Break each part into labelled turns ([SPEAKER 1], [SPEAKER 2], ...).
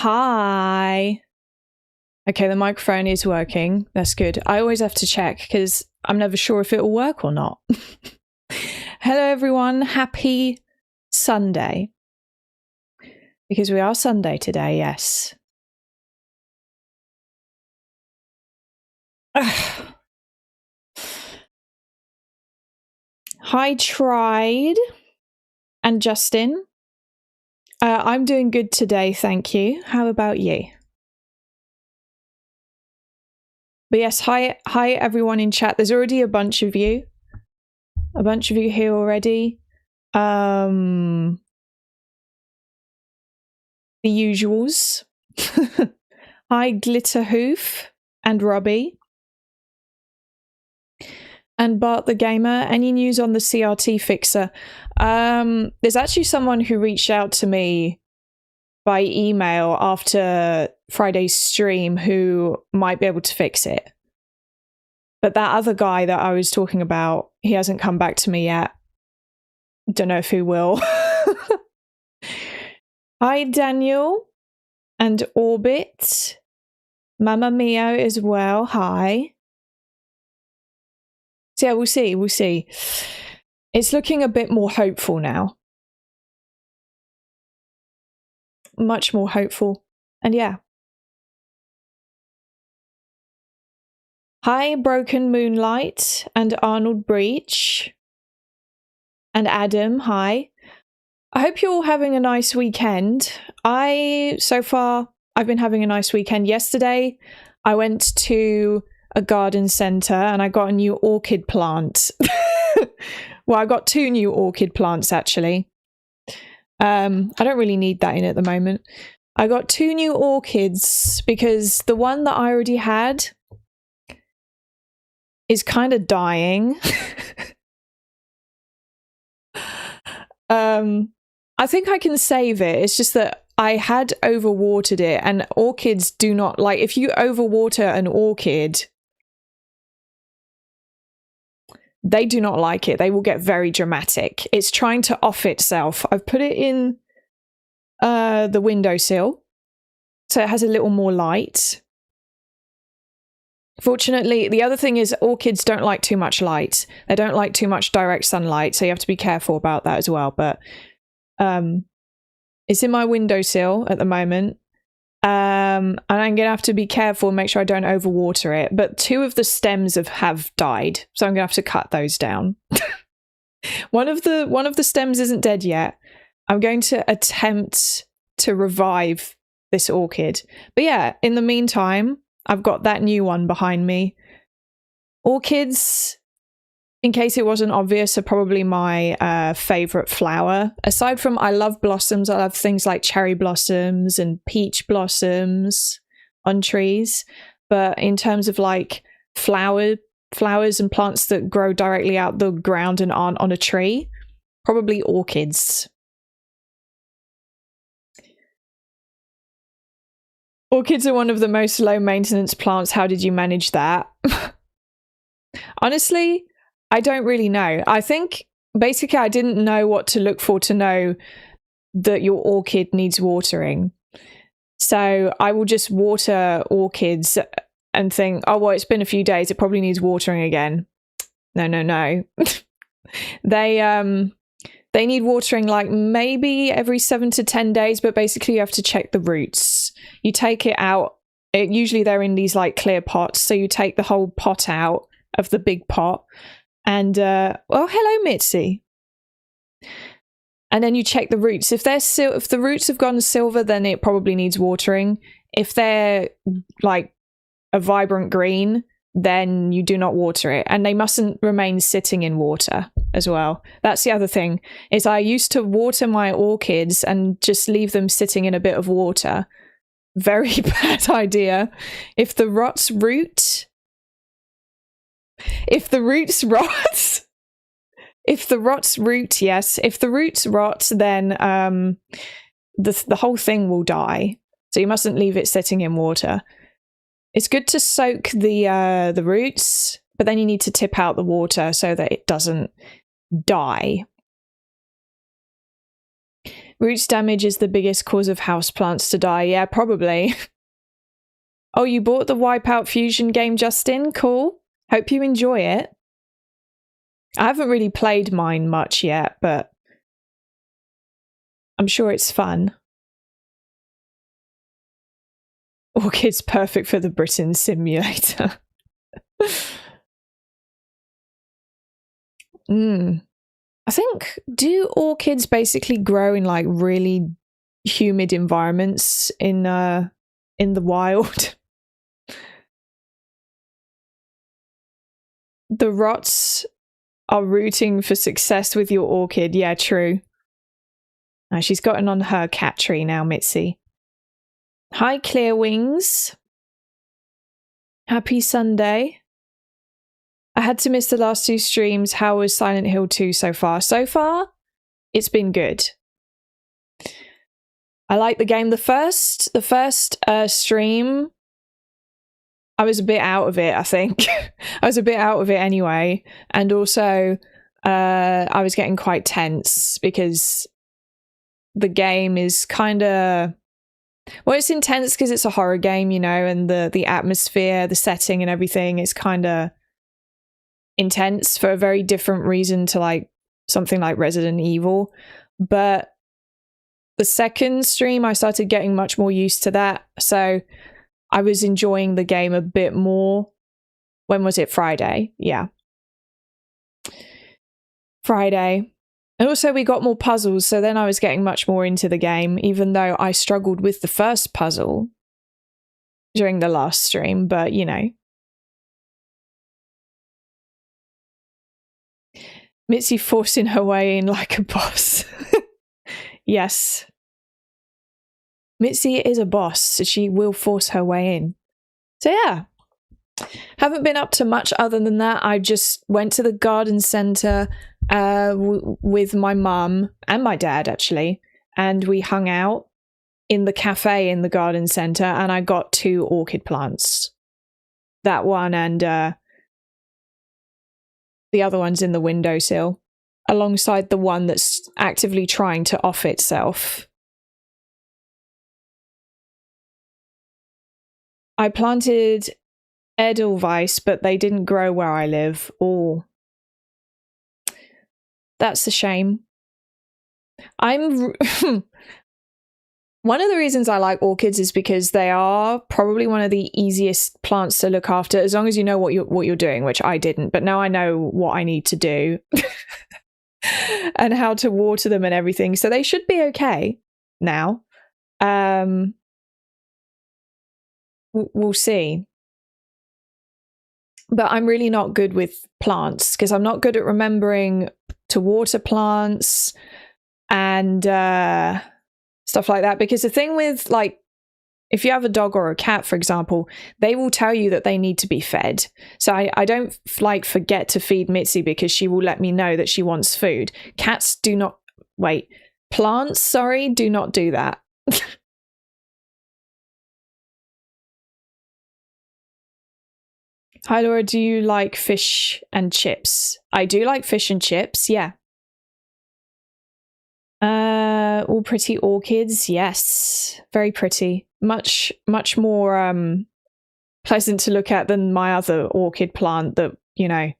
[SPEAKER 1] Hi. Okay, the microphone is working. That's good. I always have to check because I'm never sure if it will work or not. Hello, everyone. Happy Sunday. Because we are Sunday today, yes. Hi, Tried and Justin. I'm doing good today, thank you. How about you? But yes, hi everyone in chat. There's already a bunch of you. A bunch of you here already. The usuals. Hi, Glitterhoof and Robbie. And Bart the Gamer. Any news on the CRT fixer? There's actually someone who reached out to me by email after Friday's stream who might be able to fix it. But that other guy that I was talking about, he hasn't come back to me yet. Don't know if he will. Hi, Daniel and Orbit. Mamma Mia as well. Hi. So yeah, we'll see. We'll see. It's looking a bit more hopeful now. Much more hopeful. And yeah. Hi, Broken Moonlight and Arnold Breach. And Adam, hi. I hope you're all having a nice weekend. So far, I've been having a nice weekend. Yesterday, I went to a garden centre and I got a new orchid plant. Well, I got 2 new orchid plants, actually. I don't really need that in at the moment. I got 2 new orchids because the one that I already had is kind of dying. I think I can save it. It's just that I had overwatered it, and orchids do not like, if you overwater an orchid, they do not like it. They will get very dramatic. It's trying to off itself. I've put it in the windowsill, so it has a little more light. Fortunately, the other thing is orchids don't like too much light. They don't like too much direct sunlight, so you have to be careful about that as well. But it's in my windowsill at the moment. And I'm going to have to be careful and make sure I don't overwater it. But 2 of the stems have died, so I'm going to have to cut those down. One of the stems isn't dead yet. I'm going to attempt to revive this orchid. But yeah, in the meantime, I've got that new one behind me. Orchids, in case it wasn't obvious, are probably my favourite flower. Aside from, I love blossoms. I love things like cherry blossoms and peach blossoms on trees. But in terms of like flowers and plants that grow directly out the ground and aren't on a tree, probably orchids. Orchids are one of the most low maintenance plants. How did you manage that? Honestly, I don't really know. I think basically I didn't know what to look for to know that your orchid needs watering. So I will just water orchids and think, oh, well, it's been a few days. It probably needs watering again. No. They need watering like maybe every 7 to 10 days, but basically you have to check the roots. You take it out. Usually they're in these like clear pots. So you take the whole pot out of the big pot and, well, hello, Mitzi. And then you check the roots. If the roots have gone silver, then it probably needs watering. If they're like a vibrant green, then you do not water it. And they mustn't remain sitting in water as well. That's the other thing, is I used to water my orchids and just leave them sitting in a bit of water. Very bad idea. If the roots rot, yes. If the roots rot, then the whole thing will die. So you mustn't leave it sitting in water. It's good to soak the roots, but then you need to tip out the water so that it doesn't die. Roots damage is the biggest cause of houseplants to die. Yeah, probably. Oh, you bought the Wipeout Fusion game, Justin? Cool. Hope you enjoy it. I haven't really played mine much yet, but I'm sure it's fun. Orchid's perfect for the Britain simulator. I think, do orchids basically grow in like really humid environments in the wild? The rots are rooting for success with your orchid. Yeah, true. She's gotten on her cat tree now, Mitzi. Hi, Clear Wings. Happy Sunday. I had to miss the last 2 streams. How was Silent Hill 2 so far? So far, it's been good. I like the game. The first stream, I was a bit out of it, I think. I was a bit out of it anyway. And also, I was getting quite tense because the game is kind of... Well, it's intense because it's a horror game, you know, and the atmosphere, the setting and everything is kind of intense for a very different reason to like something like Resident Evil. But the second stream, I started getting much more used to that. So I was enjoying the game a bit more. When was it? Friday? Yeah. Friday. And also we got more puzzles, so then I was getting much more into the game, even though I struggled with the first puzzle during the last stream, but you know. Mitzi forcing her way in like a boss. Yes. Mitzi is a boss, so she will force her way in. So yeah. Haven't been up to much other than that. I just went to the garden centre with my mum and my dad, actually. And we hung out in the cafe in the garden centre, and I got 2 orchid plants. That one and the other one's in the windowsill, alongside the one that's actively trying to off itself. I planted Edelweiss, but they didn't grow where I live. Oh, that's a shame. One of the reasons I like orchids is because they are probably one of the easiest plants to look after, as long as you know what you're doing, which I didn't, but now I know what I need to do and how to water them and everything. So they should be okay now. We'll see. But I'm really not good with plants because I'm not good at remembering to water plants and stuff like that. Because the thing with, like, if you have a dog or a cat, for example, they will tell you that they need to be fed. So I don't like forget to feed Mitzi because she will let me know that she wants food. Cats do not... Wait. Plants, sorry, do not do that. Hi Laura, do you like fish and chips? I do like fish and chips, yeah. All pretty orchids, yes. Very pretty. Much more pleasant to look at than my other orchid plant that, you know,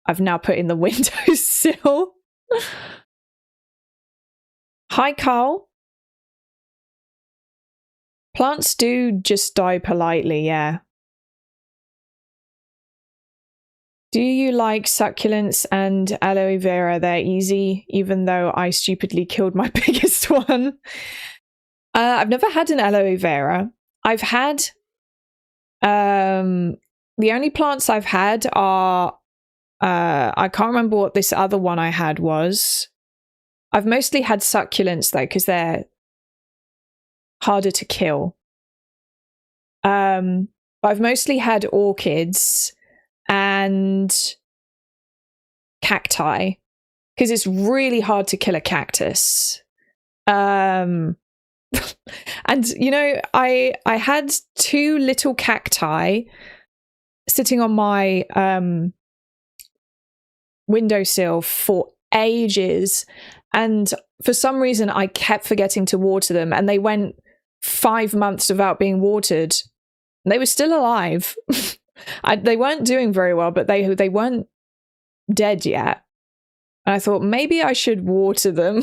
[SPEAKER 1] I've now put in the windowsill. Hi Carl. Plants do just die politely, yeah. Do you like succulents and aloe vera? They're easy, even though I stupidly killed my biggest one. I've never had an aloe vera. I've had... the only plants I've had are... I can't remember what this other one I had was. I've mostly had succulents, though, because they're harder to kill. But I've mostly had orchids and cacti, because it's really hard to kill a cactus. And you know, I had 2 little cacti sitting on my windowsill for ages, And for some reason, I kept forgetting to water them, and they went 5 months without being watered. They were still alive. They weren't doing very well, but they weren't dead yet. And I thought maybe I should water them.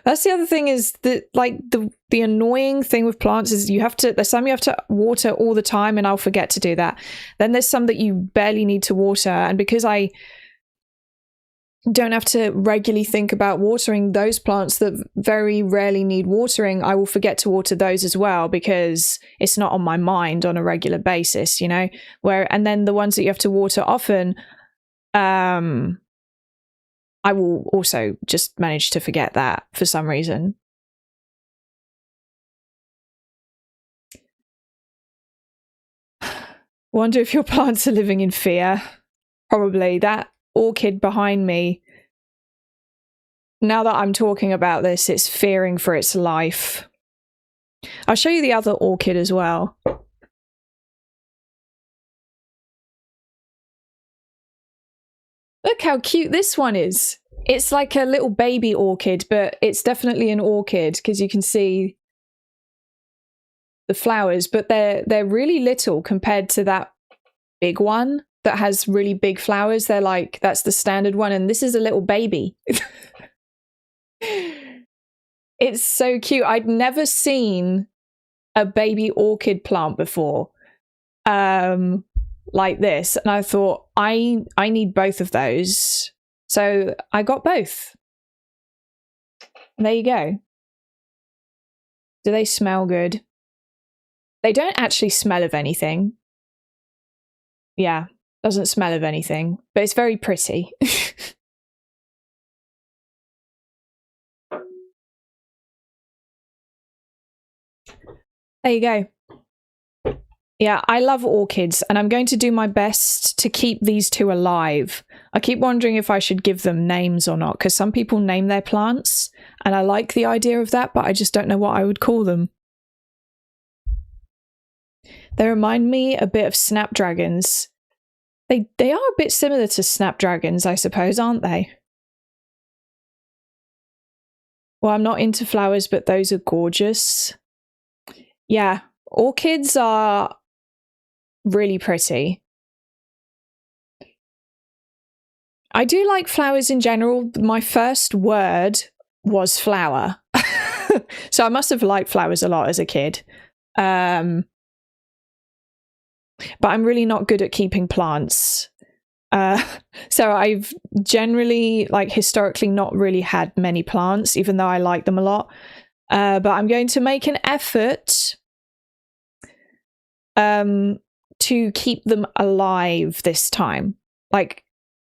[SPEAKER 1] That's the other thing, is that like the annoying thing with plants is there's some you have to water all the time, and I'll forget to do that. Then there's some that you barely need to water, and because I don't have to regularly think about watering those plants that very rarely need watering, I will forget to water those as well, because it's not on my mind on a regular basis, you know. And then the ones that you have to water often, I will also just manage to forget that for some reason. Wonder if your plants are living in fear. Probably. That orchid behind me, now that I'm talking about this, it's fearing for its life. I'll show you the other orchid as well. Look how cute this one is. It's like a little baby orchid, but it's definitely an orchid because you can see the flowers, but they're really little compared to that big one that has really big flowers. They're like, that's the standard one, and this is a little baby. It's so cute. I'd never seen a baby orchid plant before. Like this, and I thought I need both of those, so I got both. There you go. Do they smell good? They don't actually smell of anything. Yeah, doesn't smell of anything, but it's very pretty. There you go. Yeah, I love orchids, and I'm going to do my best to keep these two alive. I keep wondering if I should give them names or not, because some people name their plants, and I like the idea of that, but I just don't know what I would call them. They remind me a bit of snapdragons. They are a bit similar to snapdragons, I suppose, aren't they? Well, I'm not into flowers, but those are gorgeous. Yeah, orchids are really pretty. I do like flowers in general. My first word was flower. So I must have liked flowers a lot as a kid. But I'm really not good at keeping plants. So I've generally, like, historically not really had many plants, even though I like them a lot. But I'm going to make an effort to keep them alive this time. Like,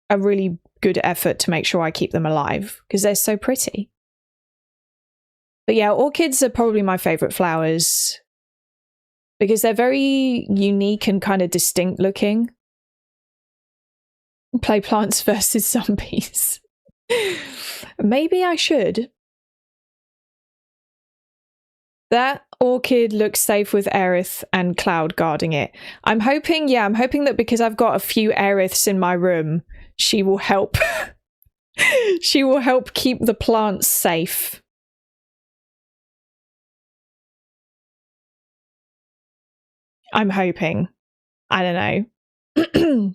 [SPEAKER 1] a really good effort to make sure I keep them alive, because they're so pretty. But yeah, orchids are probably my favorite flowers, because they're very unique and kind of distinct looking. Play Plants vs. Zombies. Maybe I should. That orchid looks safe with Aerith and Cloud guarding it. I'm hoping that because I've got a few Aeriths in my room, she will help. She will help keep the plants safe. I'm hoping. I don't know.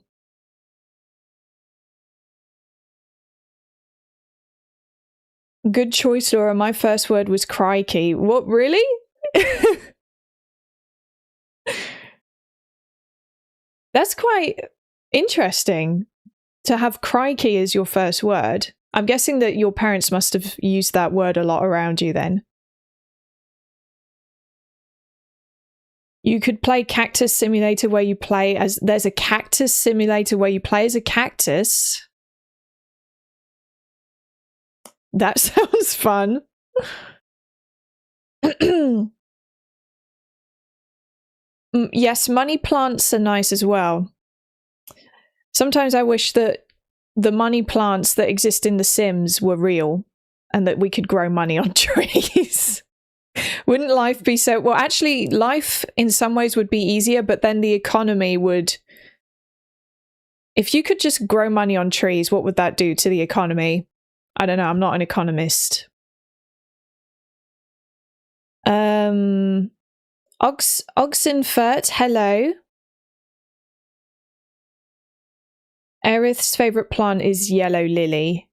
[SPEAKER 1] Good choice, Laura. My first word was crikey. What, really? That's quite interesting to have crikey as your first word. I'm guessing that your parents must have used that word a lot around you then. You could play Cactus Simulator where you play as... There's a Cactus Simulator where you play as a cactus. That sounds fun. Yes, money plants are nice as well. Sometimes I wish that the money plants that exist in The Sims were real and that we could grow money on trees. Wouldn't life be so... Well, actually, life in some ways would be easier, but then the economy would... If you could just grow money on trees, what would that do to the economy? I don't know. I'm not an economist. Oxenfurt, hello. Aerith's favourite plant is yellow lily.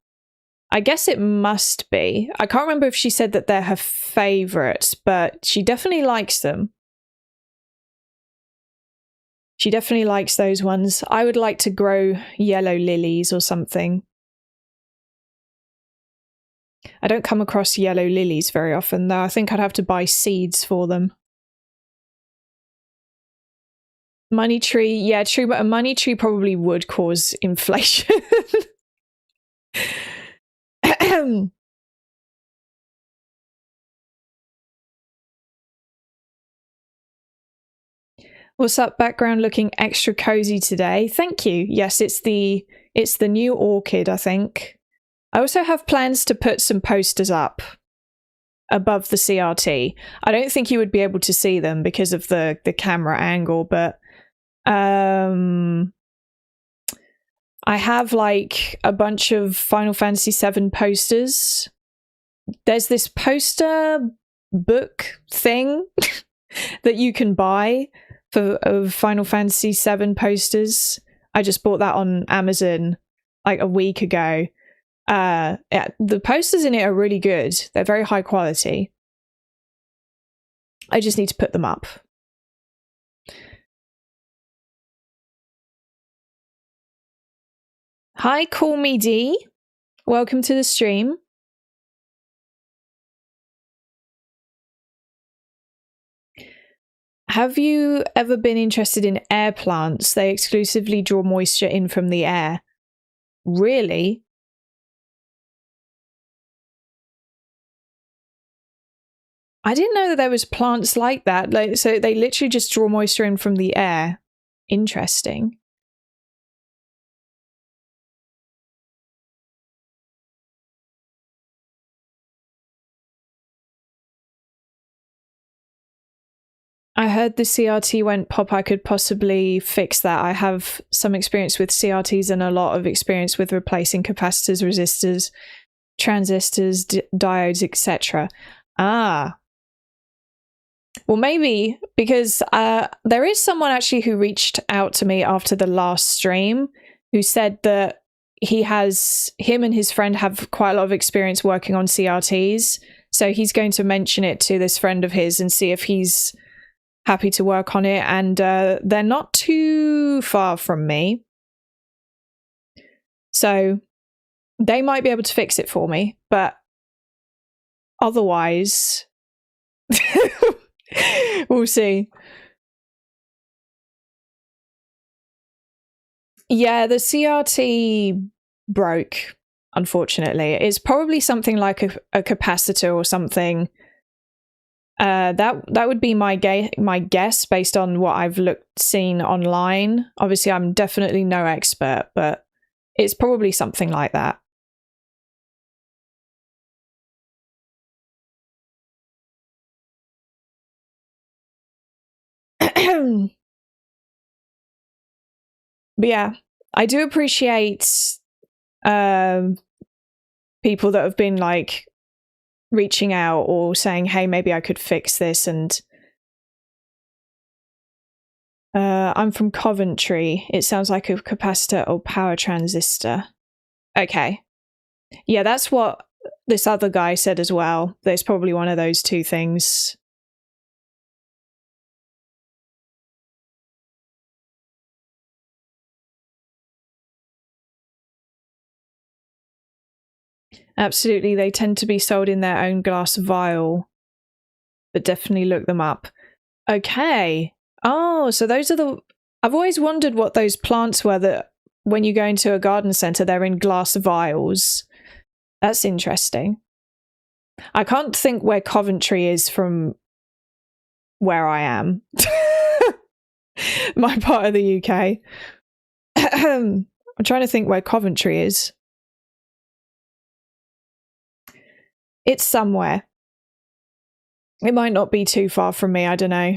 [SPEAKER 1] I guess it must be. I can't remember if she said that they're her favourites, but she definitely likes them. She definitely likes those ones. I would like to grow yellow lilies or something. I don't come across yellow lilies very often, though. I think I'd have to buy seeds for them. Money tree, yeah, true, but a money tree probably would cause inflation. What's up, background looking extra cozy today? Thank you. Yes, it's the new orchid, I think. I also have plans to put some posters up above the CRT. I don't think you would be able to see them because of the camera angle, but I have like a bunch of Final Fantasy VII posters. There's this poster book thing that you can buy of Final Fantasy VII posters. I just bought that on Amazon like a week ago. Yeah, the posters in it are really good. They're very high quality. I just need to put them up. Hi, Call Me D. Welcome to the stream. Have you ever been interested in air plants? They exclusively draw moisture in from the air. Really? I didn't know that there was plants like that. Like, so they literally just draw moisture in from the air. Interesting. I heard the CRT went pop. I could possibly fix that. I have some experience with CRTs and a lot of experience with replacing capacitors, resistors, transistors, diodes, etc. Ah. Well, maybe, because there is someone actually who reached out to me after the last stream who said that him and his friend have quite a lot of experience working on CRTs. So he's going to mention it to this friend of his and see if he's happy to work on it, and they're not too far from me, so they might be able to fix it for me, but otherwise we'll see. Yeah, the CRT broke, unfortunately. It's probably something like a capacitor or something. That would be my guess based on what I've seen online. Obviously, I'm definitely no expert, but it's probably something like that. But yeah, I do appreciate people that have been like reaching out or saying, hey, maybe I could fix this. And I'm from Coventry. It sounds like a capacitor or power transistor. Okay. Yeah, that's what this other guy said as well. There's probably one of those two things. Absolutely, they tend to be sold in their own glass vial, but definitely look them up. Okay. Oh, so those are I've always wondered what those plants were that when you go into a garden centre, they're in glass vials. That's interesting. I can't think where Coventry is from where I am. My part of the UK. I'm trying to think where Coventry is. It's somewhere. It might not be too far from me, I don't know.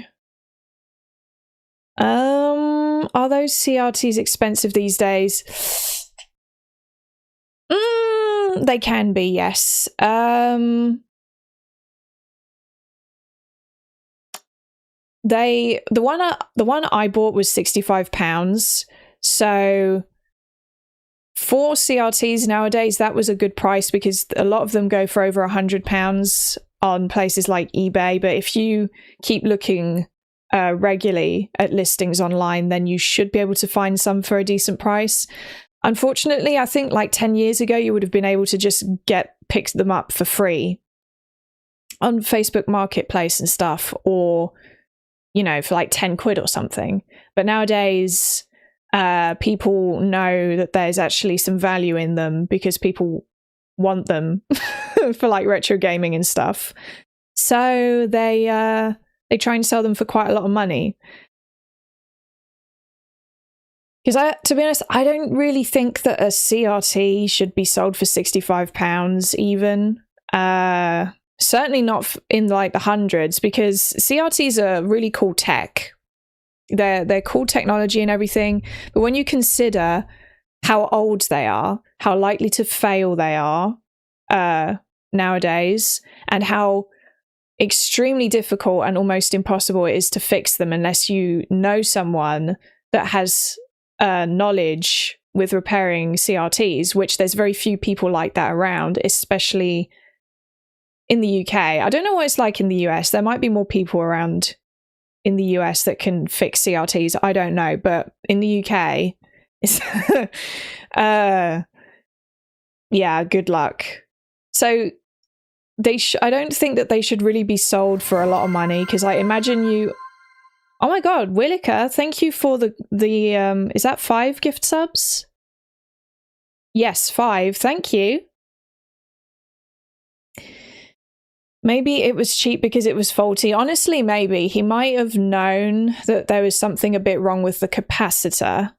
[SPEAKER 1] Are those CRTs expensive these days? They can be, yes. The one I bought was £65. So for CRTs nowadays, that was a good price because a lot of them go for over £100 on places like eBay. But if you keep looking regularly at listings online, then you should be able to find some for a decent price. Unfortunately, I think like 10 years ago, you would have been able to just pick them up for free on Facebook Marketplace and stuff, or, you know, for like 10 quid or something. But nowadays, people know that there's actually some value in them because people want them for like retro gaming and stuff. So they try and sell them for quite a lot of money. Because to be honest, I don't really think that a CRT should be sold for £65 even. Certainly not in like the hundreds, because CRTs are really cool tech. They're cool technology and everything. But when you consider how old they are, how likely to fail they are nowadays, and how extremely difficult and almost impossible it is to fix them unless you know someone that has knowledge with repairing CRTs, which there's very few people like that around, especially in the UK. I don't know what it's like in the US. There might be more people around in the US that can fix CRTs. I don't know, but in the UK, it's yeah, good luck. So I don't think that they should really be sold for a lot of money, because I imagine you. Oh my god, Williker, thank you for the is that 5 gift subs? Yes, 5. Thank you. Maybe it was cheap because it was faulty. Honestly, maybe. He might have known that there was something a bit wrong with the capacitor.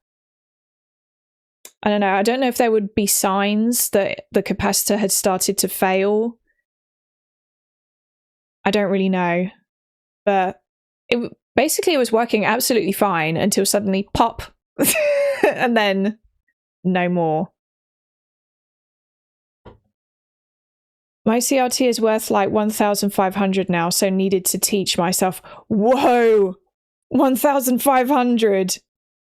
[SPEAKER 1] I don't know. I don't know if there would be signs that the capacitor had started to fail. I don't really know. But basically it was working absolutely fine until suddenly pop. And then no more. My CRT is worth like 1,500 now, so needed to teach myself. Whoa! 1,500!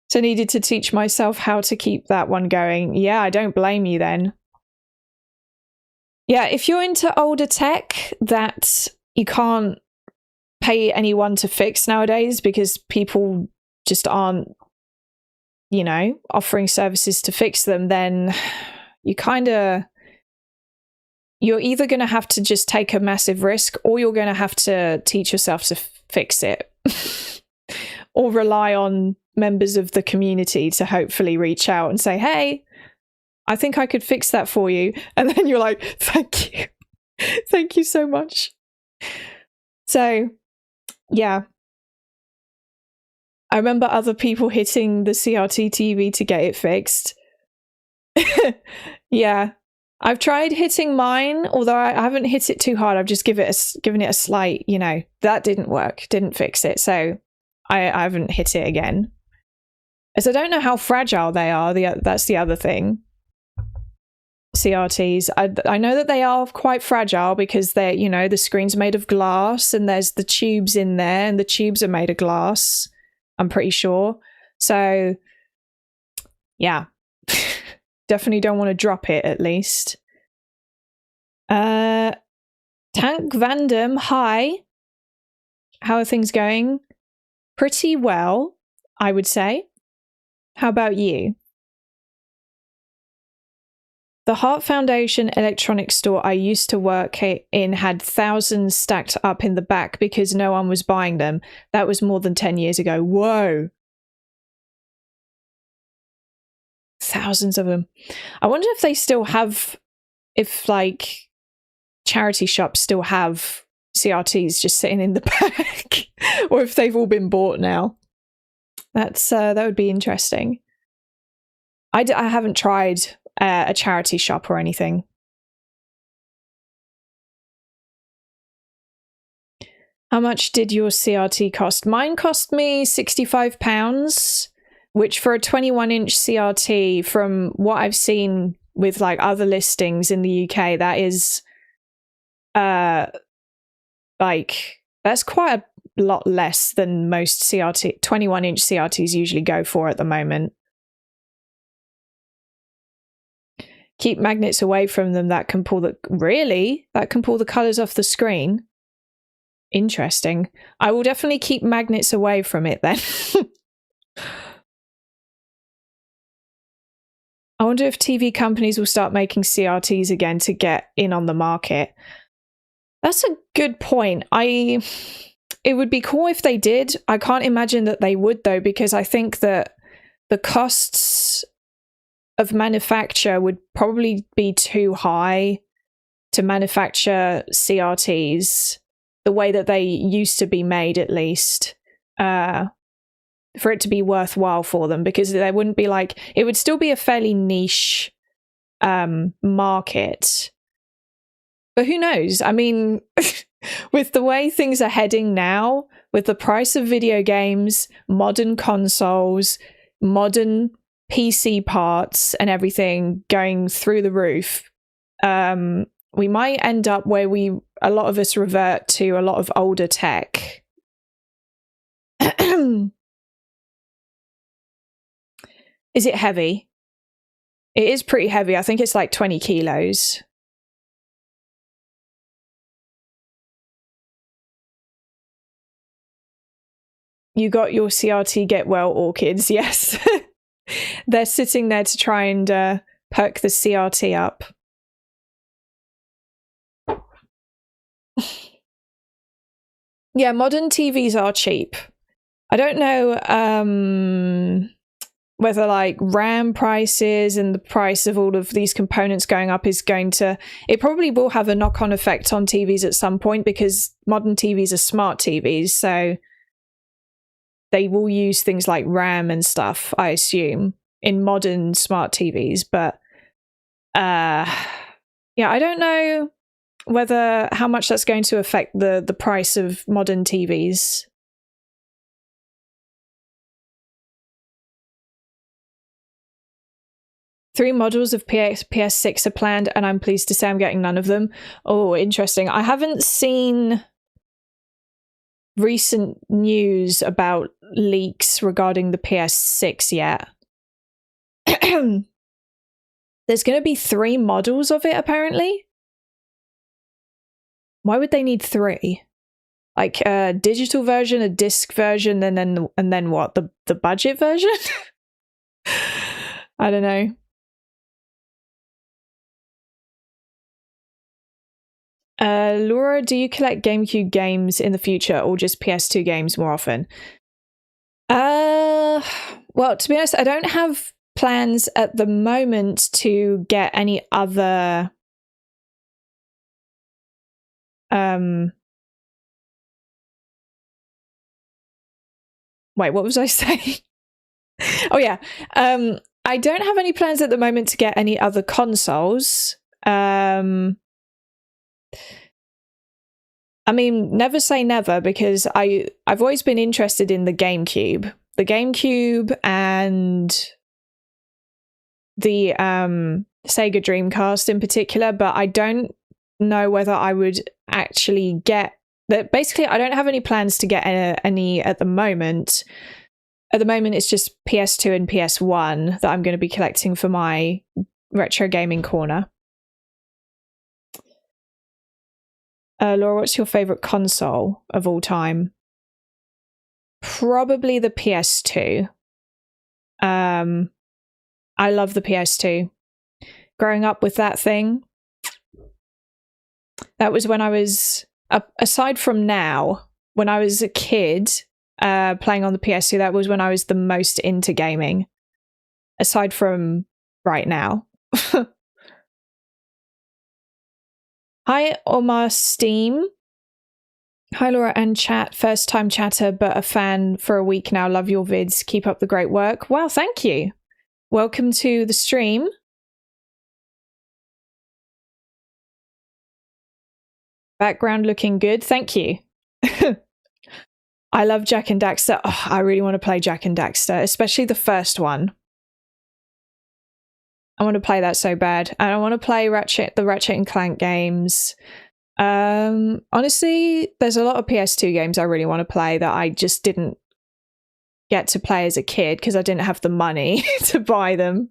[SPEAKER 1] So needed to teach myself how to keep that one going. Yeah, I don't blame you then. Yeah, if you're into older tech that you can't pay anyone to fix nowadays because people just aren't, you know, offering services to fix them, then you're either going to have to just take a massive risk, or you're going to have to teach yourself to fix it. Or rely on members of the community to hopefully reach out and say, hey, I think I could fix that for you. And then you're like, thank you. Thank you so much. So, yeah. I remember other people hitting the CRT TV to get it fixed. Yeah. I've tried hitting mine, although I haven't hit it too hard. I've just given it a slight, you know, that didn't work, didn't fix it. So I haven't hit it again. As I don't know how fragile they are. That's the other thing. CRTs. I know that they are quite fragile because they're, you know, the screen's made of glass and there's the tubes in there, and the tubes are made of glass, I'm pretty sure. So, yeah. Definitely don't want to drop it, at least. Tank Vandam, hi. How are things going? Pretty well, I would say. How about you? The Hart Foundation electronics store I used to work in had thousands stacked up in the back because no one was buying them. That was more than 10 years ago. Whoa. Thousands of them. I wonder if they still have, if like charity shops still have CRTs just sitting in the back, or if they've all been bought now. That would be interesting. I haven't tried a charity shop or anything. How much did your CRT cost? Mine cost me £65. Which for a 21-inch CRT, from what I've seen with like other listings in the UK, that is like that's quite a lot less than most 21-inch CRTs usually go for at the moment. Keep magnets away from them. That can pull the colors off the screen. Interesting. I will definitely keep magnets away from it then. I wonder if TV companies will start making CRTs again to get in on the market. That's a good point. It would be cool if they did. I can't imagine that they would though, because I think that the costs of manufacture would probably be too high to manufacture CRTs the way that they used to be made, at least, for it to be worthwhile for them, because there wouldn't be like, it would still be a fairly niche market. But who knows? I mean, with the way things are heading now, with the price of video games, modern consoles, modern PC parts and everything going through the roof, we might end up where a lot of us revert to a lot of older tech. Is it heavy? It is pretty heavy. I think it's like 20 kilos. You got your CRT get well orchids, yes. They're sitting there to try and perk the CRT up. Yeah, modern TVs are cheap. I don't know whether like RAM prices and the price of all of these components going up is going to... It probably will have a knock-on effect on TVs at some point, because modern TVs are smart TVs, so they will use things like RAM and stuff, I assume, in modern smart TVs. But yeah, I don't know how much that's going to affect the price of modern TVs. Three models of PS6 are planned, and I'm pleased to say I'm getting none of them. Oh, interesting. I haven't seen recent news about leaks regarding the PS6 yet. There's going to be 3 models of it, apparently. Why would they need 3? Like a digital version, a disc version, and then what? The budget version? I don't know. Laura, do you collect GameCube games in the future, or just PS2 games more often? Well, to be honest, I don't have plans at the moment to get any other wait, what was I saying? Oh yeah. I don't have any plans at the moment to get any other consoles. I mean, never say never, because I've always been interested in the GameCube. The GameCube and the Sega Dreamcast in particular, but I don't know whether I would actually get that. Basically, I don't have any plans to get any at the moment. At the moment, it's just PS2 and PS1 that I'm going to be collecting for my retro gaming corner. Laura, what's your favorite console of all time? Probably the PS2. I love the PS2. Growing up with that thing, that was when I was, aside from now, when I was a kid playing on the PS2, that was when I was the most into gaming, aside from right now. Hi, Omar Steam. Hi, Laura and chat. First time chatter, but a fan for a week now. Love your vids. Keep up the great work. Wow, thank you. Welcome to the stream. Background looking good. Thank you. I love Jak and Daxter. Oh, I really want to play Jak and Daxter, especially the first one. I want to play that so bad. And I want to play the Ratchet and Clank games. Honestly, there's a lot of PS2 games I really want to play that I just didn't get to play as a kid because I didn't have the money to buy them.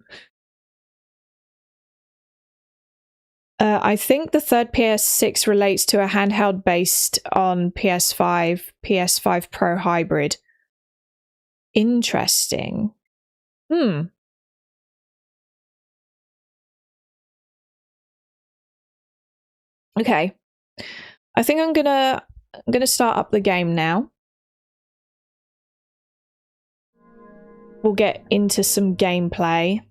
[SPEAKER 1] I think the third PS6 relates to a handheld based on PS5 Pro hybrid. Interesting. Okay. I think I'm gonna start up the game now. We'll get into some gameplay.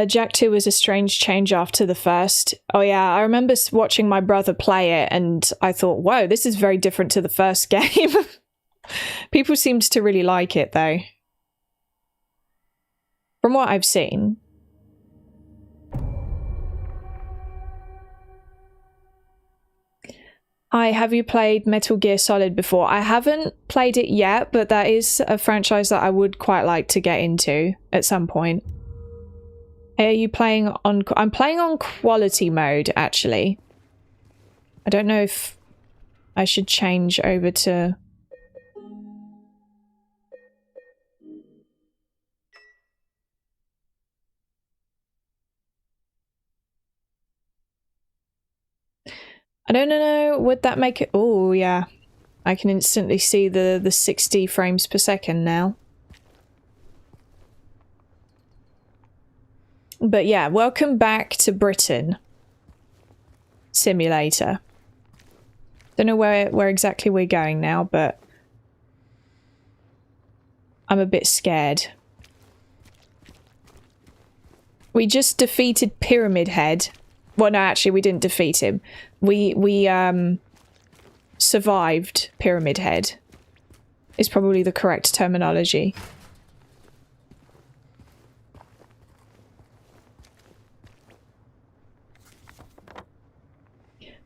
[SPEAKER 1] Jack 2 was a strange change after the first. Oh yeah, I remember watching my brother play it and I thought, whoa, this is very different to the first game. People seemed to really like it though. From what I've seen. Hi, have you played Metal Gear Solid before? I haven't played it yet, but that is a franchise that I would quite like to get into at some point. Are you playing on... I'm playing on quality mode, actually. I don't know if I should change over to... I don't know, would that make it... Oh, yeah. I can instantly see the 60 frames per second now. But yeah, welcome back to Britain. Simulator. Don't know where exactly we're going now, but I'm a bit scared. We just defeated Pyramid Head. Well, no, actually, we didn't defeat him. We survived Pyramid Head. Is probably the correct terminology.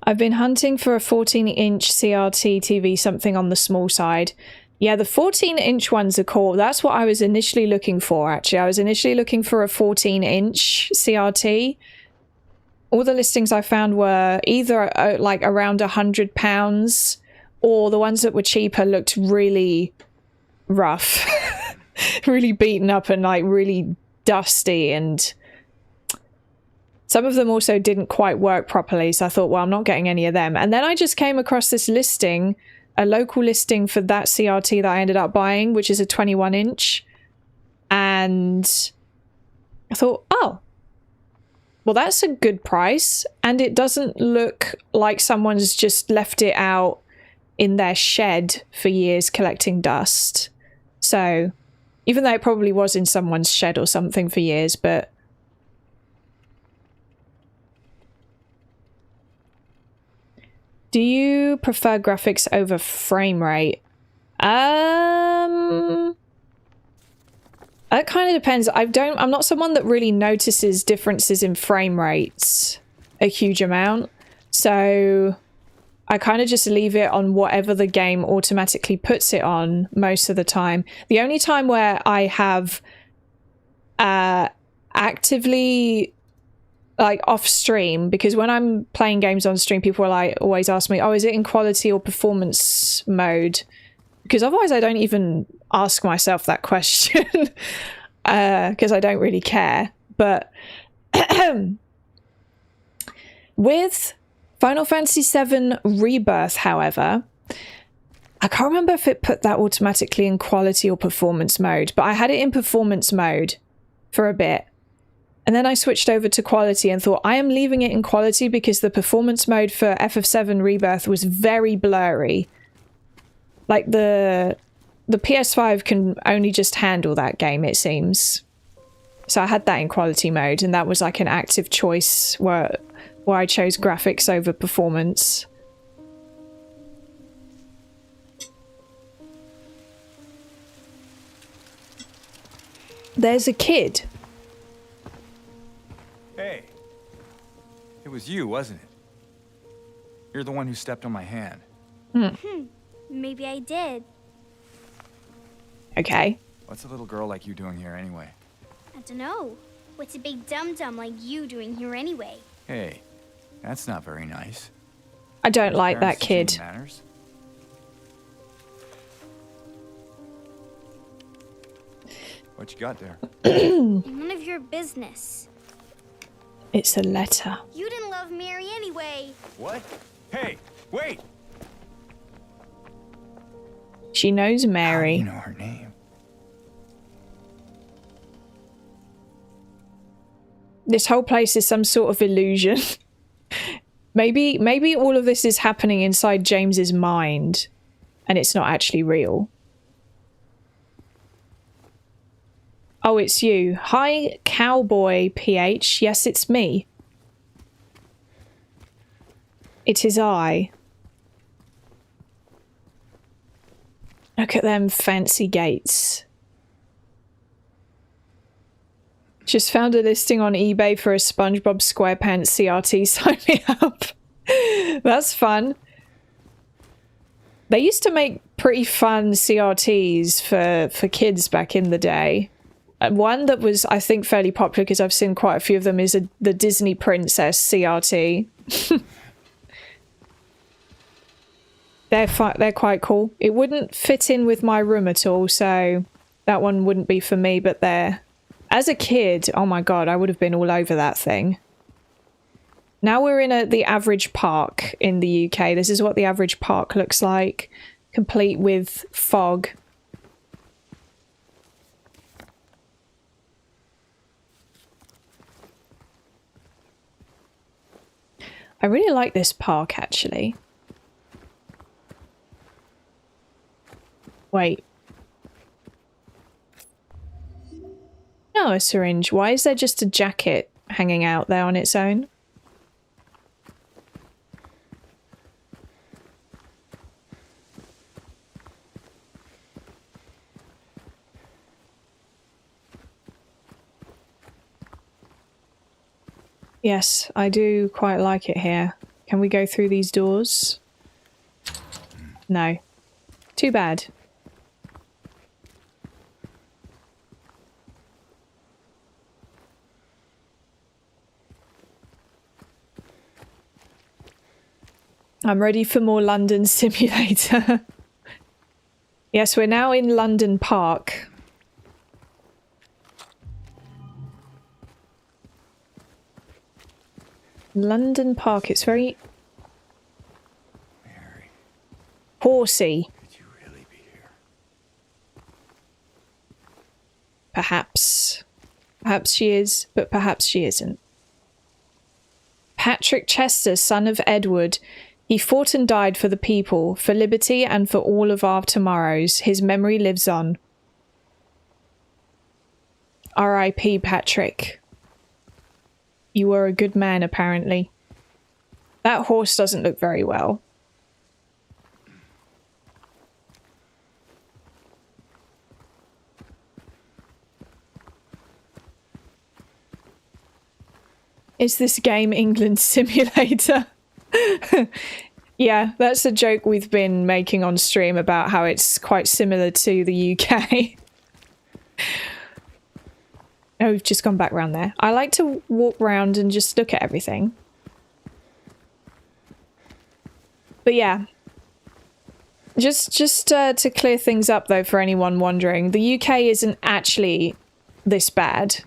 [SPEAKER 1] I've been hunting for a 14-inch CRT TV, something on the small side. Yeah, the 14-inch ones are cool. That's what I was initially looking for, actually. I was initially looking for a 14-inch CRT. All the listings I found were either like around £100, or the ones that were cheaper looked really rough. Really beaten up and like really dusty, and some of them also didn't quite work properly, so I thought, well, I'm not getting any of them. And then I just came across this listing, a local listing for that CRT that I ended up buying, which is a 21-inch. And I thought, oh, well, that's a good price. And it doesn't look like someone's just left it out in their shed for years collecting dust. So, even though it probably was in someone's shed or something for years, but... Do you prefer graphics over frame rate? That kind of depends. I'm not someone that really notices differences in frame rates a huge amount. So I kind of just leave it on whatever the game automatically puts it on most of the time. The only time where I have actively like off stream, because when I'm playing games on stream, people are like always ask me, oh, is it in quality or performance mode? Because otherwise I don't even ask myself that question, because I don't really care. But with Final Fantasy VII Rebirth, however, I can't remember if it put that automatically in quality or performance mode, but I had it in performance mode for a bit. And then I switched over to quality and thought, I am leaving it in quality because the performance mode for FF7 Rebirth was very blurry. Like the PS5 can only just handle that game, it seems. So I had that in quality mode, and that was like an active choice where I chose graphics over performance. There's a kid.
[SPEAKER 2] Hey, it was you, wasn't it? You're the one who stepped on my hand.
[SPEAKER 3] Maybe I did.
[SPEAKER 1] Okay.
[SPEAKER 2] What's a little girl like you doing here anyway?
[SPEAKER 3] I don't know. What's a big dum-dum like you doing here anyway?
[SPEAKER 2] Hey, that's not very nice.
[SPEAKER 1] I don't like that
[SPEAKER 2] Parents
[SPEAKER 1] kid.
[SPEAKER 2] teaching manners? What you got there?
[SPEAKER 3] None of your business.
[SPEAKER 1] It's a letter.
[SPEAKER 3] You didn't love Mary anyway.
[SPEAKER 2] What? Hey, wait!
[SPEAKER 1] She knows Mary.
[SPEAKER 2] How do you know her name?
[SPEAKER 1] This whole place is some sort of illusion. Maybe all of this is happening inside James's mind and it's not actually real. Oh, it's you. Hi, Cowboy PH. Yes, it's me. It is I. Look at them fancy gates. Just found a listing on eBay for a SpongeBob SquarePants CRT. Sign me up. That's fun. They used to make pretty fun CRTs for kids back in the day. One that was, I think, fairly popular because I've seen quite a few of them is the Disney Princess CRT. They're quite cool. It wouldn't fit in with my room at all, so that one wouldn't be for me, but they're... As a kid, oh my god, I would have been all over that thing. Now we're in the average park in the UK. This is what the average park looks like, complete with fog. I really like this park, actually. Wait. No, a syringe. Why is there just a jacket hanging out there on its own? Yes, I do quite like it here. Can we go through these doors? No. Too bad. I'm ready for more London Simulator. Yes, we're now in London Park. London Park, it's very...
[SPEAKER 2] Mary,
[SPEAKER 1] horsey.
[SPEAKER 2] could you really be here?
[SPEAKER 1] Perhaps. Perhaps she is, but perhaps she isn't. Patrick Chester, son of Edward. He fought and died for the people, for liberty and for all of our tomorrows. His memory lives on. R.I.P. Patrick. You were a good man, apparently. That horse doesn't look very well. Is this game England Simulator? Yeah, that's a joke we've been making on stream about how it's quite similar to the UK. Oh, we've just gone back around there. I like to walk around and just look at everything. But yeah. Just to clear things up though for anyone wondering, the UK isn't actually this bad.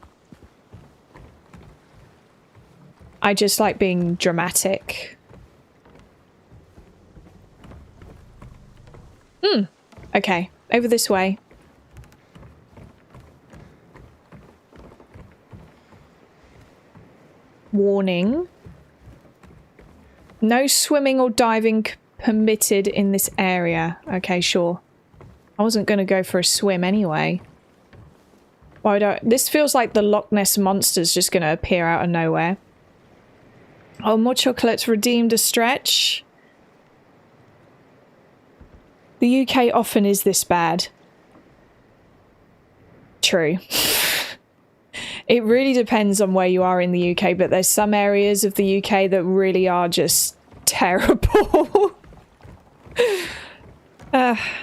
[SPEAKER 1] I just like being dramatic. Okay, over this way. Warning. No swimming or diving permitted in this area. Okay, sure. I wasn't going to go for a swim anyway. Why don't... This feels like the Loch Ness Monster's just going to appear out of nowhere. Oh, more chocolates redeemed a stretch. The UK often is this bad. True. It really depends on where you are in the UK, but there's some areas of the UK that really are just terrible.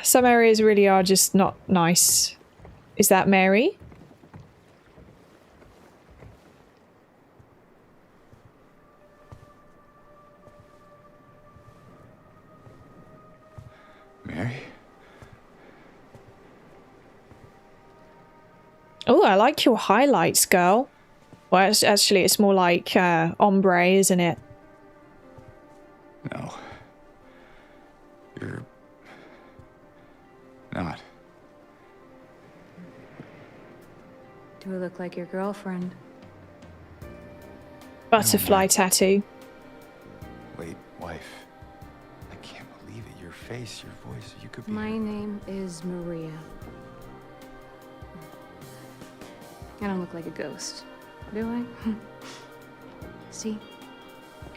[SPEAKER 1] Some areas really are just not nice. Is that Mary?
[SPEAKER 2] Mary?
[SPEAKER 1] Oh, I like your highlights, girl. Well, actually, it's more like ombre, isn't it?
[SPEAKER 2] No. You're not.
[SPEAKER 4] Do I look like your girlfriend?
[SPEAKER 1] Butterfly tattoo.
[SPEAKER 2] Wait, wife. I can't believe it. Your face, your voice. You could be.
[SPEAKER 4] My name is Maria. I don't look like a ghost, do I? See?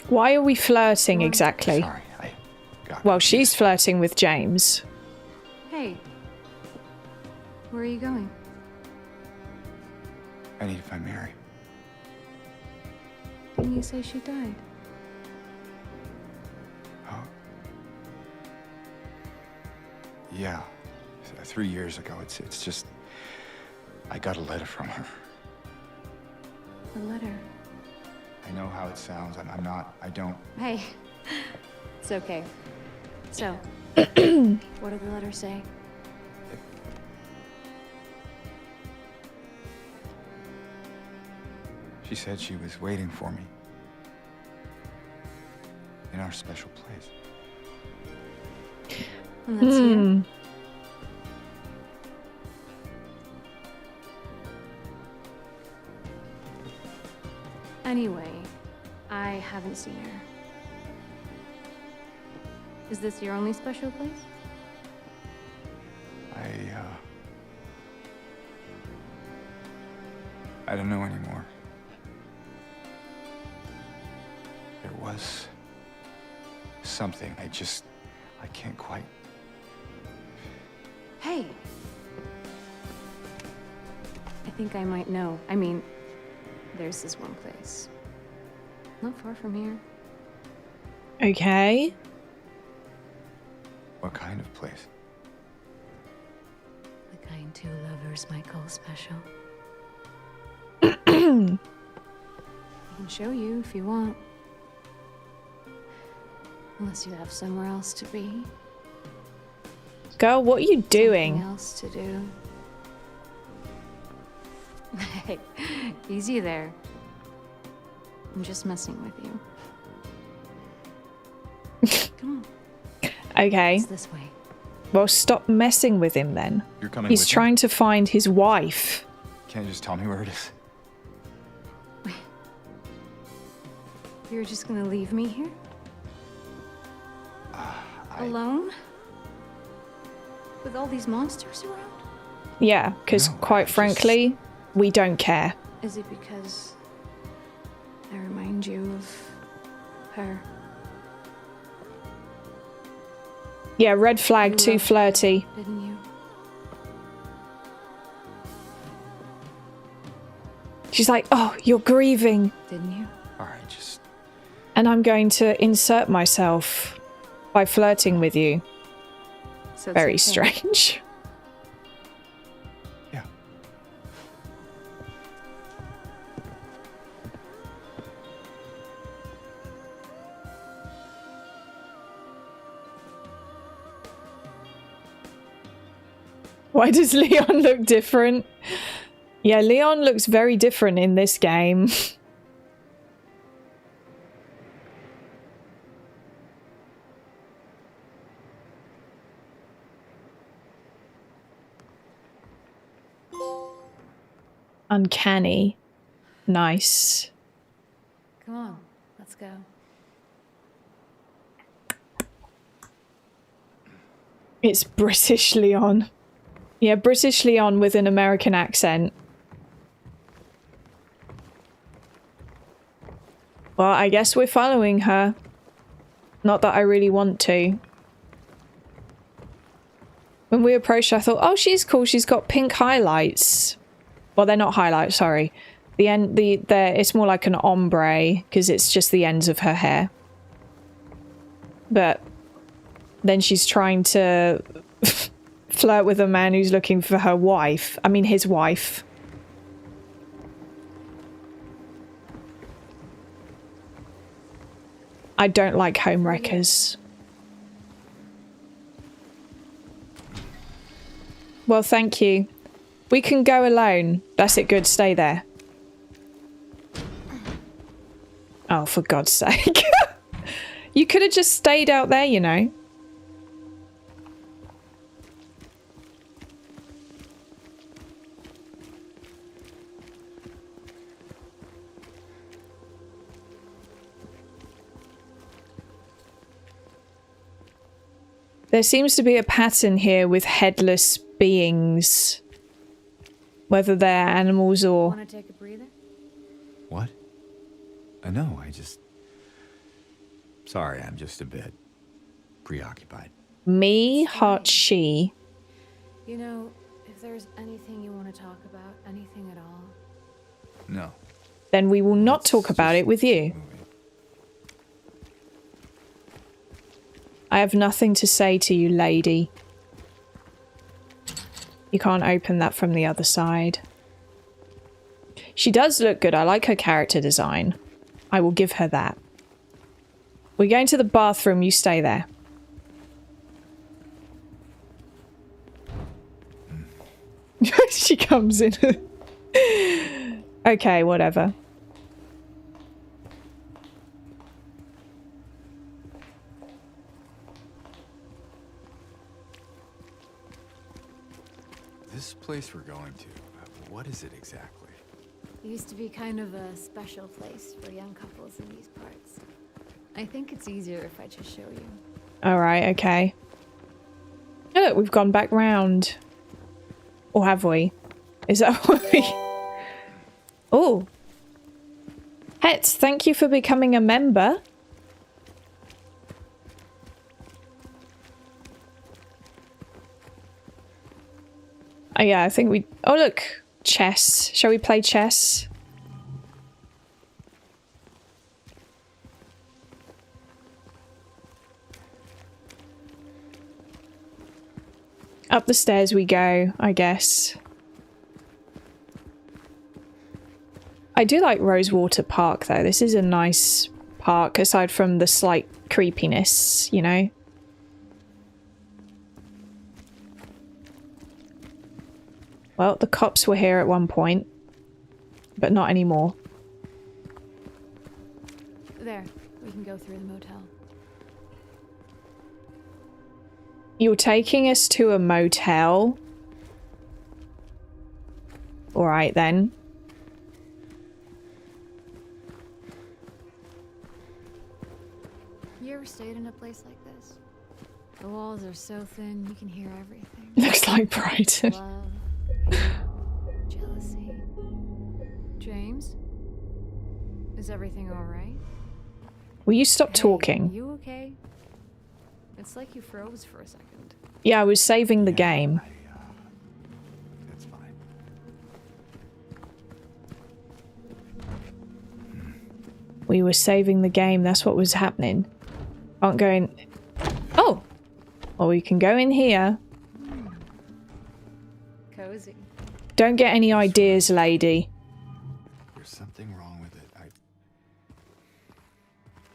[SPEAKER 1] Why are we flirting
[SPEAKER 4] What?
[SPEAKER 1] exactly?
[SPEAKER 2] Sorry, I got
[SPEAKER 1] Well,
[SPEAKER 2] confused.
[SPEAKER 1] she's flirting with James.
[SPEAKER 4] Hey. Where are you going?
[SPEAKER 2] I need to find Mary.
[SPEAKER 4] Didn't you say she died?
[SPEAKER 2] Oh. Yeah. 3 years ago. It's just. I got a letter from her.
[SPEAKER 4] A letter.
[SPEAKER 2] I know how it sounds. I'm not. I don't.
[SPEAKER 4] Hey. It's okay. So, what did the letter say?
[SPEAKER 2] She said she was waiting for me. In our special place.
[SPEAKER 4] And that's you. Anyway, I haven't seen her. Is this your only special place?
[SPEAKER 2] I don't know anymore. There was something. I can't quite.
[SPEAKER 4] Hey! I think I might know. I mean, there's this one place. Not far from here.
[SPEAKER 1] Okay.
[SPEAKER 2] What kind of place?
[SPEAKER 4] The kind two lovers might call special. I can show you if you want. Unless you have somewhere else to be.
[SPEAKER 1] Girl, what are you doing?
[SPEAKER 4] Something else to do. Hey, easy there. I'm just messing with you. Come on.
[SPEAKER 1] Okay.
[SPEAKER 4] It's this way.
[SPEAKER 1] Well, stop messing with him then.
[SPEAKER 2] You're coming
[SPEAKER 1] He's
[SPEAKER 2] with me?
[SPEAKER 1] trying to find his wife.
[SPEAKER 2] Can't you just tell me where it is?
[SPEAKER 4] You're just gonna leave me here? Alone? With all these monsters around?
[SPEAKER 1] Yeah, because
[SPEAKER 2] No, I
[SPEAKER 1] quite
[SPEAKER 2] just-
[SPEAKER 1] frankly, we don't care.
[SPEAKER 4] Is it because I remind you of her?
[SPEAKER 1] Yeah, red flag,
[SPEAKER 4] You
[SPEAKER 1] too
[SPEAKER 4] loved her,
[SPEAKER 1] flirty.
[SPEAKER 4] didn't you?
[SPEAKER 1] She's like, oh, you're grieving.
[SPEAKER 4] Didn't you?
[SPEAKER 2] Alright, just.
[SPEAKER 1] And I'm going to insert myself by flirting with you.
[SPEAKER 4] So it's
[SPEAKER 1] Very
[SPEAKER 4] okay.
[SPEAKER 1] strange.
[SPEAKER 2] Yeah.
[SPEAKER 1] Why does Leon look different? Yeah, Leon looks very different in this game. Uncanny. Nice.
[SPEAKER 4] Come on, let's go.
[SPEAKER 1] It's British Leon. Yeah, British Leon with an American accent. Well, I guess we're following her. Not that I really want to. When we approached, I thought, oh, she's cool. She's got pink highlights. Well, they're not highlights, sorry. It's more like an ombre because it's just the ends of her hair. But then she's trying to flirt with a man who's looking for her wife. I mean, his wife. I don't like homewreckers. Well, thank you. We can go alone. That's it, good. Stay there. Oh, for God's sake. You could have just stayed out there, you know. There seems to be a pattern here with headless beings. Whether they're animals or...
[SPEAKER 4] Want to take a breather?
[SPEAKER 2] What? No, I just... Sorry, I'm just a bit preoccupied.
[SPEAKER 1] Me, heart, she.
[SPEAKER 4] You know, if there's anything you want to talk about, anything at all.
[SPEAKER 2] No.
[SPEAKER 1] Then we will not
[SPEAKER 2] Let's
[SPEAKER 1] talk about
[SPEAKER 2] just
[SPEAKER 1] it with you.
[SPEAKER 2] keep moving.
[SPEAKER 1] I have nothing to say to you, lady. You can't open that from the other side. She does look good. I like her character design. I will give her that. We're going to the bathroom. You stay there. She comes in. Okay, whatever.
[SPEAKER 2] This place we're going to, what is it exactly?
[SPEAKER 4] It used to be kind of a special place for young couples in these parts. I think it's easier if I just show you.
[SPEAKER 1] Alright, okay. Oh, look, we've gone back round. Or have we? Is that what we... Oh. Het, thank you for becoming a member. Oh yeah, I think we... Oh look, chess. Shall we play chess? Up the stairs we go, I guess. I do like Rosewater Park though. This is a nice park, aside from the slight creepiness, you know? Well, the cops were here at one point, but not anymore.
[SPEAKER 4] There, we can go through the motel.
[SPEAKER 1] You're taking us to a motel? Alright then.
[SPEAKER 4] You ever stayed in a place like this? The walls are so thin, you can hear everything.
[SPEAKER 1] Looks like Brighton.
[SPEAKER 4] Love, hate, jealousy. James? Is everything alright?
[SPEAKER 1] Will you stop
[SPEAKER 4] Hey,
[SPEAKER 1] talking?
[SPEAKER 4] You okay? It's like you froze for a second.
[SPEAKER 1] Yeah, I was saving the game.
[SPEAKER 2] That's fine.
[SPEAKER 1] We were saving the game, that's what was happening. Aren't going... Oh! Well, we can go in here.
[SPEAKER 4] Cozy.
[SPEAKER 1] Don't get any ideas, lady.
[SPEAKER 2] There's something wrong with it.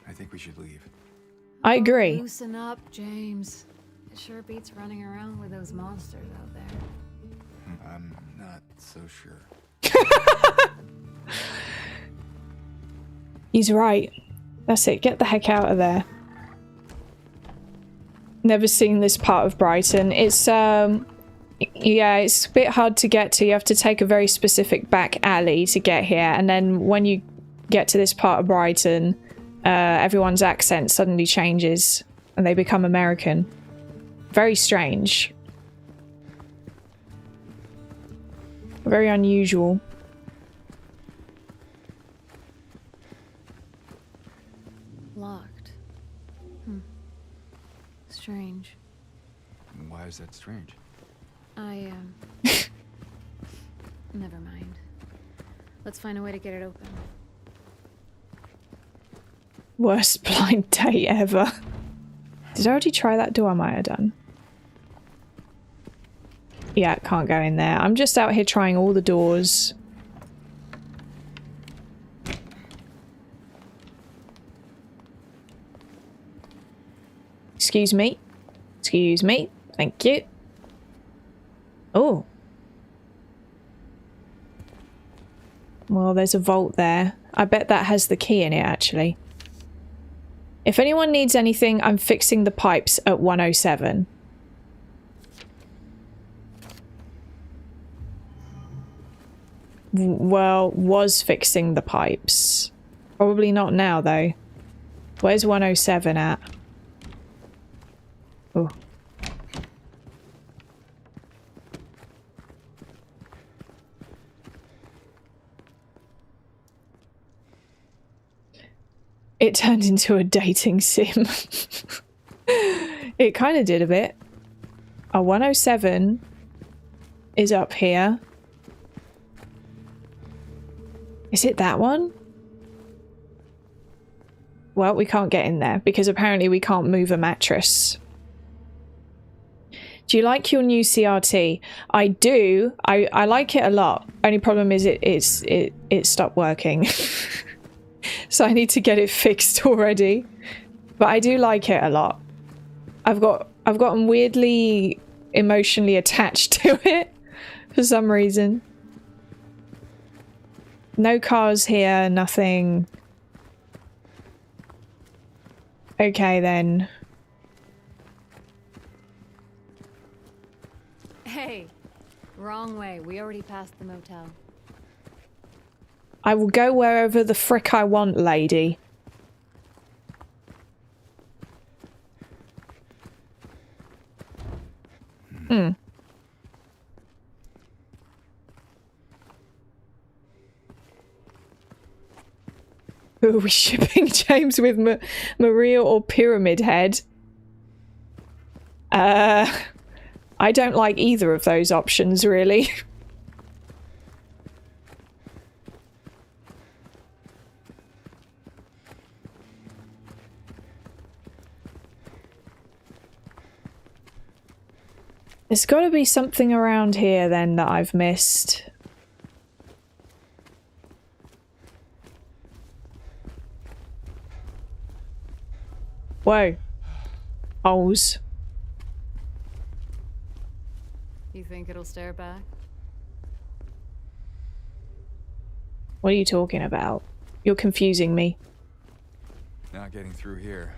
[SPEAKER 2] I think we should leave.
[SPEAKER 1] I agree.
[SPEAKER 4] Loosen up, James. It sure beats running around with those monsters out there.
[SPEAKER 2] I'm not so sure.
[SPEAKER 1] He's right. That's it. Get the heck out of there. Never seen this part of Brighton. It's, yeah, it's a bit hard to get to. You have to take a very specific back alley to get here. And then when you get to this part of Brighton, everyone's accent suddenly changes and they become American. Very strange. Very unusual.
[SPEAKER 4] Locked. Strange.
[SPEAKER 2] Why is that strange?
[SPEAKER 4] Never mind. Let's find a way to get it open.
[SPEAKER 1] Worst blind date ever. Did I already try that door? I might have done. Yeah, can't go in there. I'm just out here trying all the doors. Excuse me. Excuse me. Thank you. Oh. Well, there's a vault there. I bet that has the key in it, actually. If anyone needs anything, I'm fixing the pipes at 107. Well, was fixing the pipes. Probably not now, though. Where's 107 at? Oh. It turned into a dating sim. It kind of did a bit. 107 is up here. Is it that one? Well, we can't get in there because apparently we can't move a mattress. Do you like your new CRT? I do. I like it a lot. Only problem is it stopped working. So I need to get it fixed already. But I do like it a lot. I've gotten weirdly emotionally attached to it for some reason. No cars here, nothing. Okay then.
[SPEAKER 4] Hey, wrong way. We already passed the motel.
[SPEAKER 1] I will go wherever the frick I want, lady. Hmm. Who are we shipping, James, with Maria or Pyramid Head? I don't like either of those options, really. There's got to be something around here then that I've missed. Whoa. Holes.
[SPEAKER 4] You think it'll stare back?
[SPEAKER 1] What are you talking about? You're confusing me.
[SPEAKER 2] Not getting through here.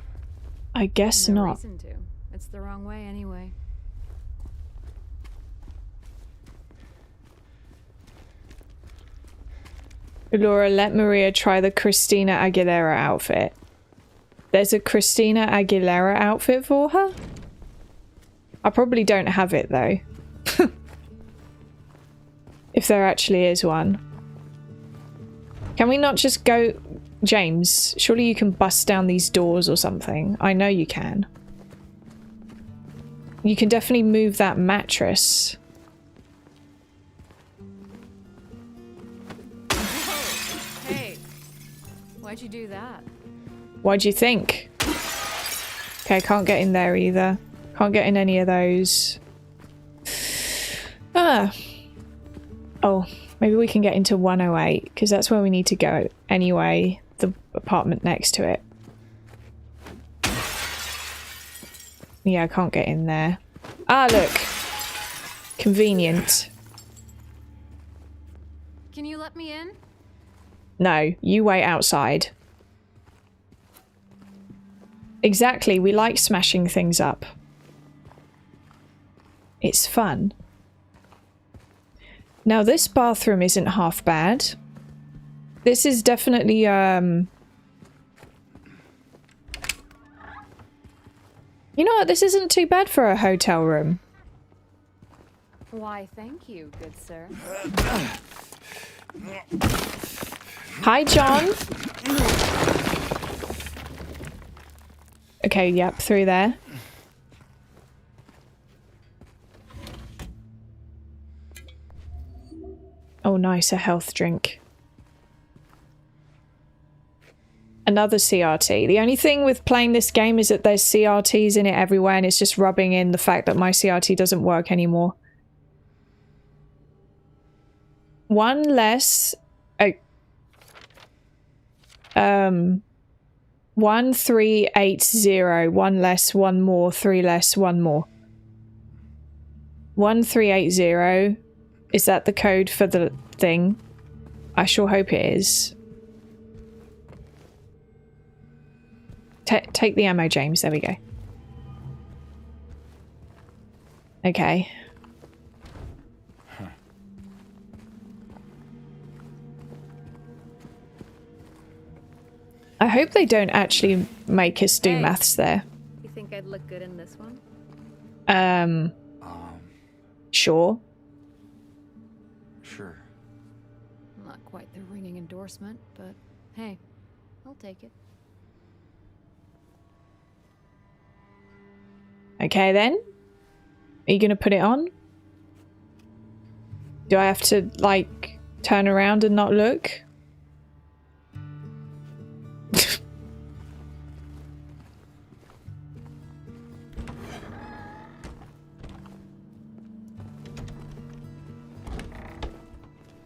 [SPEAKER 1] I guess
[SPEAKER 4] No
[SPEAKER 1] not.
[SPEAKER 4] reason to. It's the wrong way anyway.
[SPEAKER 1] Laura, let Maria try the Christina Aguilera outfit. There's a Christina Aguilera outfit for her? I probably don't have it though. If there actually is one. Can we not just go... James, surely you can bust down these doors or something. I know you can. You can definitely move that mattress.
[SPEAKER 4] Hey, why'd you do that?
[SPEAKER 1] Why'd you think? Okay, can't get in there either. Can't get in any of those. Ah. Oh, maybe we can get into 108, because that's where we need to go anyway. The apartment next to it. Yeah, I can't get in there. Ah, look. Convenient.
[SPEAKER 4] Can you let me in?
[SPEAKER 1] No, you wait outside. Exactly, we like smashing things up. It's fun. Now this bathroom isn't half bad. This is definitely, you know what, this isn't too bad for a hotel room.
[SPEAKER 4] Why, thank you, good sir.
[SPEAKER 1] Hi, John. Okay, yep, through there. Oh, nice, a health drink. another CRT. The only thing with playing this game is that there's CRTs in it everywhere, and it's just rubbing in the fact that my CRT doesn't work anymore. One less... 1380. One less, one more. 3 less, one more. 1380. Is that the code for the thing? I sure hope it is. Take the ammo, James. There we go. Okay. I hope they don't actually make us do maths there.
[SPEAKER 4] You think I'd look good in this one?
[SPEAKER 1] Sure.
[SPEAKER 2] Sure.
[SPEAKER 4] Not quite the ringing endorsement, but hey, I'll take it.
[SPEAKER 1] Okay then. Are you gonna put it on? Do I have to, like, turn around and not look?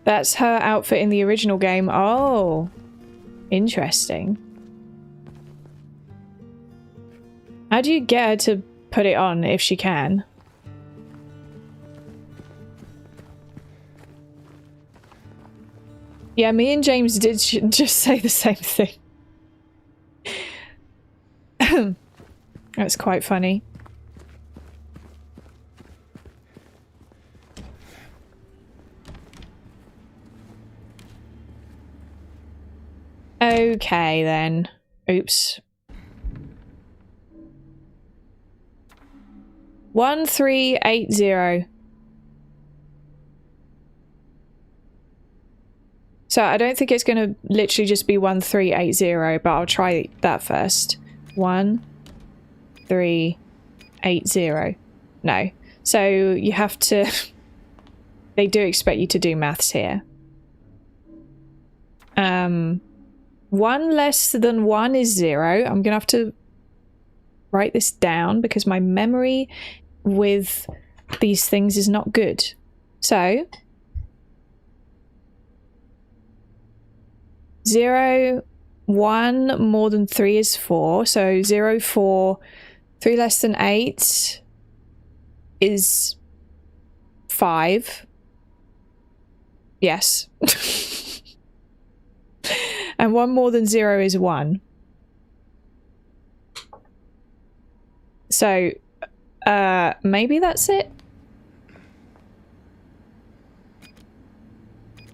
[SPEAKER 1] That's her outfit in the original game. Oh, interesting. How do you get her to put it on if she can? Yeah, me and James did just say the same thing. That's quite funny. Okay then. Oops. 1380. So I don't think it's going to literally just be 1380, but I'll try that first. 1380. No. So you have to... They do expect you to do maths here. 1 less than 1 is 0. I'm gonna have to write this down because my memory with these things is not good. So 0, 1 more than 3 is 4. So 0, 4, 3 less than 8 is 5. Yes. And 1 more than 0 is 1. So, maybe that's it?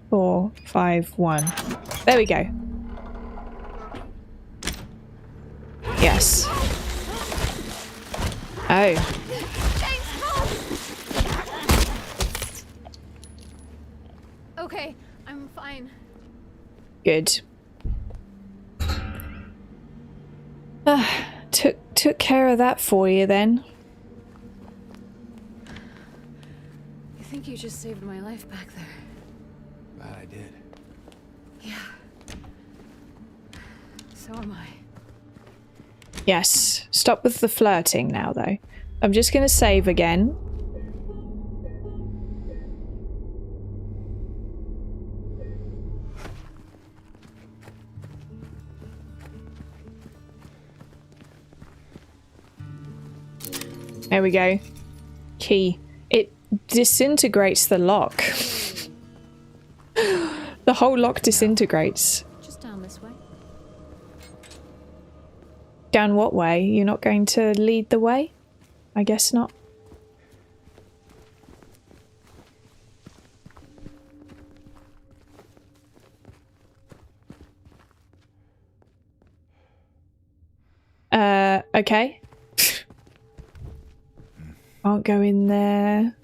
[SPEAKER 1] 4, 5, 1. There we go. Yes. Oh.
[SPEAKER 4] Okay, I'm fine.
[SPEAKER 1] Good. Took care of that for you then.
[SPEAKER 4] I think you just saved my life back there.
[SPEAKER 2] Glad I did.
[SPEAKER 4] Yeah. So am I.
[SPEAKER 1] Yes. Stop with the flirting now, though. I'm just going to save again. There we go. Key. It disintegrates the lock. The whole lock disintegrates.
[SPEAKER 4] Just down this way.
[SPEAKER 1] Down what way? You're not going to lead the way? I guess not. Okay. Can't go in there.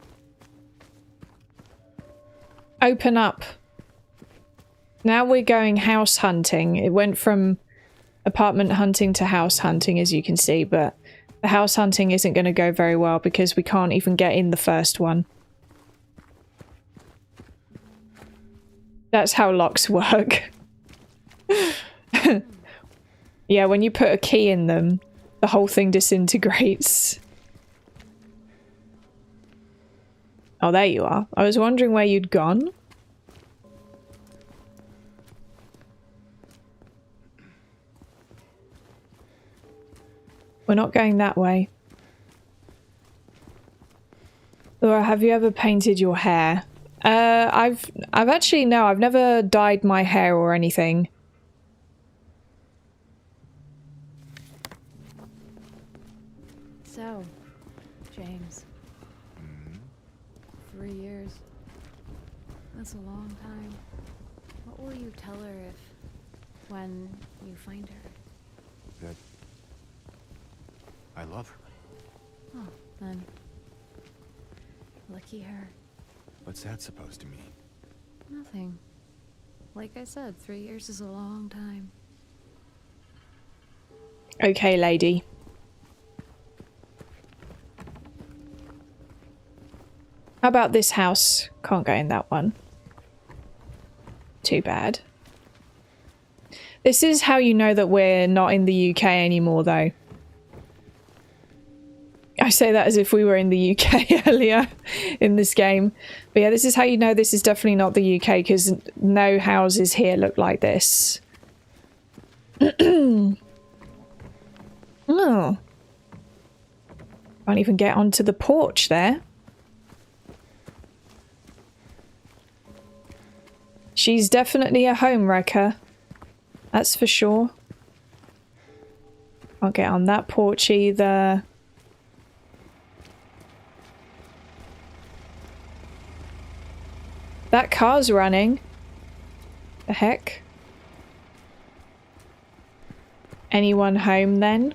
[SPEAKER 1] Open up. Now we're going house hunting. It went from apartment hunting to house hunting, as you can see, but the house hunting isn't going to go very well because we can't even get in the first one. That's how locks work. Yeah, when you put a key in them, the whole thing disintegrates. Oh, there you are. I was wondering where you'd gone. We're not going that way. Laura, have you ever painted your hair? I've actually, no, I've never dyed my hair or anything.
[SPEAKER 4] So, James. 3 years. That's a long time. What will you tell her when you find her?
[SPEAKER 2] That I love her.
[SPEAKER 4] Oh, then. Lucky her.
[SPEAKER 2] What's that supposed to mean?
[SPEAKER 4] Nothing. Like I said, 3 years is a long time.
[SPEAKER 1] Okay, lady. How about this house? Can't go in that one. Too bad. This is how you know that we're not in the UK anymore, though. I say that as if we were in the UK earlier in this game. But yeah, this is how you know this is definitely not the UK, because no houses here look like this. Oh. Can't even get onto the porch there. She's definitely a home wrecker. That's for sure. Can't get on that porch either. That car's running. The heck? Anyone home then?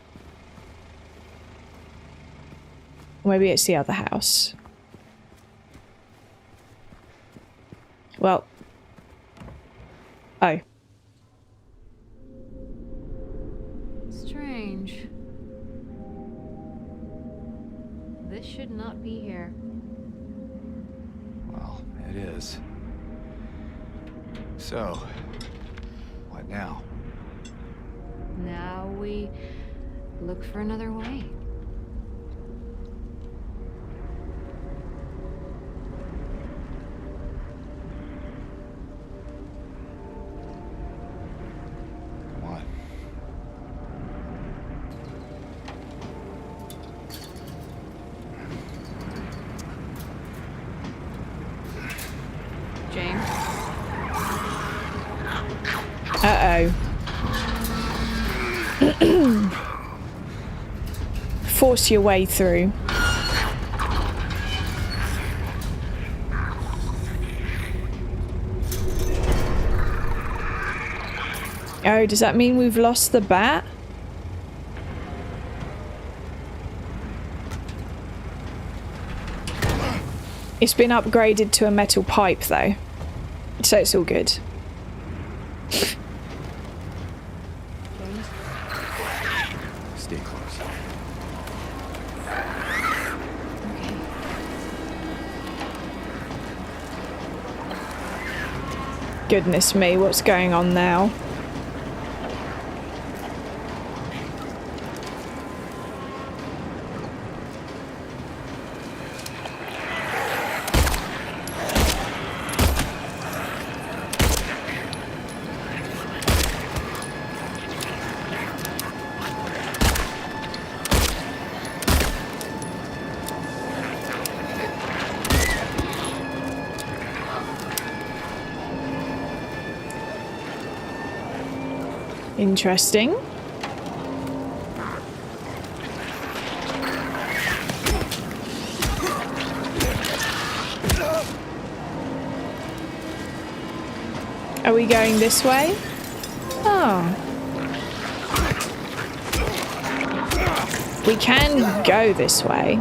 [SPEAKER 1] Maybe it's the other house. Well. Oh.
[SPEAKER 4] Strange. This should not be here.
[SPEAKER 2] Well, it is. So, what now?
[SPEAKER 4] Now we look for another way.
[SPEAKER 2] Come on.
[SPEAKER 4] James?
[SPEAKER 1] Uh-oh. Force your way through. Oh, does that mean we've lost the bat? It's been upgraded to a metal pipe though, so it's all good.
[SPEAKER 2] Stay close.
[SPEAKER 1] Goodness me, what's going on now? Interesting. Are we going this way? Oh. We can go this way.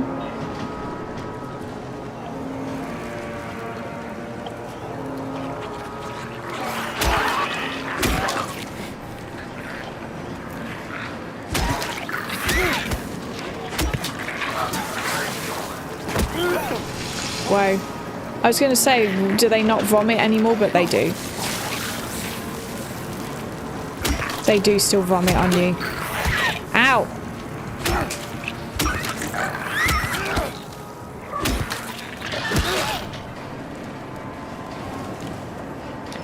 [SPEAKER 1] Whoa. I was going to say, do they not vomit anymore? But they do. They do still vomit on you. Ow!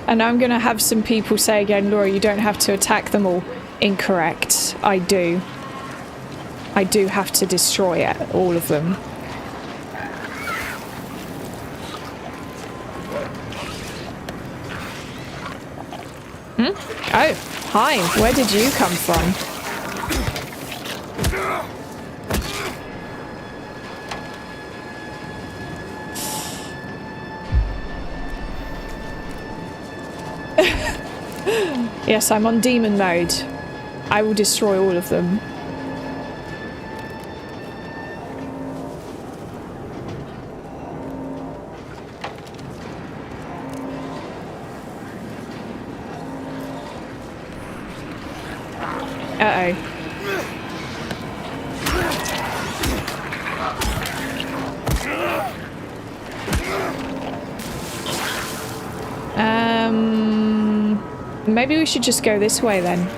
[SPEAKER 1] And I'm gonna have some people say again, Laura, you don't have to attack them all. Incorrect. I do. I do have to destroy it, all of them. Oh, hi. Where did you come from? Yes, I'm on demon mode. I will destroy all of them. Uh-oh. Maybe we should just go this way then.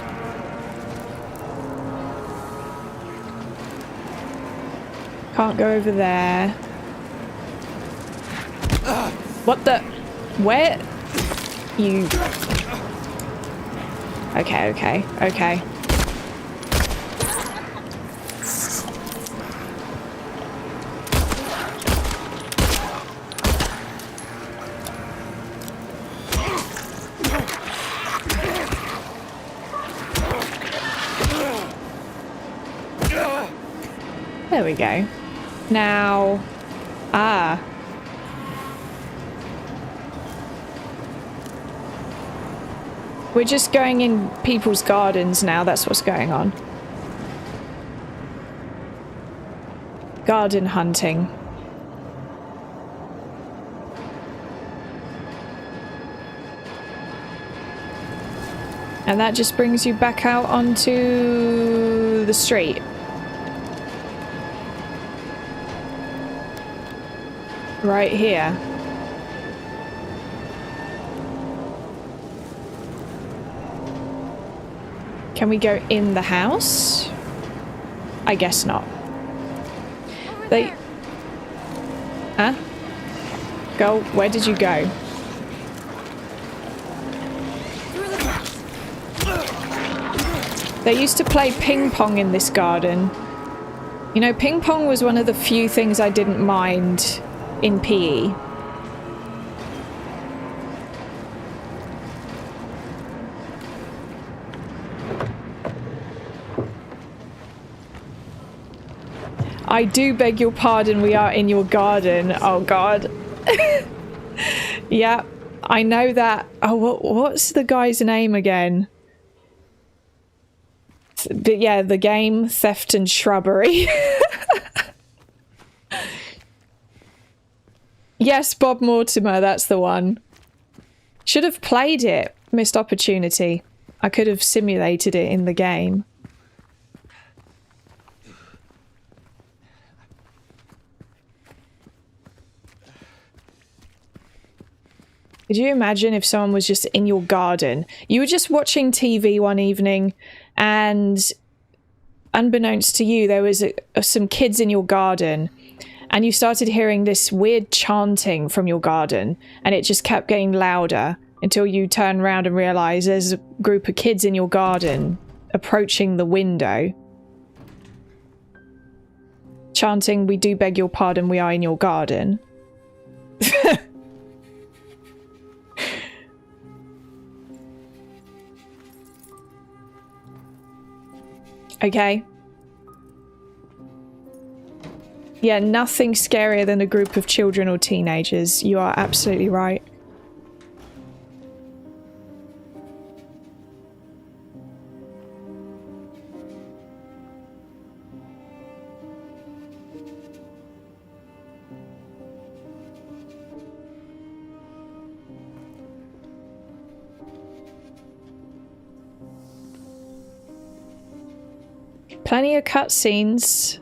[SPEAKER 1] Can't go over there. What the? Where? You... Okay, okay, okay. There we go. Now... Ah. We're just going in people's gardens now, that's what's going on. Garden hunting. And that just brings you back out onto the street. Right here. Can we go in the house? I guess not. They... Huh? Go, where did you go? They used to play ping pong in this garden. You know, ping pong was one of the few things I didn't mind in PE. I do beg your pardon, we are in your garden. Oh god. Yeah, I know that. Oh, what's the guy's name again? But yeah, the game, Theft and Shrubbery. Yes, Bob Mortimer, that's the one. Should have played it. Missed opportunity. I could have simulated it in the game. Could you imagine if someone was just in your garden? You were just watching TV one evening and unbeknownst to you, there was some kids in your garden and you started hearing this weird chanting from your garden and it just kept getting louder until you turn around and realize there's a group of kids in your garden approaching the window. Chanting, "We do beg your pardon, we are in your garden." Okay. Yeah, nothing scarier than a group of children or teenagers. You are absolutely right. Plenty of cutscenes.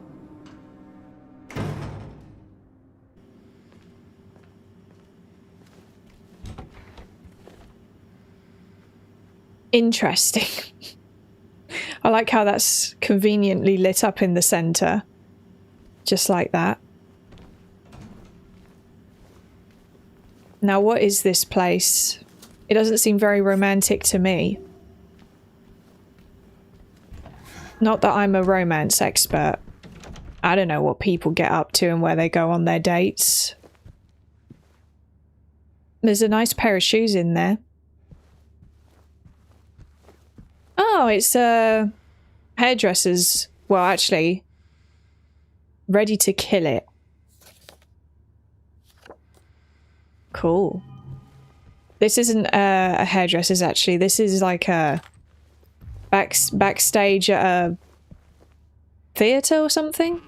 [SPEAKER 1] Interesting. like how that's conveniently lit up in the center. Just like that. Now, what is this place? It doesn't seem very romantic to me. Not that I'm a romance expert. I don't know what people get up to and where they go on their dates. There's a nice pair of shoes in there. Oh, it's hairdressers. Well, actually, ready to kill it. Cool. This isn't a hairdresser's actually. This is like a backstage at a theater or something.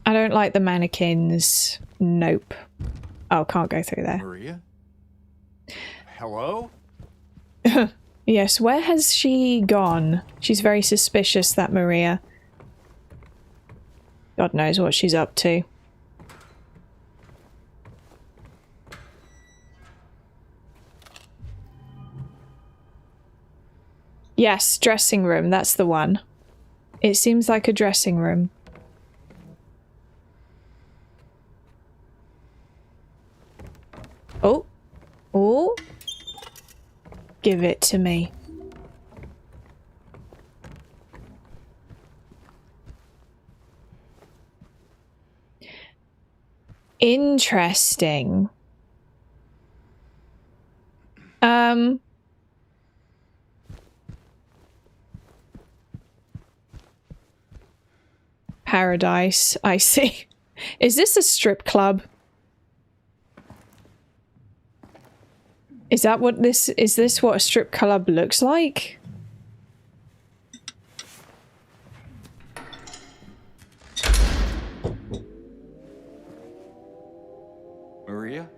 [SPEAKER 1] I don't like the mannequins. Nope. Oh, can't go through there.
[SPEAKER 2] Maria? Hello?
[SPEAKER 1] Yes, where has she gone? She's very suspicious, that Maria. God knows what she's up to. Yes, dressing room, that's the one. It seems like a dressing room. Oh. Oh. Give it to me. Interesting. Paradise, I see. Is this a strip club? Is that what this is? This what a strip club looks like?
[SPEAKER 2] Maria?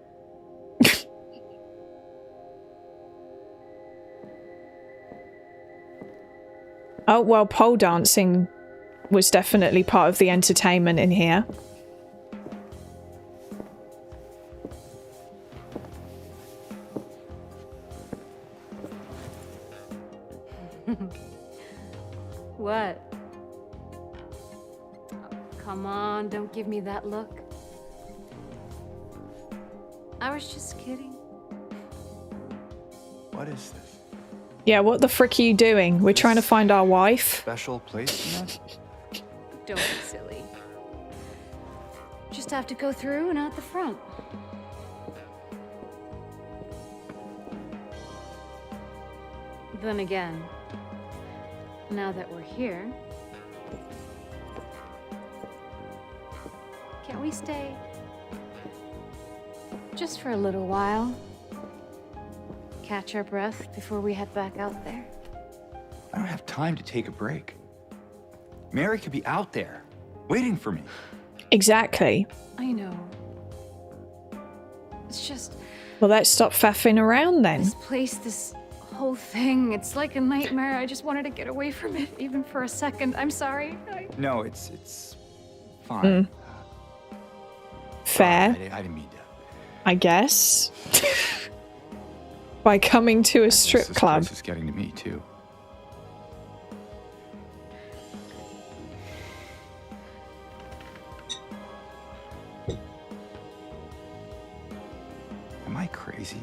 [SPEAKER 1] Oh, well, pole dancing was definitely part of the entertainment in here.
[SPEAKER 4] What? Oh, come on, don't give me that look. I was just kidding.
[SPEAKER 2] What is this?
[SPEAKER 1] Yeah, what the frick are you doing? We're trying to find our wife.
[SPEAKER 2] Special place?
[SPEAKER 4] Don't be silly. Just have to go through and out the front. Then again, now that we're here, can't we stay just for a little while? Catch our breath before we head back out there?
[SPEAKER 2] I don't have time to take a break. Mary could be out there, waiting for me.
[SPEAKER 1] Exactly.
[SPEAKER 4] I know. It's just
[SPEAKER 1] Well, let's stop faffing around then.
[SPEAKER 4] this place, this whole thing, it's like a nightmare. I just wanted to get away from it, even for a second. I'm sorry.
[SPEAKER 2] No, it's fine.
[SPEAKER 1] Fair,
[SPEAKER 2] I didn't mean to.
[SPEAKER 1] I guess. By coming to a strip
[SPEAKER 2] This
[SPEAKER 1] club.
[SPEAKER 2] place is getting to me too. Am I crazy?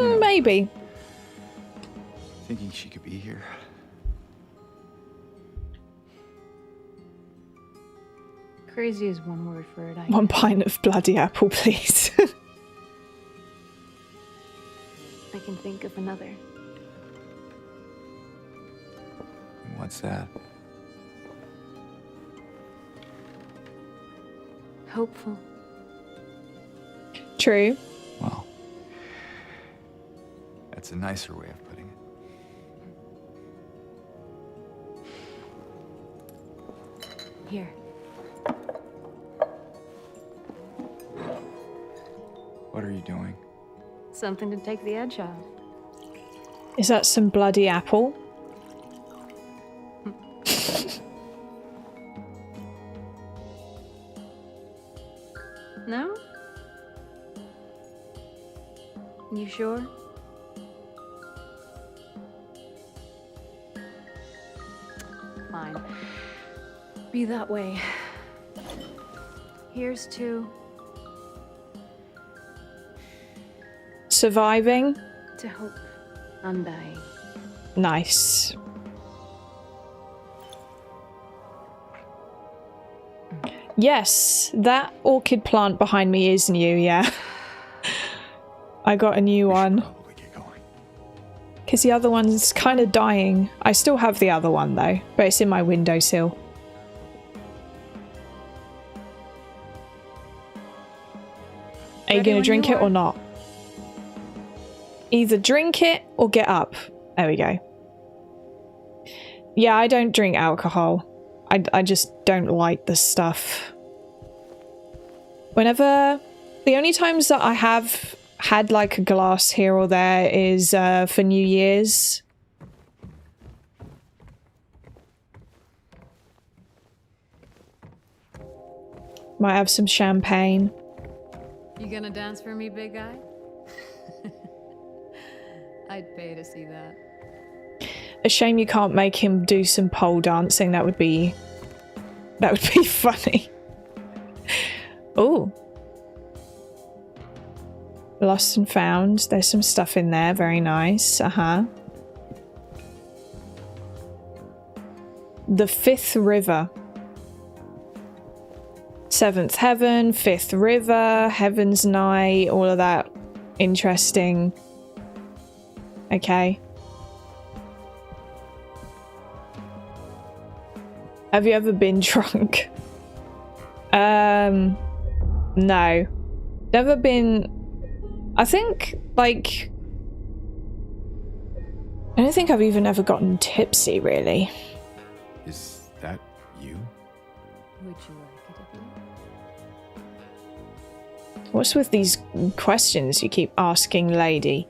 [SPEAKER 1] Maybe.
[SPEAKER 2] Thinking she could be here?
[SPEAKER 4] Crazy is one word for it.
[SPEAKER 1] One pint of bloody apple, please.
[SPEAKER 4] I can think of another.
[SPEAKER 2] What's that?
[SPEAKER 4] Hopeful.
[SPEAKER 1] True.
[SPEAKER 2] Well, that's a nicer way of putting it.
[SPEAKER 4] Here.
[SPEAKER 2] What are you doing?
[SPEAKER 4] Something to take the edge off.
[SPEAKER 1] Is that some bloody apple?
[SPEAKER 4] No? You sure? Fine. Be that way. Here's to...
[SPEAKER 1] Surviving?
[SPEAKER 4] to hope. Undying.
[SPEAKER 1] Nice. Yes, that orchid plant behind me is new, yeah. I got a new one.
[SPEAKER 2] Probably get going.
[SPEAKER 1] Because the other one's kind of dying. I still have the other one though, but it's in my windowsill. Are you going to drink it or not? Either drink it or get up. There we go. Yeah, I don't drink alcohol. I just don't like the stuff. Whenever... The only times that I have had like a glass here or there is for New Year's. Might have some champagne.
[SPEAKER 4] You gonna dance for me, big guy? I'd pay to see that.
[SPEAKER 1] A shame you can't make him do some pole dancing. That would be funny. Oh. Lost and found. There's some stuff in there. Very nice. Uh-huh. The Fifth River. Seventh Heaven, Fifth River, Heaven's Night, all of that. Interesting. Okay. Have you ever been drunk? No. Never been... I think, like... I don't think I've even ever gotten tipsy, really.
[SPEAKER 2] Is that you?
[SPEAKER 4] Would you like it to be?
[SPEAKER 1] What's with these questions you keep asking, lady?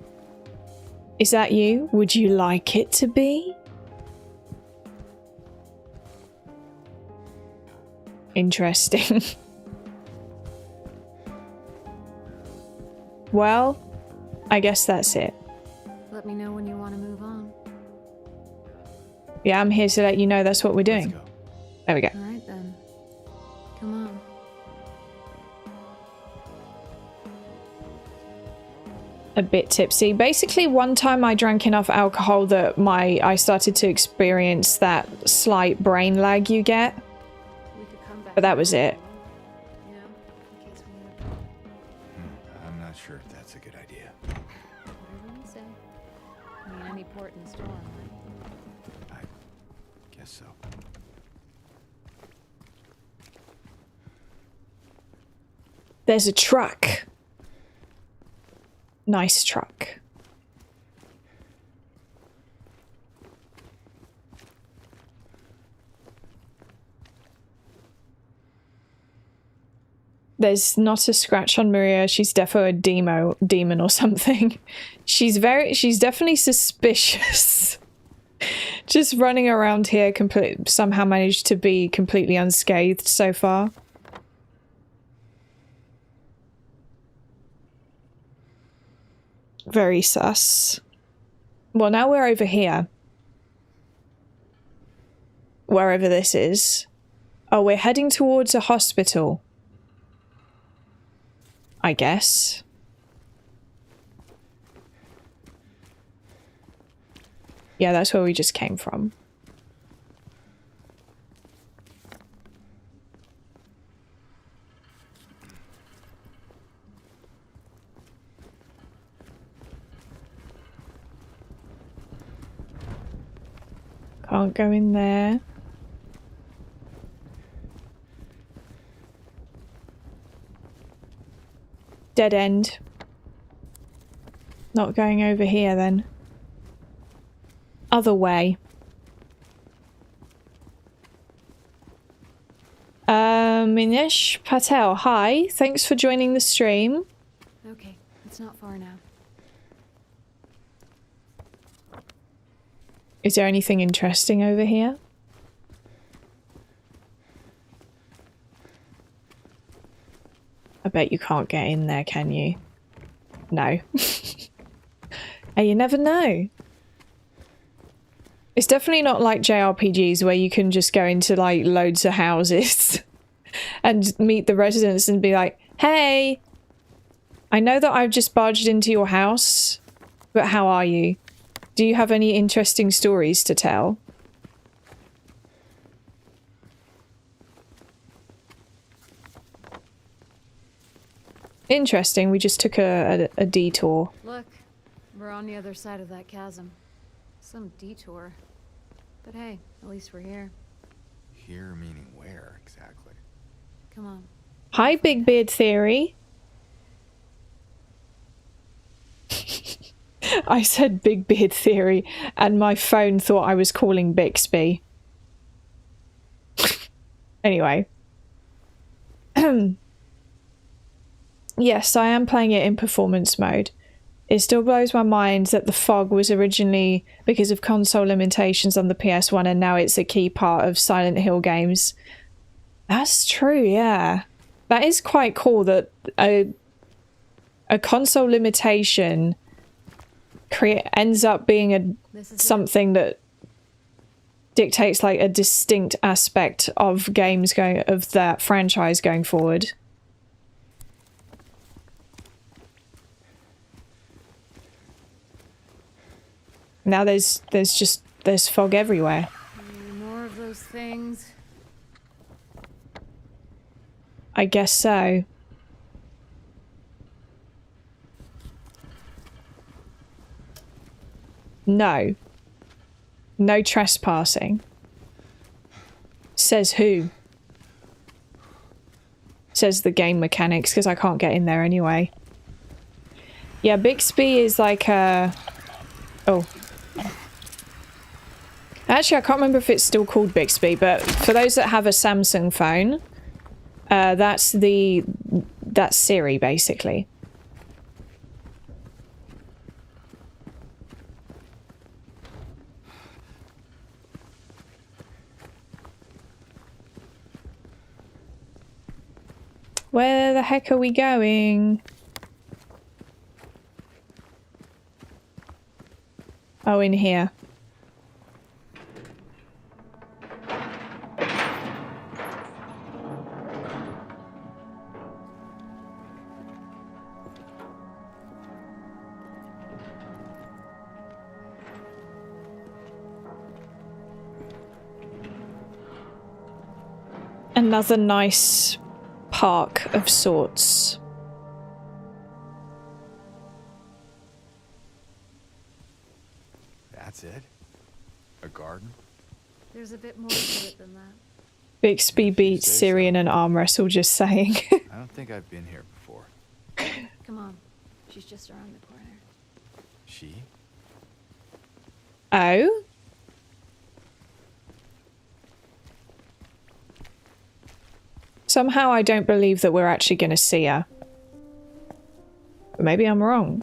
[SPEAKER 1] Is that you? Would you like it to be? Interesting. Well, I guess that's it.
[SPEAKER 4] Let me know when you want to move on.
[SPEAKER 1] Yeah, I'm here to let you know that's what we're doing.
[SPEAKER 2] Let's go.
[SPEAKER 1] There we go.
[SPEAKER 4] All right then. Come on.
[SPEAKER 1] A bit tipsy. Basically, one time I drank enough alcohol that I started to experience that slight brain lag you get.
[SPEAKER 4] We could come back.
[SPEAKER 1] But that was it.
[SPEAKER 4] You know, in case we need a...
[SPEAKER 2] I'm not sure if that's a good idea.
[SPEAKER 4] Whatever you say. I mean, any port in the storm, right?
[SPEAKER 2] I guess so.
[SPEAKER 1] There's a truck. Nice truck. There's not a scratch on Maria. She's defo a demon or something. She's definitely suspicious. Just running around here, somehow managed to be completely unscathed so far. Very sus. Well, now we're over here. Wherever this is. Oh, we're heading towards a hospital. I guess. Yeah, that's where we just came from. Can't go in there. Dead end. Not going over here then. Other way. Minesh Patel, hi. Thanks for joining the stream.
[SPEAKER 4] Okay, it's not far now.
[SPEAKER 1] Is there anything interesting over here? I bet you can't get in there, can you? No. Hey, you never know. It's definitely not like JRPGs where you can just go into like loads of houses and meet the residents and be like, hey, I know that I've just barged into your house, but how are you? Do you have any interesting stories to tell? Interesting, we just took a detour.
[SPEAKER 4] Look, we're on the other side of that chasm. Some detour. But hey, at least we're here.
[SPEAKER 2] Here meaning where exactly?
[SPEAKER 4] Come on.
[SPEAKER 1] Hi, Big Beard Theory. I said Big Beard Theory, and my phone thought I was calling Bixby. Anyway. Yes, I am playing it in performance mode. It still blows my mind that the fog was originally because of console limitations on the PS1 and now it's a key part of Silent Hill games. That's true, yeah. That is quite cool that a console limitation ends up being something that dictates like a distinct aspect of games of that franchise going forward. Now there's fog everywhere.
[SPEAKER 4] More of those things.
[SPEAKER 1] I guess so. No. No trespassing. Says who? Says the game mechanics, because I can't get in there anyway. Yeah, Bixby is like a... Oh. Actually, I can't remember if it's still called Bixby, but for those that have a Samsung phone, that's Siri, basically. Where the heck are we going? Oh, in here. Another nice park of sorts.
[SPEAKER 2] That's it? A garden?
[SPEAKER 4] There's a bit more to it than that.
[SPEAKER 1] Bixby beats Siri in an arm wrestle, just saying.
[SPEAKER 2] I don't think I've been here before.
[SPEAKER 4] Come on. She's just around the corner.
[SPEAKER 2] She?
[SPEAKER 1] Oh? Somehow I don't believe that we're actually going to see her. But maybe I'm wrong.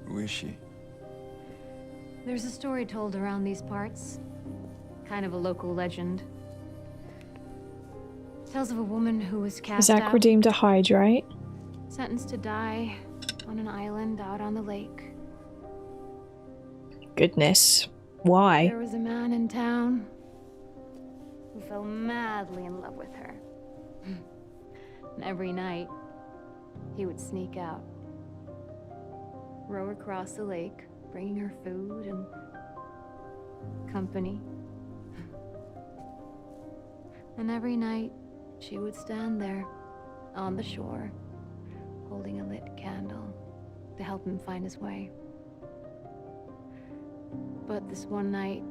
[SPEAKER 2] Who is she?
[SPEAKER 4] There's a story told around these parts. Kind of a local legend. Tells of a woman who was cast
[SPEAKER 1] Zach
[SPEAKER 4] out,
[SPEAKER 1] redeemed a hydrate.
[SPEAKER 4] sentenced to die on an island out on the lake.
[SPEAKER 1] Goodness. Why?
[SPEAKER 4] There was a man in town who fell madly in love with her. And every night, he would sneak out, row across the lake, bringing her food and company. And every night, she would stand there on the shore, holding a lit candle to help him find his way. But this one night,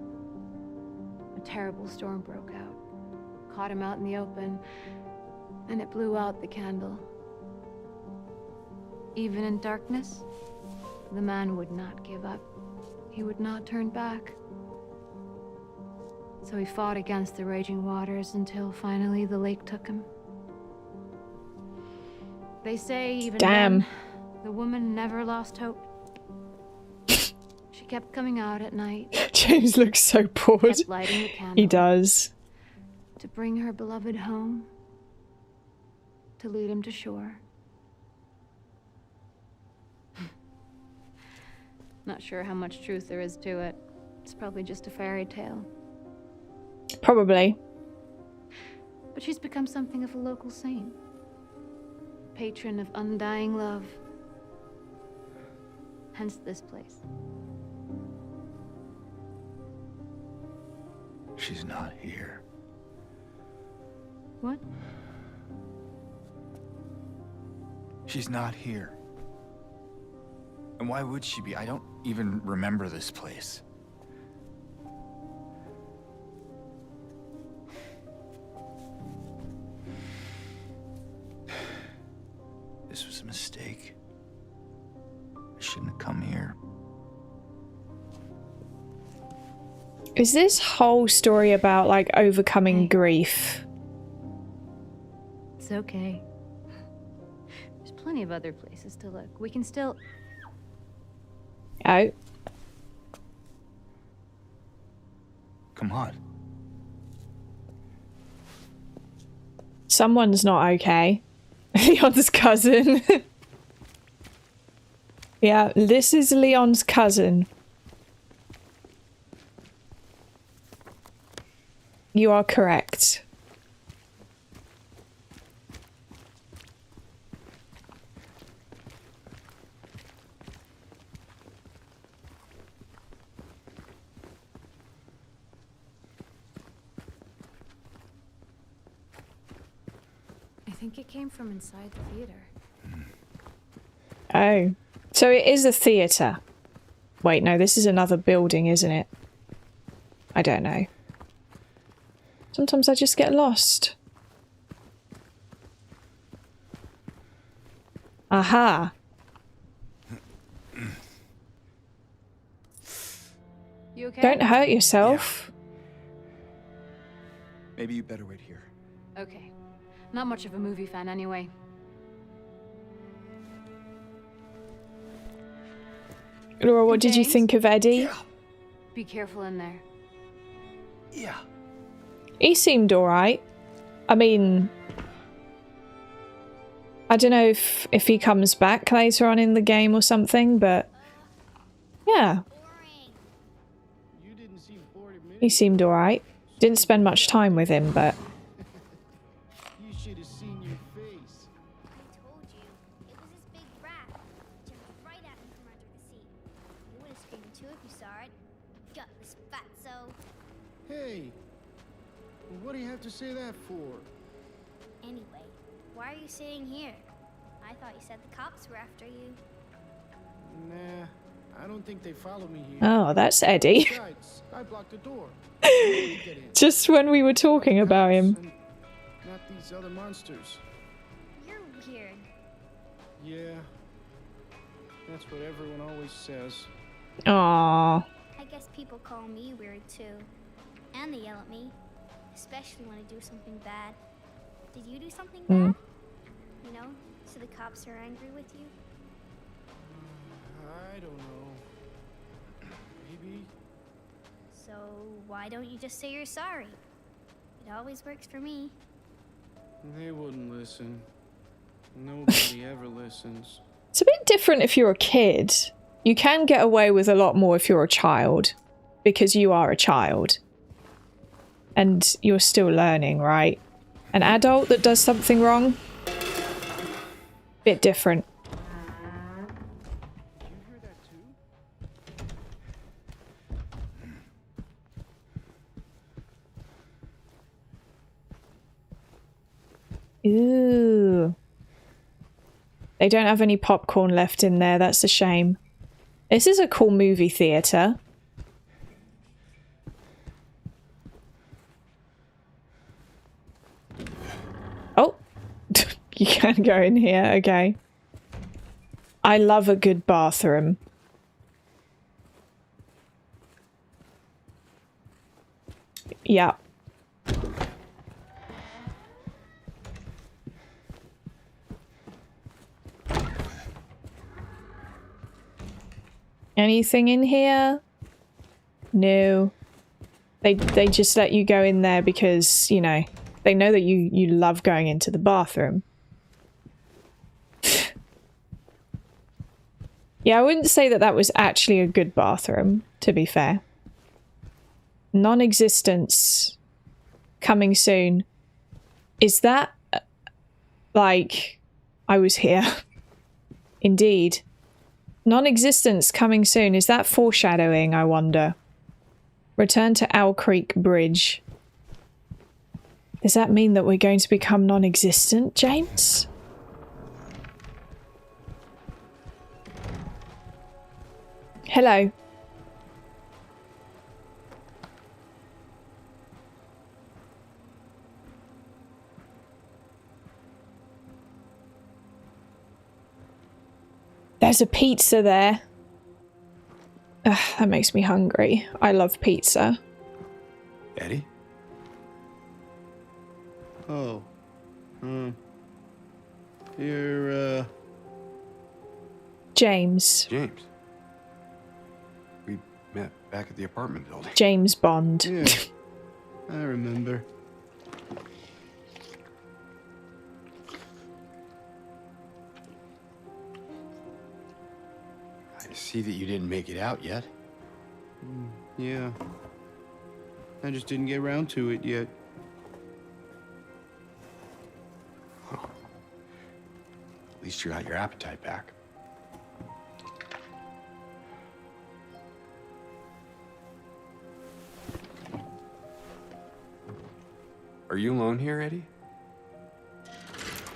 [SPEAKER 4] a terrible storm broke out, caught him out in the open, and it blew out the candle. Even in darkness, the man would not give up. he would not turn back. So he fought against the raging waters until finally the lake took him. They say even then, the woman never lost hope. She kept coming out at night.
[SPEAKER 1] James looks so bored.
[SPEAKER 4] Kept lighting the candle.
[SPEAKER 1] He does.
[SPEAKER 4] To bring her beloved home. To lead him to shore. Not sure how much truth there is to it. It's probably just a fairy tale.
[SPEAKER 1] Probably.
[SPEAKER 4] But she's become something of a local saint. Patron of undying love. Hence this place.
[SPEAKER 2] She's not here.
[SPEAKER 4] What?
[SPEAKER 2] She's not here. And why would she be? I don't even remember this place. This was a mistake. I shouldn't have come here.
[SPEAKER 1] Is this whole story about, like, overcoming grief?
[SPEAKER 4] It's okay. There's plenty of other places to look. We can still...
[SPEAKER 1] Oh.
[SPEAKER 2] Come on.
[SPEAKER 1] Someone's not okay. Leon's cousin. Yeah, this is Leon's cousin. You are correct.
[SPEAKER 4] I think it came from inside the theater.
[SPEAKER 1] Oh. So it is a theatre. Wait, no, this is another building, isn't it? I don't know. Sometimes I just get lost. Aha.
[SPEAKER 4] You okay?
[SPEAKER 1] Don't hurt yourself.
[SPEAKER 2] Maybe you better wait here.
[SPEAKER 4] Okay. Not much of a movie fan anyway.
[SPEAKER 1] Laura, what did you
[SPEAKER 4] James?
[SPEAKER 1] think of Eddie?
[SPEAKER 2] Yeah.
[SPEAKER 4] Be careful in there.
[SPEAKER 2] Yeah.
[SPEAKER 1] He seemed alright. I mean, I don't know if he comes back later on in the game or something, but yeah,
[SPEAKER 3] Boring.
[SPEAKER 5] You didn't seem bored a minute.
[SPEAKER 1] he seemed alright. Didn't spend much time with him, but
[SPEAKER 5] You should have seen your face.
[SPEAKER 3] I told you. It was this big rat. Jumped right at me from under the seat. You would have screamed too if you saw it. Gutless fatso.
[SPEAKER 5] Hey, what do you have to say that for?
[SPEAKER 3] Anyway, why are you sitting here? I thought you said the cops were after you.
[SPEAKER 5] Nah, I don't think they follow me here.
[SPEAKER 1] oh, that's Eddie.
[SPEAKER 5] Besides, I blocked the door. Nobody get in.
[SPEAKER 1] Just when we were talking about him.
[SPEAKER 5] And not these other monsters.
[SPEAKER 3] You're weird.
[SPEAKER 5] Yeah, that's what everyone always says.
[SPEAKER 1] Aww.
[SPEAKER 3] I guess people call me weird too. And they yell at me. Especially when I do something bad. Did you do something bad? You know, so the cops are angry with you?
[SPEAKER 5] I don't know. Maybe.
[SPEAKER 3] So why don't you just say you're sorry? It always works for me.
[SPEAKER 5] They wouldn't listen. Nobody ever listens.
[SPEAKER 1] It's a bit different if you're a kid. You can get away with a lot more if you're a child. Because you are a child. And you're still learning, right? An adult that does something wrong? Bit different.
[SPEAKER 5] Did you hear that too?
[SPEAKER 1] Ooh. They don't have any popcorn left in there. That's a shame. This is a cool movie theatre. Oh. You can go in here. Okay. I love a good bathroom. Yeah. Anything in here? No. They just let you go in there because, you know, they know that you love going into the bathroom. Yeah, I wouldn't say that that was actually a good bathroom, to be fair. Non-existence. Coming soon. Is that... like... I was here. Indeed. Non-existence coming soon. Is that foreshadowing, I wonder? Return to Owl Creek Bridge. Does that mean that we're going to become non-existent, James? Hello. There's a pizza there. Ugh, that makes me hungry. I love pizza.
[SPEAKER 2] Eddie?
[SPEAKER 5] Oh. You're,
[SPEAKER 1] James.
[SPEAKER 6] James. We met back at the apartment building.
[SPEAKER 1] James Bond.
[SPEAKER 5] Yeah. I remember.
[SPEAKER 6] I see that you didn't make it out yet.
[SPEAKER 5] Yeah. I just didn't get around to it yet.
[SPEAKER 6] At least you got your appetite back. Are you alone here, Eddie?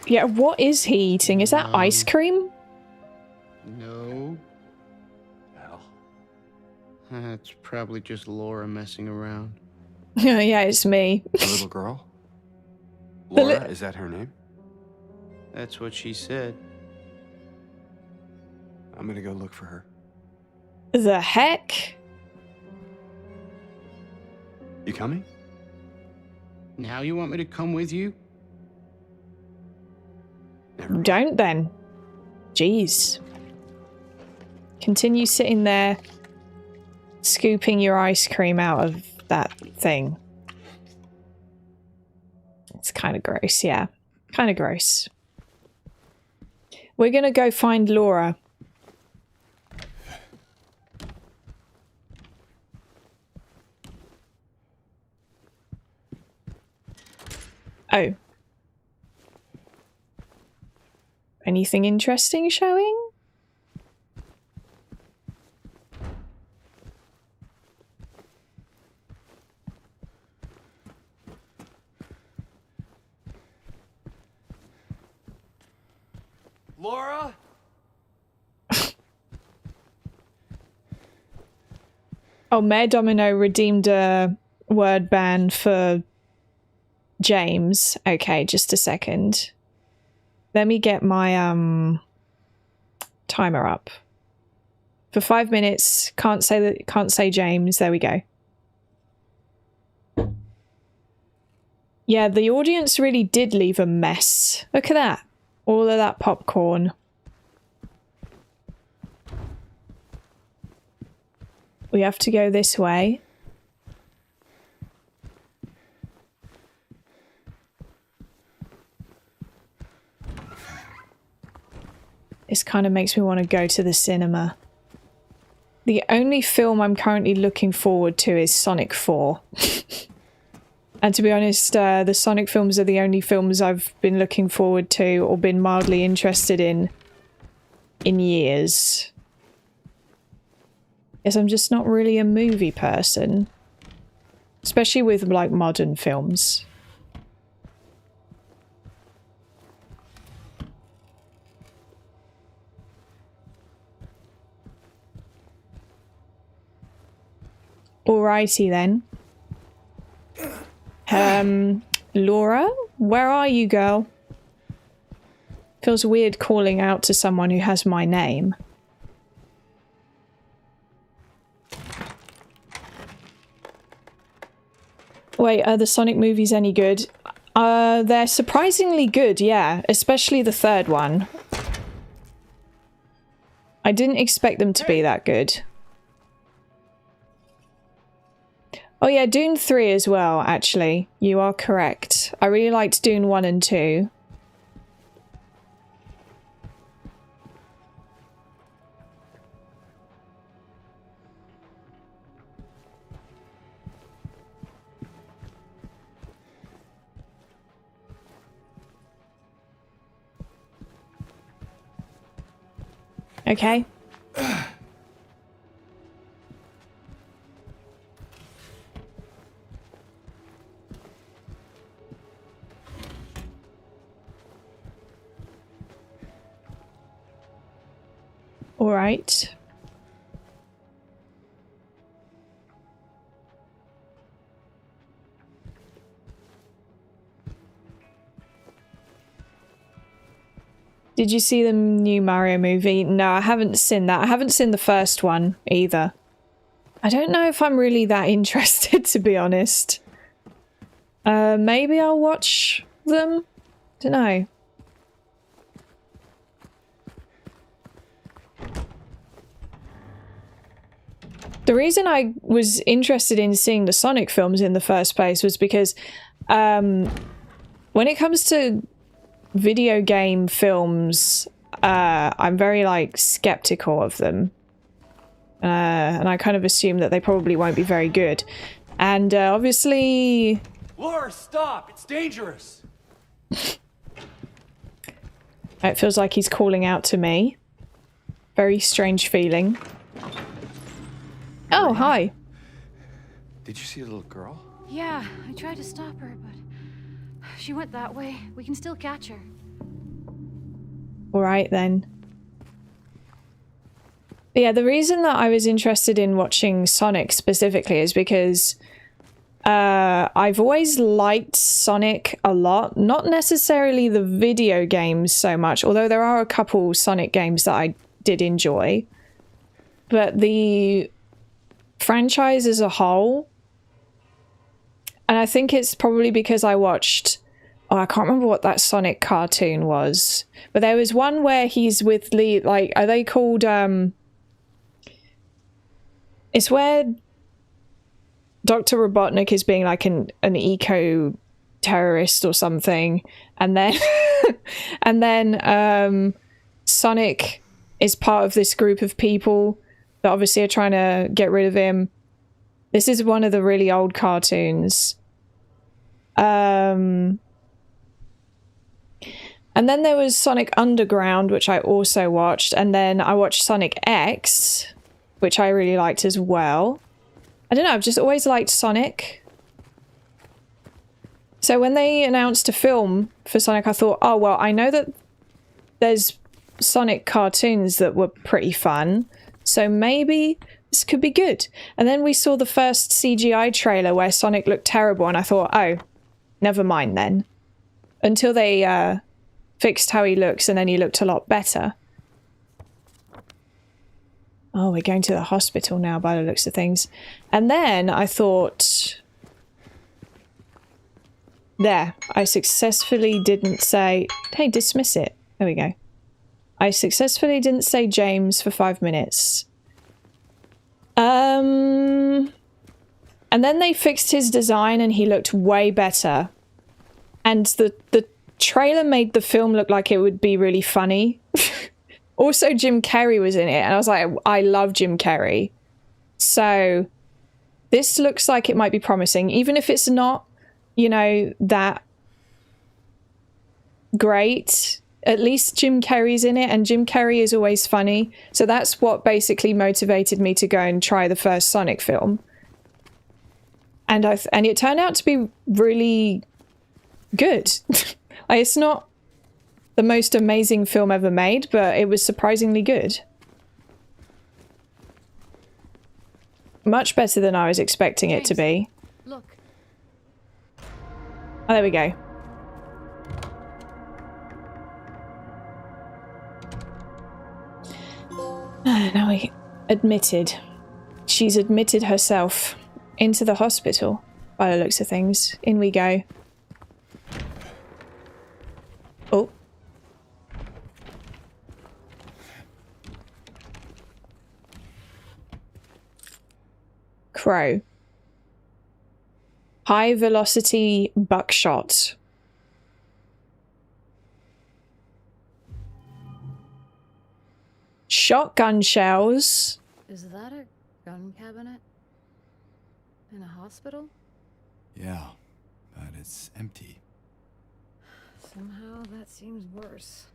[SPEAKER 1] Yeah, what is he eating? Is that ice cream?
[SPEAKER 5] No.
[SPEAKER 6] Well,
[SPEAKER 5] That's probably just Laura messing around.
[SPEAKER 1] Yeah, it's me.
[SPEAKER 6] the little girl?
[SPEAKER 1] The
[SPEAKER 6] Laura, is that her name?
[SPEAKER 5] That's what she said.
[SPEAKER 6] I'm gonna go look for her.
[SPEAKER 1] The heck?
[SPEAKER 6] You coming?
[SPEAKER 5] Now you want me to come with you?
[SPEAKER 6] Never mind.
[SPEAKER 1] Don't then. Jeez. Continue sitting there, scooping your ice cream out of that thing. It's kind of gross, yeah. Kind of gross. We're gonna go find Laura. Oh. Anything interesting showing?
[SPEAKER 6] Laura?
[SPEAKER 1] Oh, Mayor Domino redeemed a word ban for James. Okay, just a second. Let me get my timer up. For 5 minutes, can't say James. There we go. Yeah, the audience really did leave a mess. Look at that. All of that popcorn. We have to go this way. This kind of makes me want to go to the cinema. The only film I'm currently looking forward to is Sonic 4. And to be honest, the Sonic films are the only films I've been looking forward to or been mildly interested in years. Yes, I'm just not really a movie person. Especially with, like, modern films. Alrighty then. Laura? Where are you, girl? Feels weird calling out to someone who has my name. Wait, are the Sonic movies any good? They're surprisingly good, yeah. Especially the third one. I didn't expect them to be that good. Oh yeah, Dune 3 as well, actually. You are correct. I really liked Dune 1 and 2. Okay. All right. Did you see the new Mario movie? No, I haven't seen that. I haven't seen the first one either. I don't know if I'm really that interested, to be honest. Maybe I'll watch them? Don't know. The reason I was interested in seeing the Sonic films in the first place was because when it comes to video game films, I'm very like skeptical of them, and I kind of assume that they probably won't be very good. And obviously,
[SPEAKER 7] Laura, stop! It's dangerous.
[SPEAKER 1] it feels like he's calling out to me. Very strange feeling. Oh, hi.
[SPEAKER 2] Did you see a little girl?
[SPEAKER 4] Yeah, I tried to stop her, but she went that way. We can still catch her.
[SPEAKER 1] All right then. But yeah, the reason that I was interested in watching Sonic specifically is because I've always liked Sonic a lot. Not necessarily the video games so much, although there are a couple Sonic games that I did enjoy. But the franchise as a whole, and I think it's probably because I watched, oh, I can't remember what that Sonic cartoon was, but there was one where he's with the, like, are they called, it's where Dr. Robotnik is being like an eco-terrorist or something, and then and then Sonic is part of this group of people that obviously are trying to get rid of him. This is one of the really old cartoons. And then there was Sonic Underground, which I also watched, and then I watched Sonic X, which I really liked as well. I don't know, I've just always liked Sonic. So when they announced a film for Sonic, I thought, oh, well, I know that there's Sonic cartoons that were pretty fun, so maybe this could be good. And then we saw the first CGI trailer where Sonic looked terrible, and I thought, oh, never mind then. Until they fixed how he looks, and then he looked a lot better. Oh, we're going to the hospital now by the looks of things. And then I thought, there, I successfully didn't say, hey, dismiss it. There we go. I successfully didn't say James for 5 minutes. And then they fixed his design and he looked way better. And the trailer made the film look like it would be really funny. Also, Jim Carrey was in it, and I was like, I love Jim Carrey. So this looks like it might be promising, even if it's not, you know, that great. At least Jim Carrey's in it, and Jim Carrey is always funny. So that's what basically motivated me to go and try the first Sonic film. And it turned out to be really good. Like, it's not the most amazing film ever made, but it was surprisingly good. Much better than I was expecting it to be.
[SPEAKER 4] Look.
[SPEAKER 1] Oh, there we go. Now we admitted. She's admitted herself into the hospital. By the looks of things. In we go. Oh. Crow. High velocity buckshot. Shotgun shells.
[SPEAKER 4] Is that a gun cabinet? In a hospital?
[SPEAKER 2] Yeah, but it's empty.
[SPEAKER 4] Somehow that seems worse.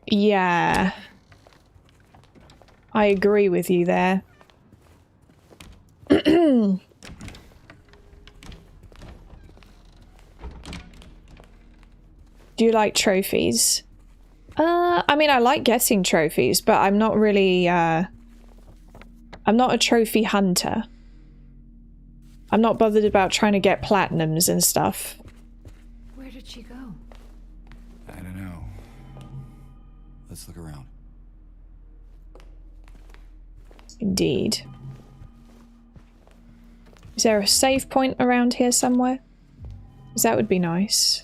[SPEAKER 1] Yeah. I agree with you there. Do you like trophies? I mean, I like getting trophies, but I'm not really, I'm not a trophy hunter. I'm not bothered about trying to get platinums and stuff.
[SPEAKER 4] Where did she go?
[SPEAKER 2] I don't know. Let's look around.
[SPEAKER 1] Indeed. Is there a save point around here somewhere? Because that would be nice.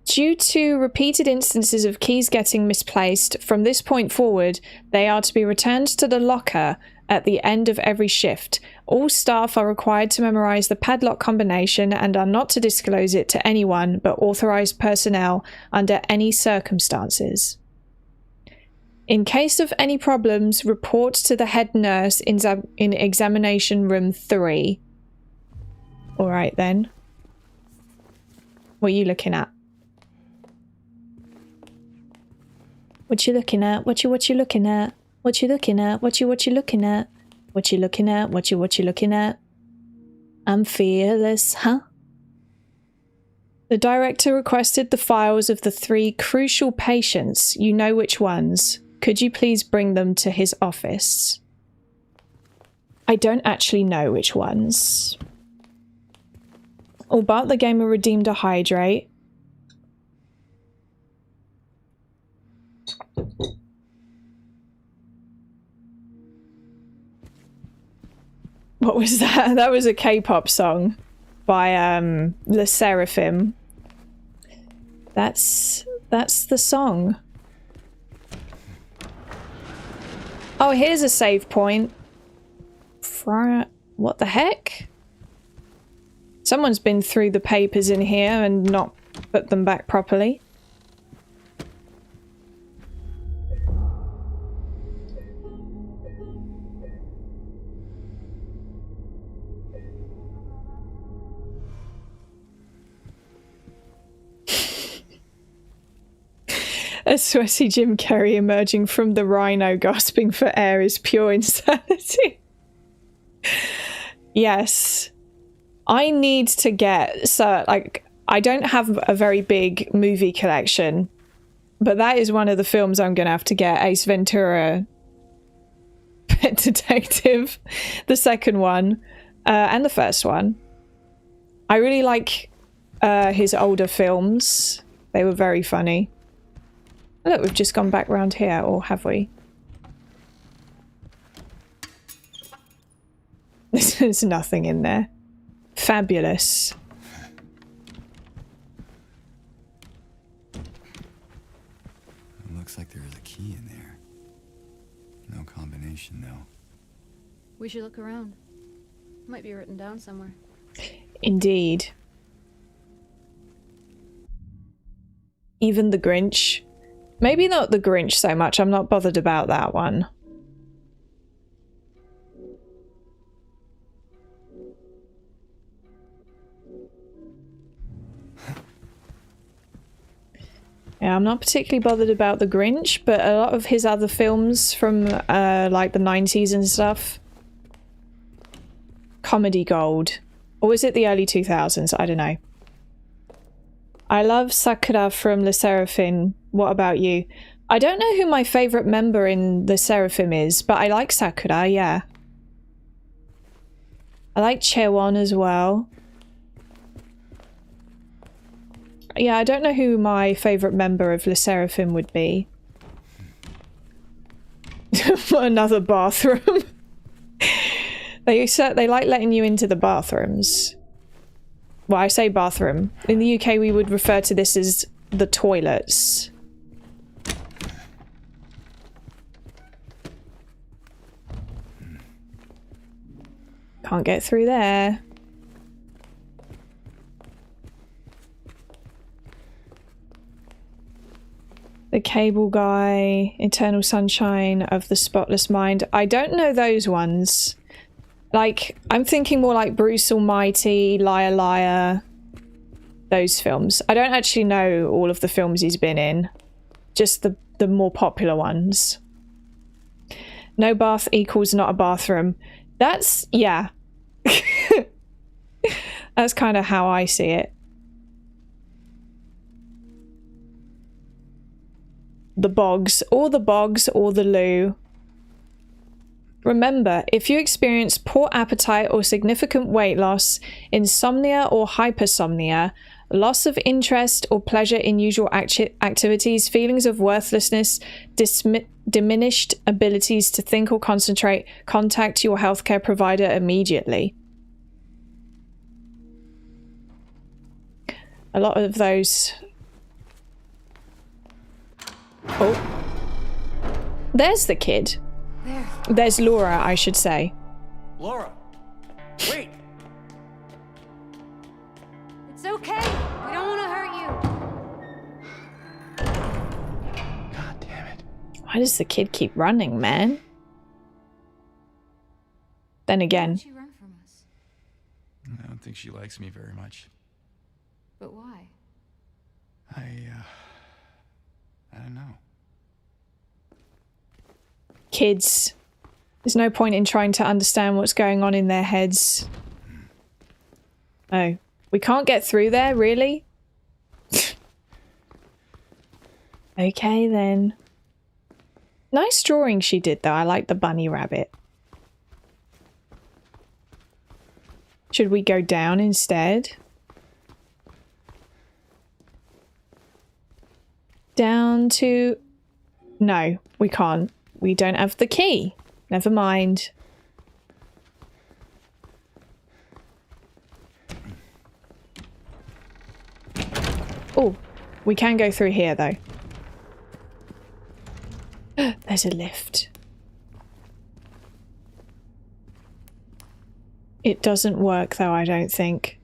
[SPEAKER 1] Due to repeated instances of keys getting misplaced, from this point forward, they are to be returned to the locker at the end of every shift. All staff are required to memorize the padlock combination and are not to disclose it to anyone but authorized personnel under any circumstances. In case of any problems, report to the head nurse in examination room 3. Alright then. What are you looking at? What you looking at? What you looking at? What you looking at? What you looking at? What you looking at? What you looking at? I'm fearless, huh? The director requested the files of the 3 crucial patients. You know which ones. Could you please bring them to his office? I don't actually know which ones. Oh, Bart the Gamer redeemed a hydrate. What was that? That was a K-pop song by Le Seraphim. That's the song. Oh, here's a save point. What the heck? Someone's been through the papers in here and not put them back properly. A sweaty Jim Carrey emerging from the rhino gasping for air is pure insanity. Yes. I need to get... So, like, I don't have a very big movie collection, but that is one of the films I'm going to have to get. Ace Ventura, Pet Detective, the second one, and the first one. I really like his older films. They were very funny. Look, we've just gone back round here, or have we? There's nothing in there. Fabulous.
[SPEAKER 2] It looks like there is a key in there. No combination, though.
[SPEAKER 4] We should look around. Might be written down somewhere.
[SPEAKER 1] Indeed. Even the Grinch. Maybe not the Grinch so much. I'm not bothered about that one. Yeah, I'm not particularly bothered about the Grinch, but a lot of his other films from like the 90s and stuff. Comedy gold. Or is it the early 2000s? I don't know. I love Sakura from Le Seraphim. What about you? I don't know who my favourite member in Le Seraphim is, but I like Sakura, yeah. I like Chewon as well. Yeah, I don't know who my favourite member of Le Seraphim would be. Another bathroom. They like letting you into the bathrooms. Well, I say bathroom. In the UK, we would refer to this as the toilets. Can't get through there. The Cable Guy, Eternal Sunshine of the Spotless Mind. I don't know those ones. Like, I'm thinking more like Bruce Almighty, Liar Liar, those films. I don't actually know all of the films he's been in, just the more popular ones. No bath equals not a bathroom. That's, yeah. That's kind of how I see it. The bogs, or the loo. Remember, if you experience poor appetite or significant weight loss, insomnia or hypersomnia, loss of interest or pleasure in usual activities, feelings of worthlessness, diminished abilities to think or concentrate, contact your healthcare provider immediately. A lot of those... Oh. There's the kid. There's Laura, I should say.
[SPEAKER 7] Laura! Wait!
[SPEAKER 4] It's okay. We don't want to hurt you.
[SPEAKER 2] God damn it.
[SPEAKER 1] Why does the kid keep running, man? Then again.
[SPEAKER 4] She run from us.
[SPEAKER 2] I don't think she likes me very much.
[SPEAKER 4] But why?
[SPEAKER 2] I don't know.
[SPEAKER 1] Kids. There's no point in trying to understand what's going on in their heads. Oh. We can't get through there, really? Okay, then. Nice drawing she did, though. I like the bunny rabbit. Should we go down instead? Down to... No, we can't. We don't have the key. Never mind. Oh, we can go through here, though. There's a lift. It doesn't work, though, I don't think.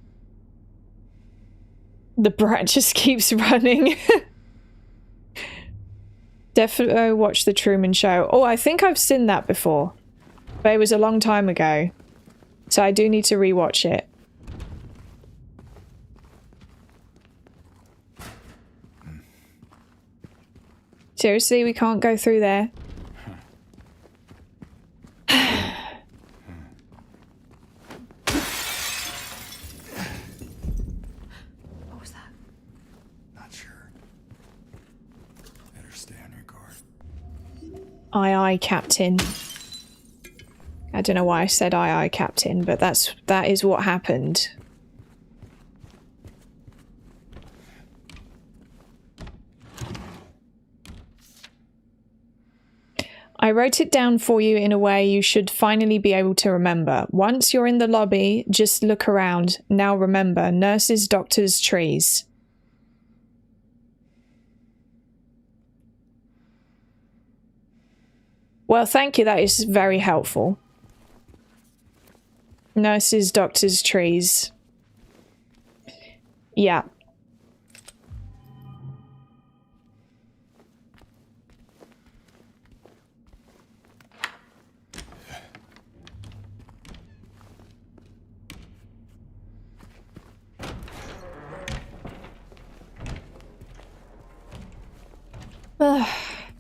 [SPEAKER 1] The brat just keeps running. Definitely watch The Truman Show. Oh, I think I've seen that before. But it was a long time ago. So I do need to rewatch it. Seriously, we can't go through there?
[SPEAKER 4] What was that?
[SPEAKER 2] Not sure. Better stay on your guard.
[SPEAKER 1] Aye, aye, Captain. I don't know why I said aye, aye, Captain, but that is what happened. I wrote it down for you in a way you should finally be able to remember. Once you're in the lobby, just look around. Now remember, nurses, doctors, trees. Well, thank you. That is very helpful. Nurses, doctors, trees. Yeah.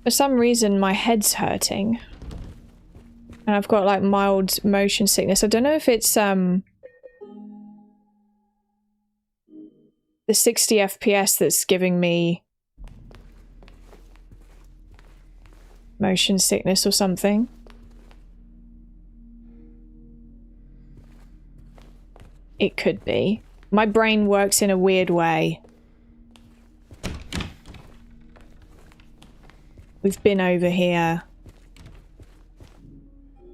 [SPEAKER 1] For some reason, my head's hurting. And I've got, like, mild motion sickness. I don't know if it's, the 60 FPS that's giving me motion sickness or something. It could be. My brain works in a weird way. We've been over here.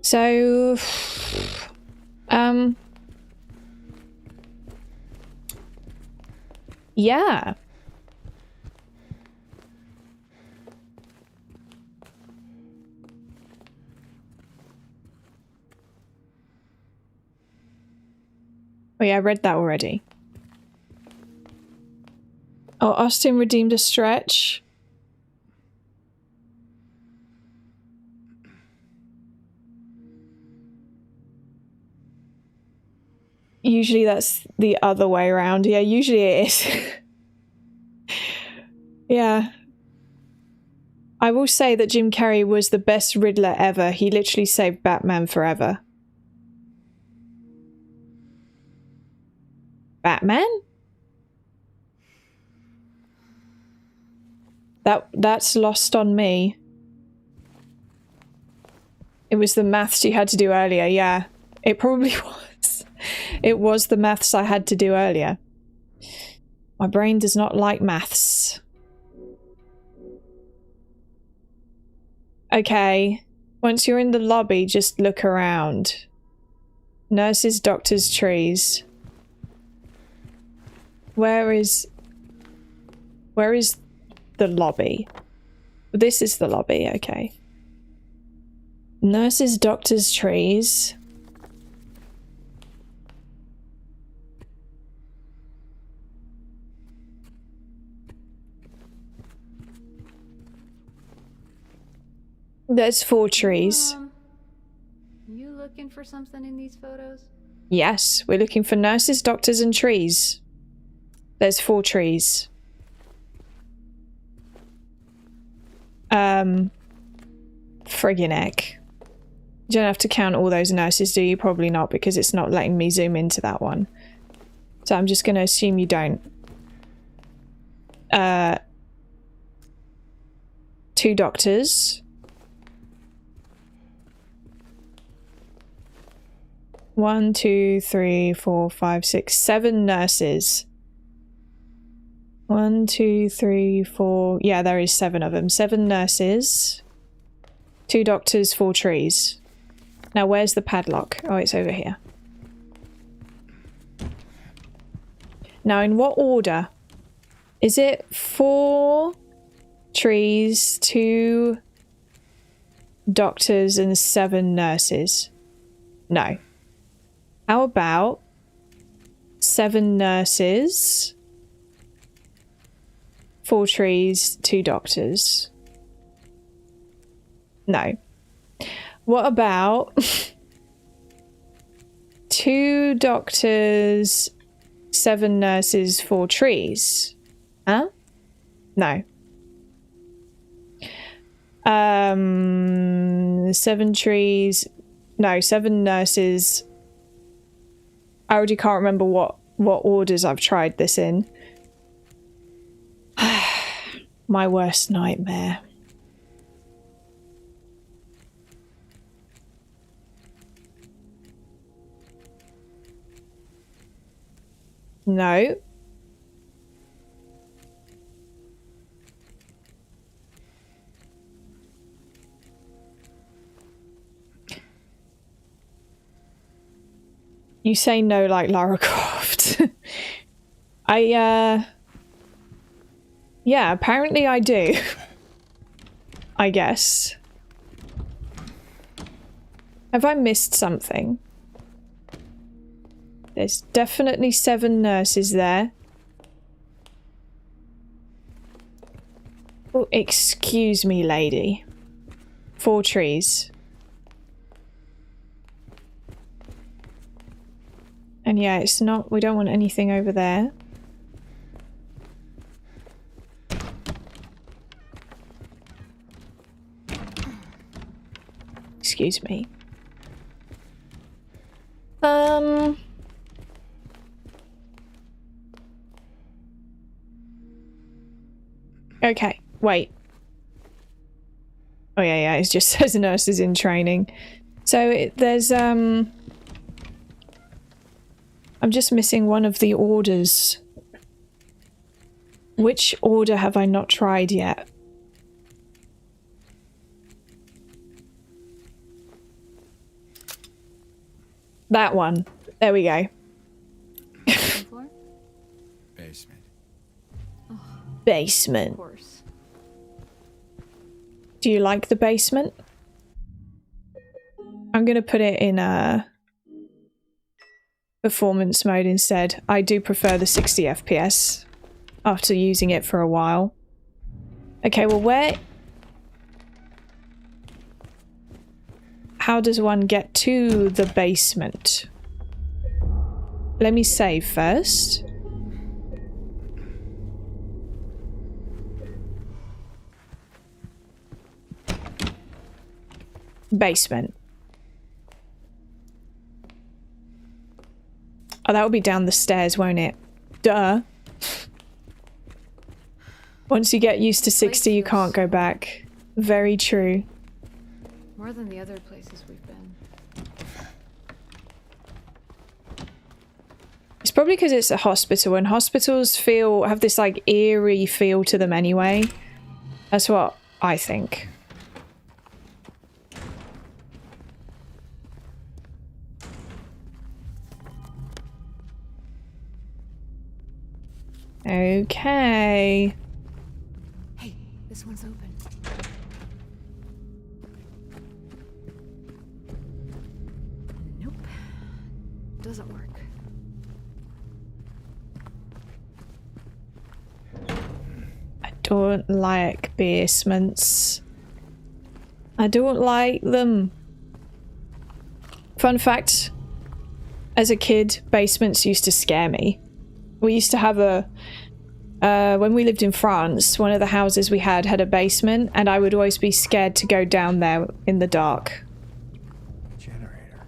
[SPEAKER 1] So, yeah. Oh yeah, I read that already. Oh, Austin redeemed a stretch. Usually that's the other way around. Yeah, usually it is. Yeah. I will say that Jim Carrey was the best Riddler ever. He literally saved Batman forever. Batman? That's lost on me. It was the maths you had to do earlier, yeah. It probably was. It was the maths I had to do earlier. My brain does not like maths. Okay. Once you're in the lobby, just look around. Nurses, doctors, trees. Where is the lobby? This is the lobby, okay. Nurses, doctors, trees. There's 4 trees.
[SPEAKER 4] You looking for something in these photos?
[SPEAKER 1] Yes, we're looking for nurses, doctors, and trees. There's 4 trees. Friggin' heck. You don't have to count all those nurses, do you? Probably not, because it's not letting me zoom into that one. So I'm just gonna assume you don't. 2 doctors. 1, 2, 3, 4, 5, 6, 7 nurses. 1, 2, 3, 4. Yeah, there is 7 of them. 7 nurses. 2 doctors, 4 trees. Now, where's the padlock? Oh, it's over here. Now, in what order? Is it 4 trees, 2 doctors, and 7 nurses? No. How about 7 nurses, 4 trees, 2 doctors? No. What about 2 doctors, 7 nurses, 4 trees? Huh? No. 7 trees. No, 7 nurses. I already can't remember what orders I've tried this in. My worst nightmare. No. You say no like Lara Croft. Yeah, apparently I do. I guess. Have I missed something? There's definitely 7 nurses there. Oh, excuse me, lady. 4 trees. And yeah, it's not, we don't want anything over there. Excuse me. Okay, wait. Oh yeah, it just says nurses in training. So there's I'm just missing one of the orders. Which order have I not tried yet? That one. There we go.
[SPEAKER 4] Floor?
[SPEAKER 2] Basement.
[SPEAKER 4] Of
[SPEAKER 1] Basement.
[SPEAKER 4] course.
[SPEAKER 1] Do you like the basement? I'm gonna put it in performance mode instead. I do prefer the 60 FPS after using it for a while. Okay, well how does one get to the basement? Let me save first. Basement. Oh, that will be down the stairs, won't it? Duh. Once you get used to 60, you can't go back. Very true.
[SPEAKER 4] More than the other places we've been.
[SPEAKER 1] It's probably because it's a hospital, and hospitals have this like eerie feel to them anyway. That's what I think. Okay.
[SPEAKER 4] Hey, this one's open. Nope. Doesn't work.
[SPEAKER 1] I don't like basements. I don't like them. Fun fact, as a kid, basements used to scare me. We used to have when we lived in France, one of the houses we had a basement, and I would always be scared to go down there in the dark.
[SPEAKER 2] Generator.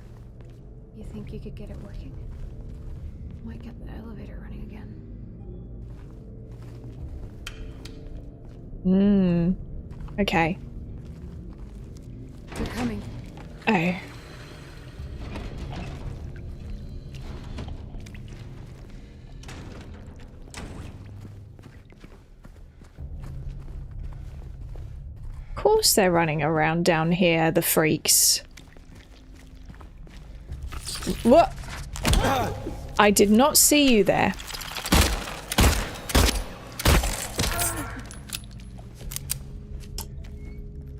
[SPEAKER 4] You think you could get it working? Might get the elevator running again.
[SPEAKER 1] Okay.
[SPEAKER 4] They're coming.
[SPEAKER 1] Oh. Of course they're running around down here, the freaks. What? I did not see you there.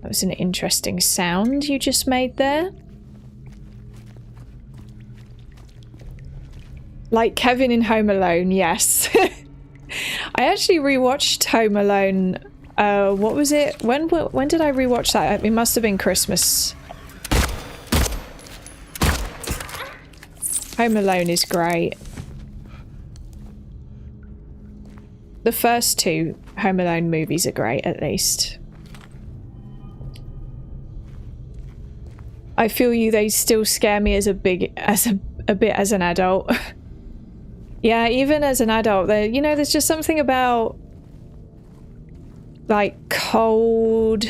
[SPEAKER 1] That was an interesting sound you just made there. Like Kevin in Home Alone, yes. I actually rewatched Home Alone. What was it? When did I rewatch that? It must have been Christmas. Home Alone is great. The first two Home Alone movies are great, at least. I feel you, they still scare me as a bit as an adult. Yeah, even as an adult, there's just something about like cold,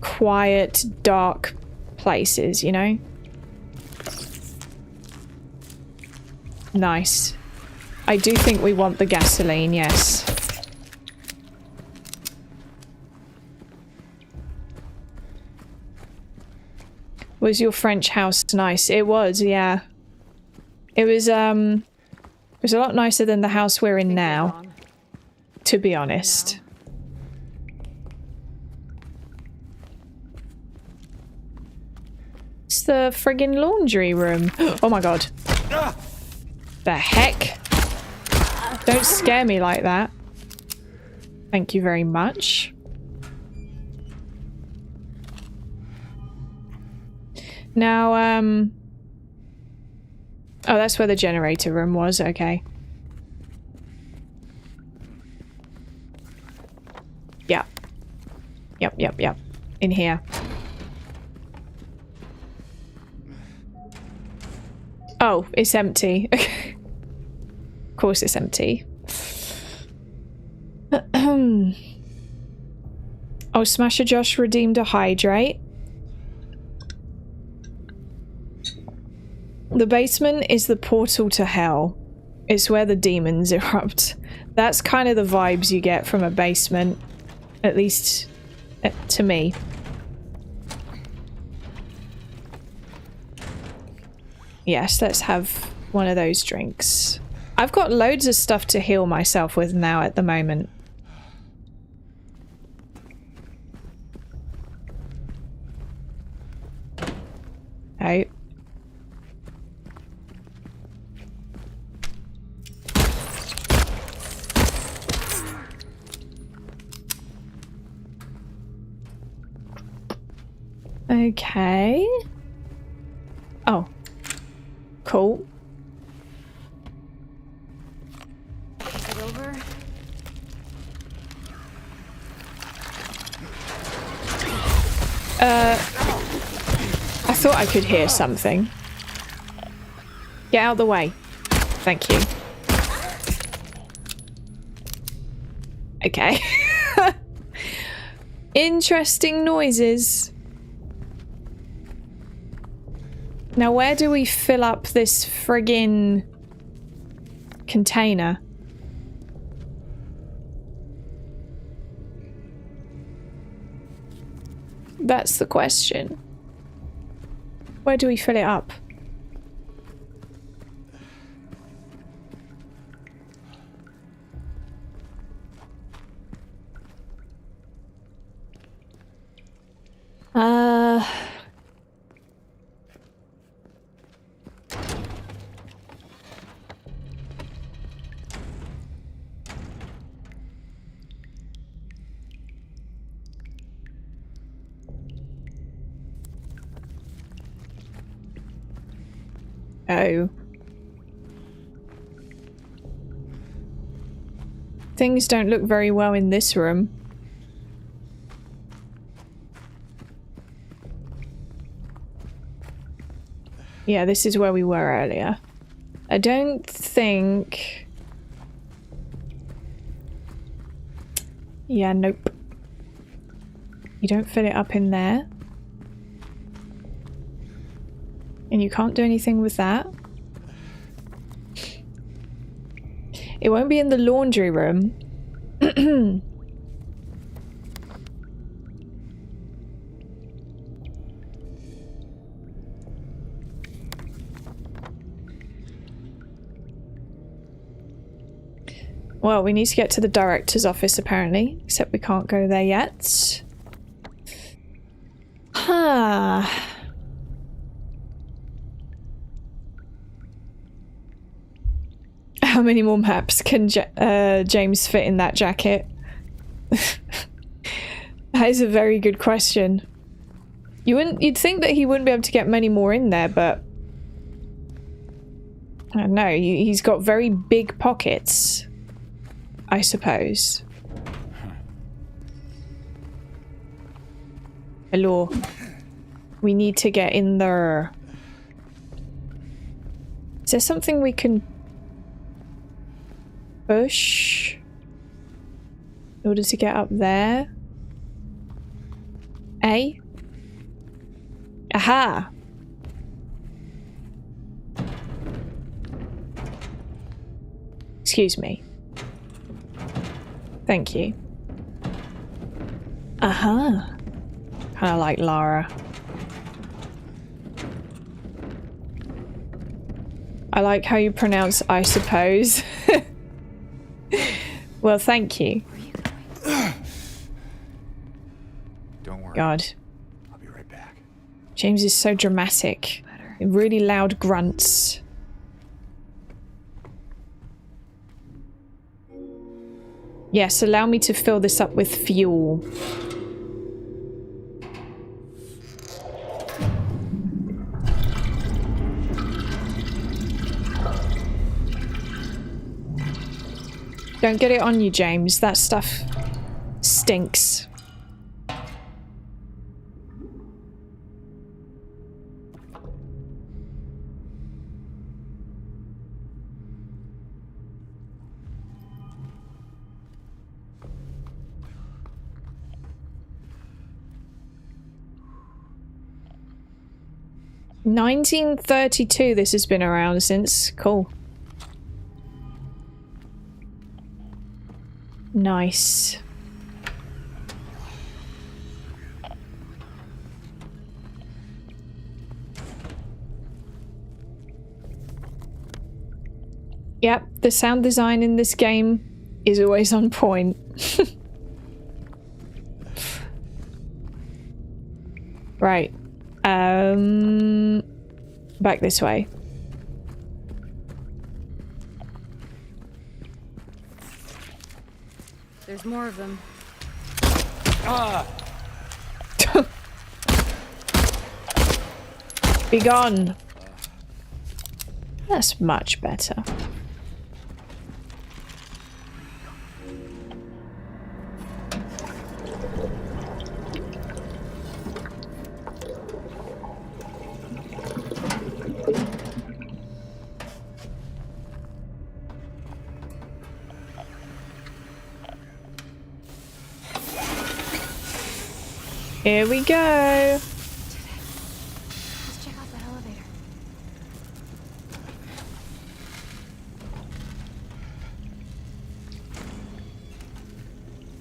[SPEAKER 1] quiet, dark places, you know? Nice. I do think we want the gasoline, yes. Was your French house nice? It was, yeah. It was a lot nicer than the house we're in now, to be honest. It's the friggin' laundry room. Oh my god. The heck? Don't scare me like that. Thank you very much. Now, oh, that's where the generator room was, okay. Yeah. Yep. In here. Oh, it's empty. Of course it's empty. Oh, Smasher Josh redeemed a hydrate. The basement is the portal to hell. It's where the demons erupt. That's kind of the vibes you get from a basement. At least, to me. Yes, let's have one of those drinks. I've got loads of stuff to heal myself with now at the moment. Oh. Okay. Oh. Cool.
[SPEAKER 4] Is it over?
[SPEAKER 1] I thought I could hear something. Get out of the way. Thank you. Okay. Interesting noises. Now, where do we fill up this friggin' container? That's the question. Where do we fill it up? Oh. Things don't look very well in this room. Yeah, this is where we were earlier. I don't think... Yeah, nope. You don't fill it up in there. And you can't do anything with that. It won't be in the laundry room. Well, we need to get to the director's office apparently, except we can't go there yet. Huh. How many more maps can James fit in that jacket? That is a very good question. You'd think that he wouldn't be able to get many more in there, but I don't know. He's got very big pockets, I suppose. Hello. We need to get in there. Is there something we can push in order to get up there? A? Aha! Excuse me. Thank you. Aha. Kind of like Lara. I like how you pronounce I suppose. Well, thank you.
[SPEAKER 2] Don't worry.
[SPEAKER 1] God.
[SPEAKER 2] I'll be right back.
[SPEAKER 1] James is so dramatic. Really loud grunts. Yes, allow me to fill this up with fuel. Don't get it on you, James. That stuff stinks. (1932) this has been around since. Cool. Nice. Yep, the sound design in this game is always on point. Right. Back this way.
[SPEAKER 4] There's more of them.
[SPEAKER 1] Be gone. That's much better. Here we go.
[SPEAKER 4] Let's check out that elevator.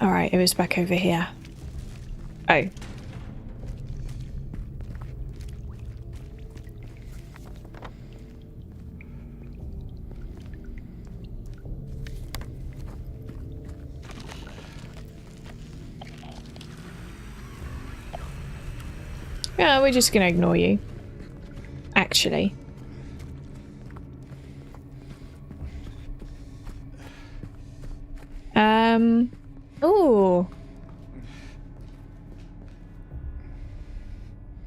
[SPEAKER 1] All right, it was back over here. Oh. Yeah, we're just gonna ignore you. Actually. Oh.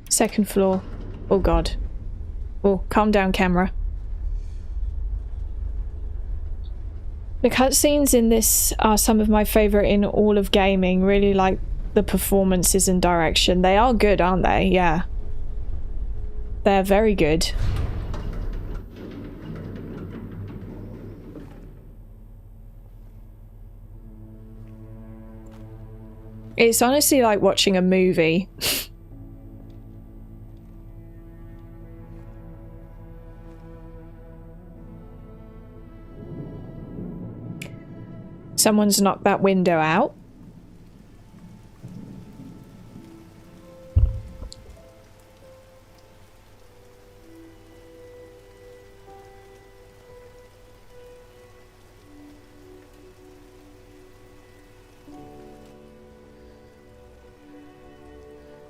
[SPEAKER 1] Second floor. Oh god. Oh, calm down, camera. The cutscenes in this are some of my favorite in all of gaming. Really like the performances and direction. They are good, aren't they? Yeah. They're very good. It's honestly like watching a movie. Someone's knocked that window out.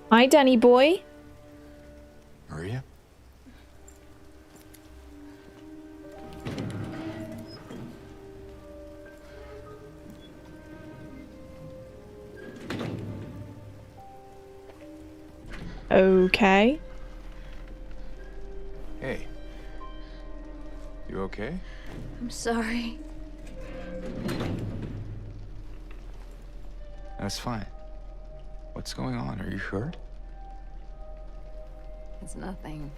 [SPEAKER 1] Hi, Danny boy.
[SPEAKER 2] Maria?
[SPEAKER 1] Okay.
[SPEAKER 2] Hey. You okay?
[SPEAKER 4] I'm sorry.
[SPEAKER 2] That's fine. What's going on? Are you hurt?
[SPEAKER 4] It's nothing.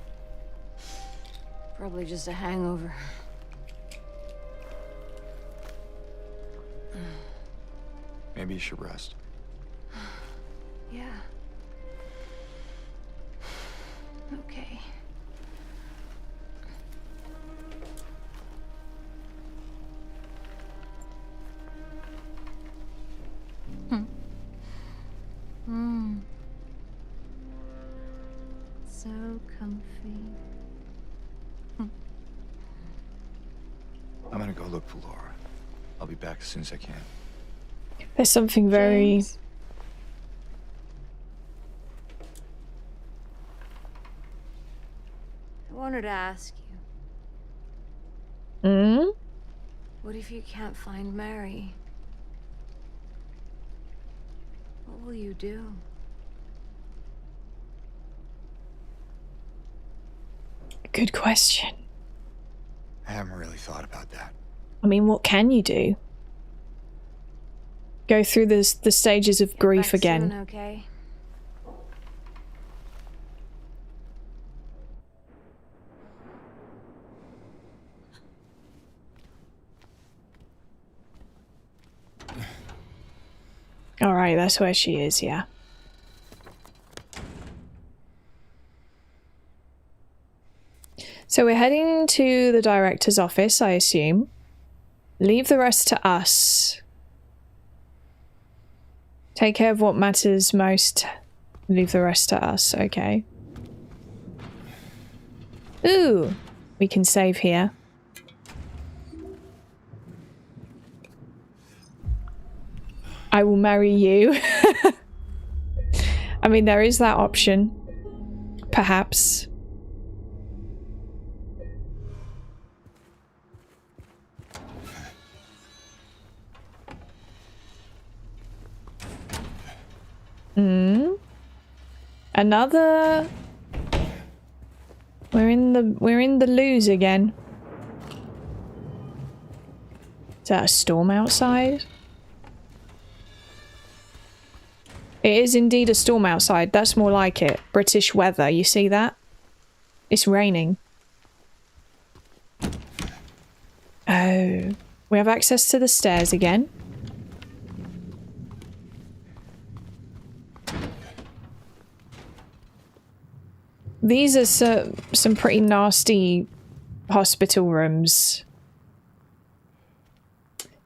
[SPEAKER 4] Probably just a hangover.
[SPEAKER 2] Maybe you should rest.
[SPEAKER 4] Yeah. Okay. So comfy.
[SPEAKER 2] I'm gonna go look for Laura. I'll be back as soon as I can.
[SPEAKER 1] There's something very...
[SPEAKER 4] James. I wanted to ask you.
[SPEAKER 1] Mm?
[SPEAKER 4] What if you can't find Mary? What will you do?
[SPEAKER 1] Good question.
[SPEAKER 2] I haven't really thought about that.
[SPEAKER 1] I mean, what can you do? Go through the stages of grief
[SPEAKER 4] Back
[SPEAKER 1] again.
[SPEAKER 4] soon, okay?
[SPEAKER 1] Alright, that's where she is, yeah. So we're heading to the director's office, I assume. Leave the rest to us. Take care of what matters most. Leave the rest to us, okay. Ooh, we can save here. I will marry you. I mean, there is that option. Perhaps. Another. We're in the lose again. Is that a storm outside? It is indeed a storm outside. That's more like it. British weather. You see that? It's raining. Oh. We have access to the stairs again. These are some pretty nasty hospital rooms.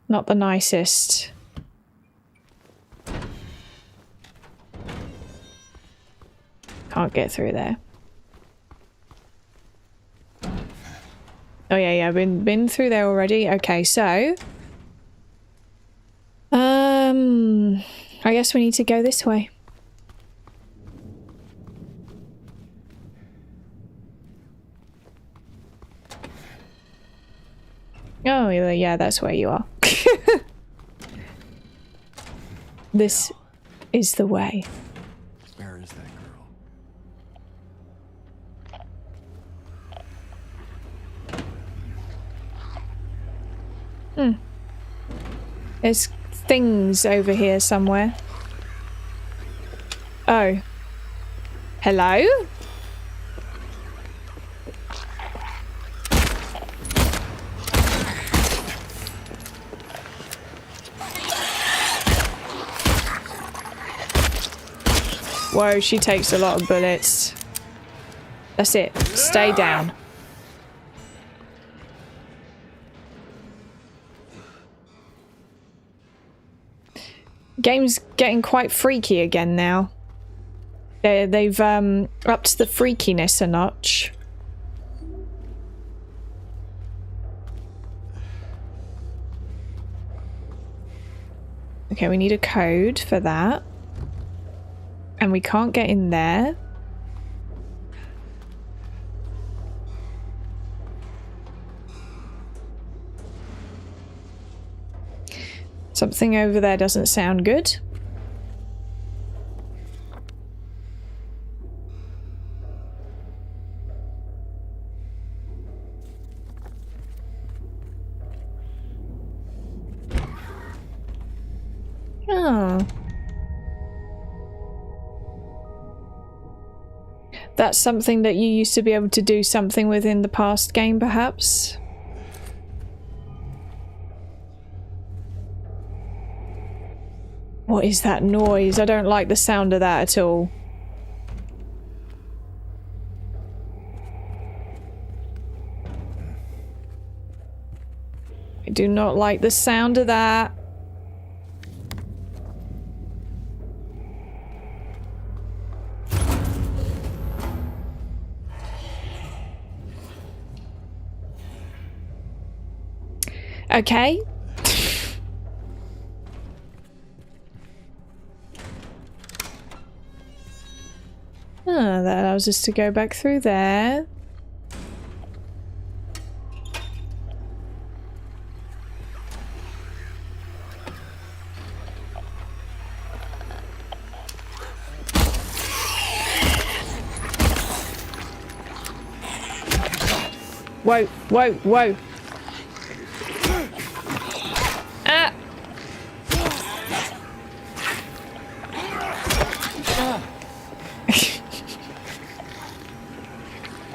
[SPEAKER 1] Not the nicest. Can't get through there. Oh yeah, been through there already. Okay, so I guess we need to go this way. Oh yeah, that's where you are. This is the way.
[SPEAKER 2] Where is that girl?
[SPEAKER 1] There's things over here somewhere. Oh. Hello? Whoa, she takes a lot of bullets. That's it. Stay down. Game's getting quite freaky again now. They've upped the freakiness a notch. Okay, we need a code for that. And we can't get in there. Something over there doesn't sound good. Oh. That's something that you used to be able to do something with in the past game, perhaps? What is that noise? I don't like the sound of that at all. I do not like the sound of that. Okay. Oh, that allows us to go back through there. Whoa, whoa, whoa. Ah!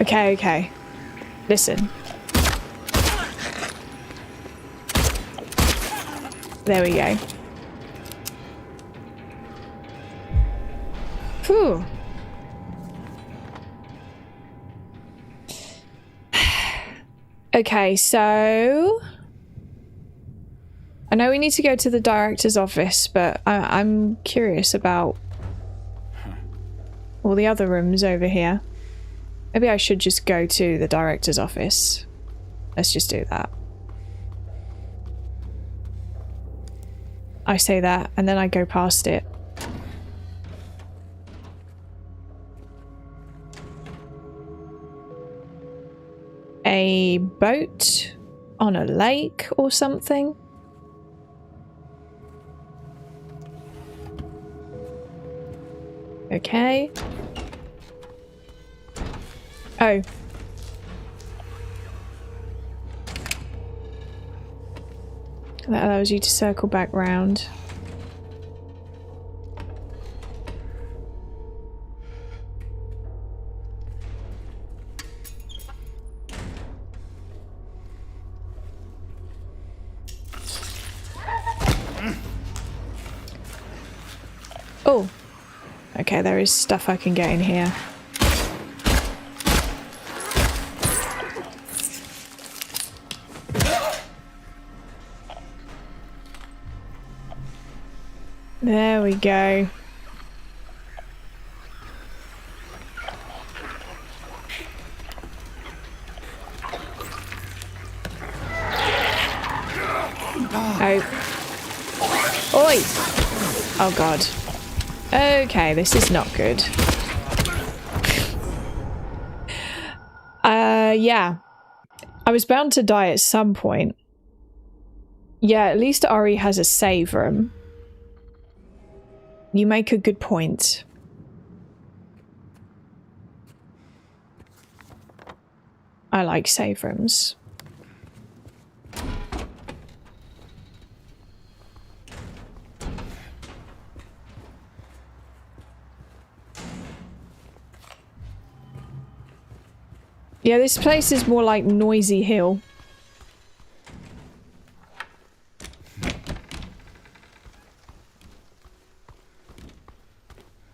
[SPEAKER 1] Okay, okay. Listen. There we go. Whew. Okay, so I know we need to go to the director's office, but I'm curious about all the other rooms over here. Maybe I should just go to the director's office. Let's just do that. I say that and then I go past it. A boat on a lake or something? Okay. Oh. That allows you to circle back round. Oh. Okay, there is stuff I can get in here. There we go. Oh. Oi! Oh god. Okay, this is not good. Yeah. I was bound to die at some point. Yeah, at least Ari has a save room. You make a good point. I like save rooms. Yeah, this place is more like Noisy Hill.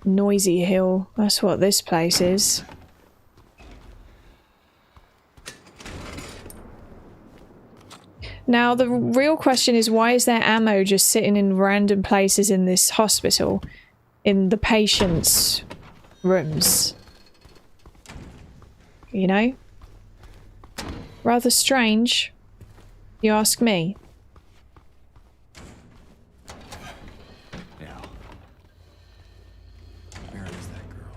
[SPEAKER 1] Noisy Hill, that's what this place is. Now, the real question is, why is there ammo just sitting in random places in this hospital? In the patients' rooms? You know? Rather strange, you ask me.
[SPEAKER 2] Now, where is that girl?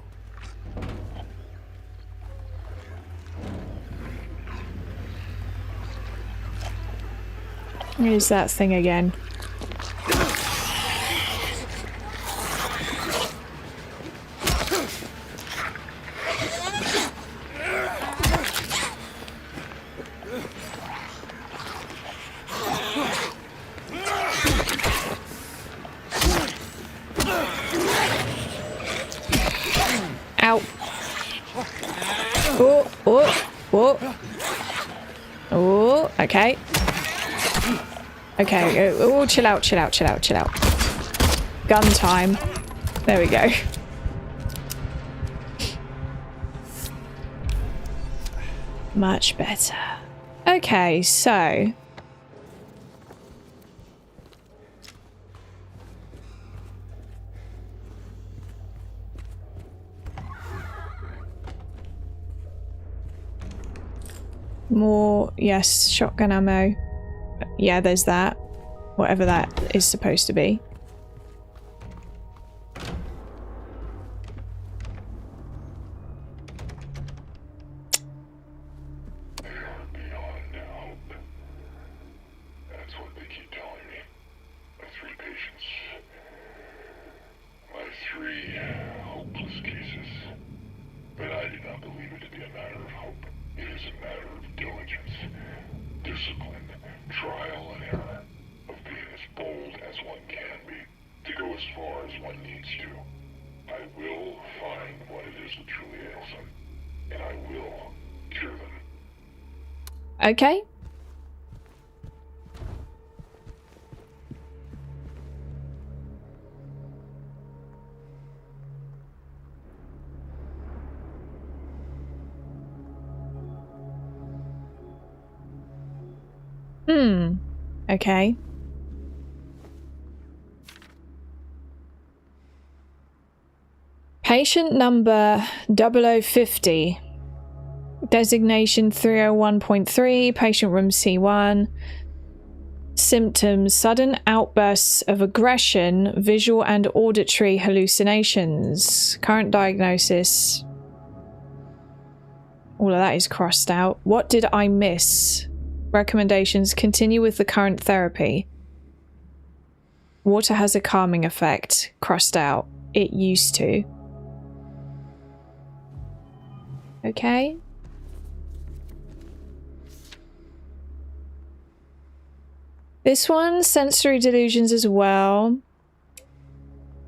[SPEAKER 1] Here's that thing again. Ow. Oh, oh, oh. Oh, okay. Okay, oh, chill out, chill out, chill out, chill out. Gun time. There we go. Much better. Okay, so... more, yes, shotgun ammo. Yeah, there's that. Whatever that is supposed to be. Okay. Okay. Patient number 0050. Designation 301.3, patient room C1. Symptoms: sudden outbursts of aggression, visual and auditory hallucinations. Current diagnosis. All of that is crossed out. What did I miss? Recommendations: continue with the current therapy. Water has a calming effect. Crossed out. It used to. Okay. This one, sensory delusions as well.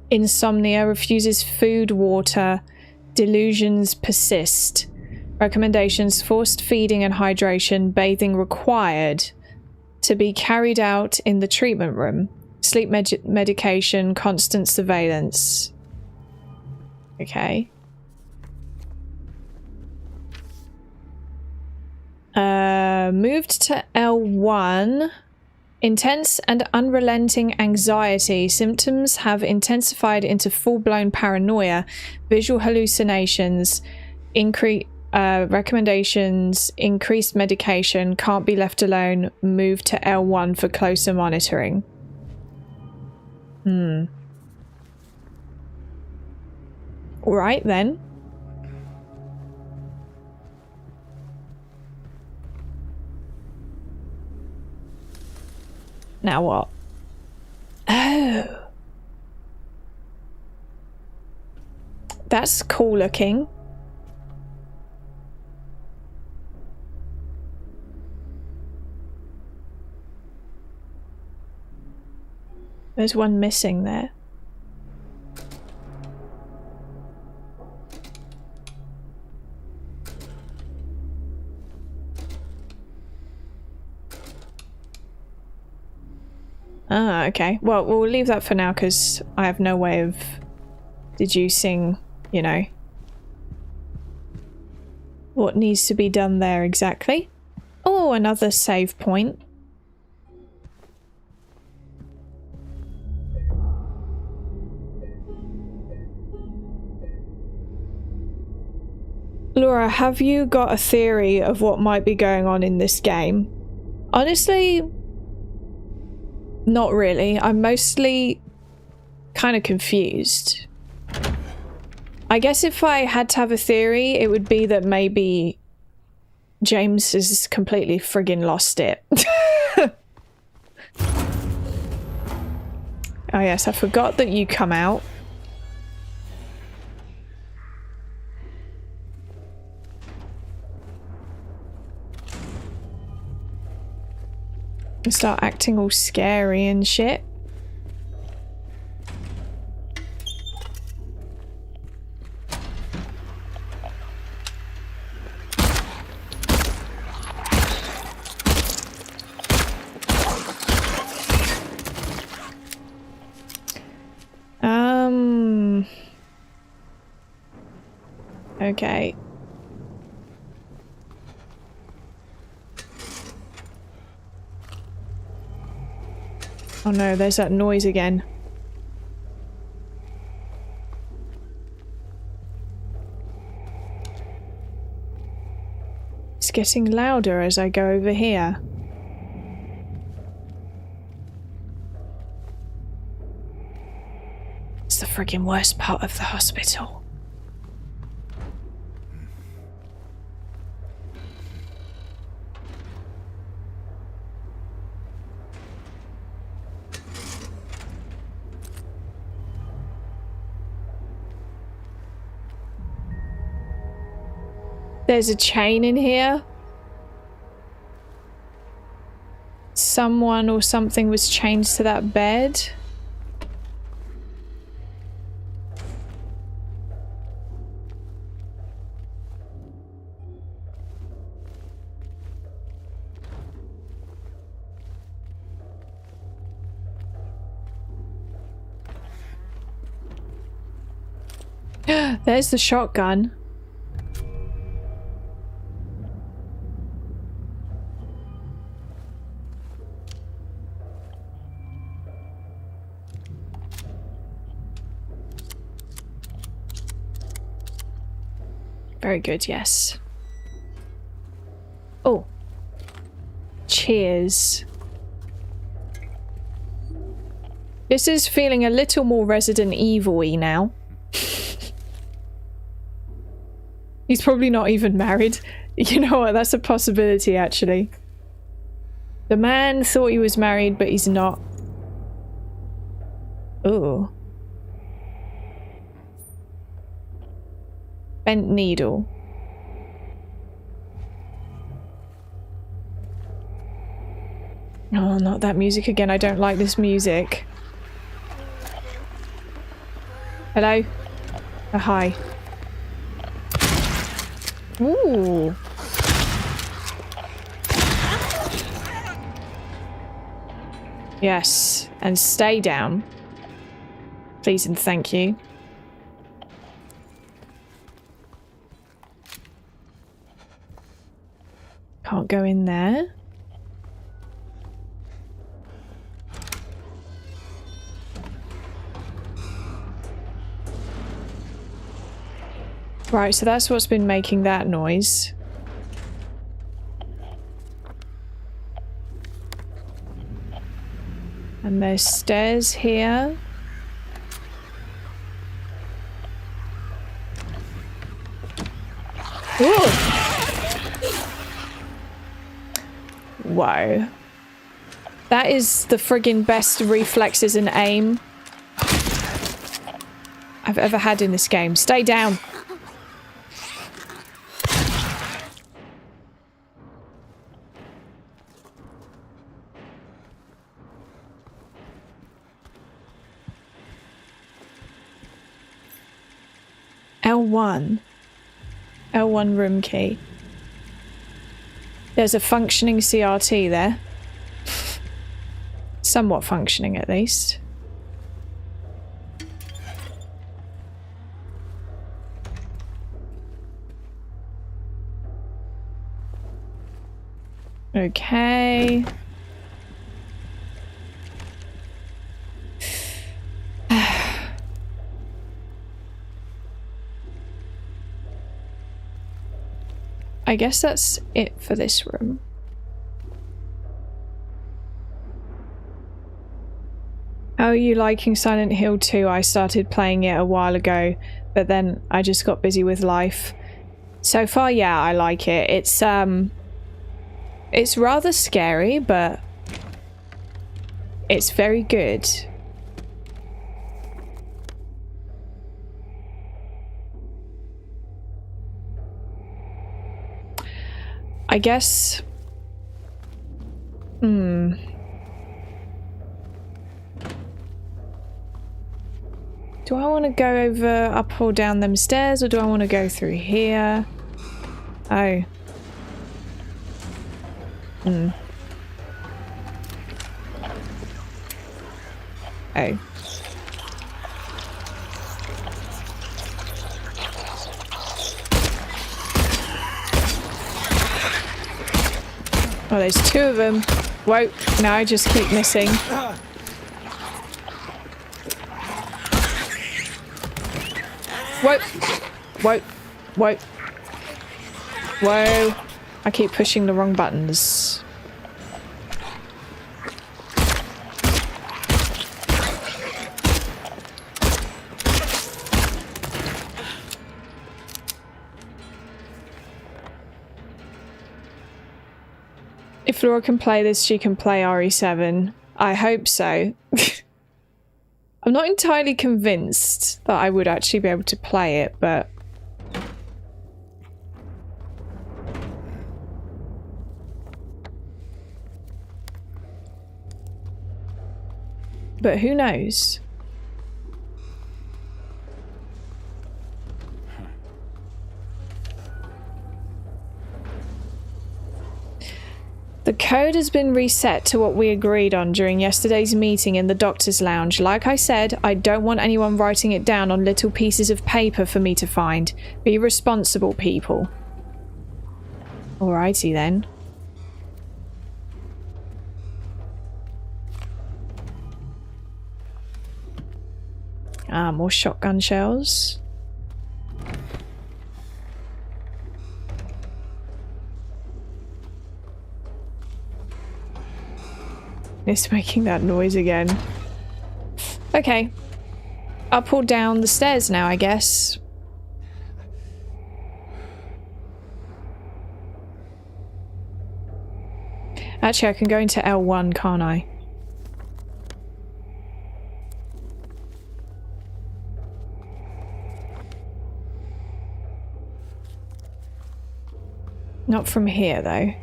[SPEAKER 1] Insomnia, refuses food, water. Delusions persist. Recommendations: forced feeding and hydration, bathing required. To be carried out in the treatment room. Sleep medication, constant surveillance. Okay. Moved to L1. Intense and unrelenting anxiety. Symptoms have intensified into full-blown paranoia. Visual hallucinations. Recommendations: increased medication. Can't be left alone. Move to L1 for closer monitoring. Alright then. Now what? Oh. That's cool looking. There's one missing there. Ah, okay. Well, we'll leave that for now because I have no way of deducing, you know, what needs to be done there exactly. Oh, another save point. Laura, have you got a theory of what might be going on in this game? Honestly, not really. I'm mostly kind of confused. I guess if I had to have a theory, it would be that maybe James has completely friggin' lost it. Oh yes, I forgot that you come out. And start acting all scary and shit. Okay. Oh no, there's that noise again. It's getting louder as I go over here. It's the friggin' worst part of the hospital. There's a chain in here. Someone or something was chained to that bed. There's the shotgun. Very good, yes. Oh. Cheers. This is feeling a little more Resident Evil-y now. He's probably not even married. You know what? That's a possibility, actually. The man thought he was married, but he's not. Ooh. Bent needle. Oh, not that music again. I don't like this music. Hello? Oh, hi. Ooh. Yes, and stay down. Please and thank you. Can't go in there. Right, so that's what's been making that noise. And there's stairs here. Ooh. Whoa. That is the friggin' best reflexes and aim I've ever had in this game. Stay down. L1. L1 room key. There's a functioning CRT there. Somewhat functioning, at least. Okay. I guess that's it for this room. How are you liking Silent Hill 2? I started playing it a while ago, but then I just got busy with life. So far, yeah, I like it. It's rather scary, but it's very good. I guess... Do I want to go over up or down them stairs, or do I want to go through here? Oh. Oh. Oh, there's two of them. Whoa, no, I just keep missing. Whoa, whoa, whoa. Whoa. I keep pushing the wrong buttons. If Laura can play this, she can play RE7. I hope so. I'm not entirely convinced that I would actually be able to play it, but... But who knows? The code has been reset to what we agreed on during yesterday's meeting in the doctor's lounge. Like I said, I don't want anyone writing it down on little pieces of paper for me to find. Be responsible, people. Alrighty then. Ah, more shotgun shells. It's making that noise again. Okay. Up or down the stairs now, I guess. Actually, I can go into L1, can't I? Not from here, though.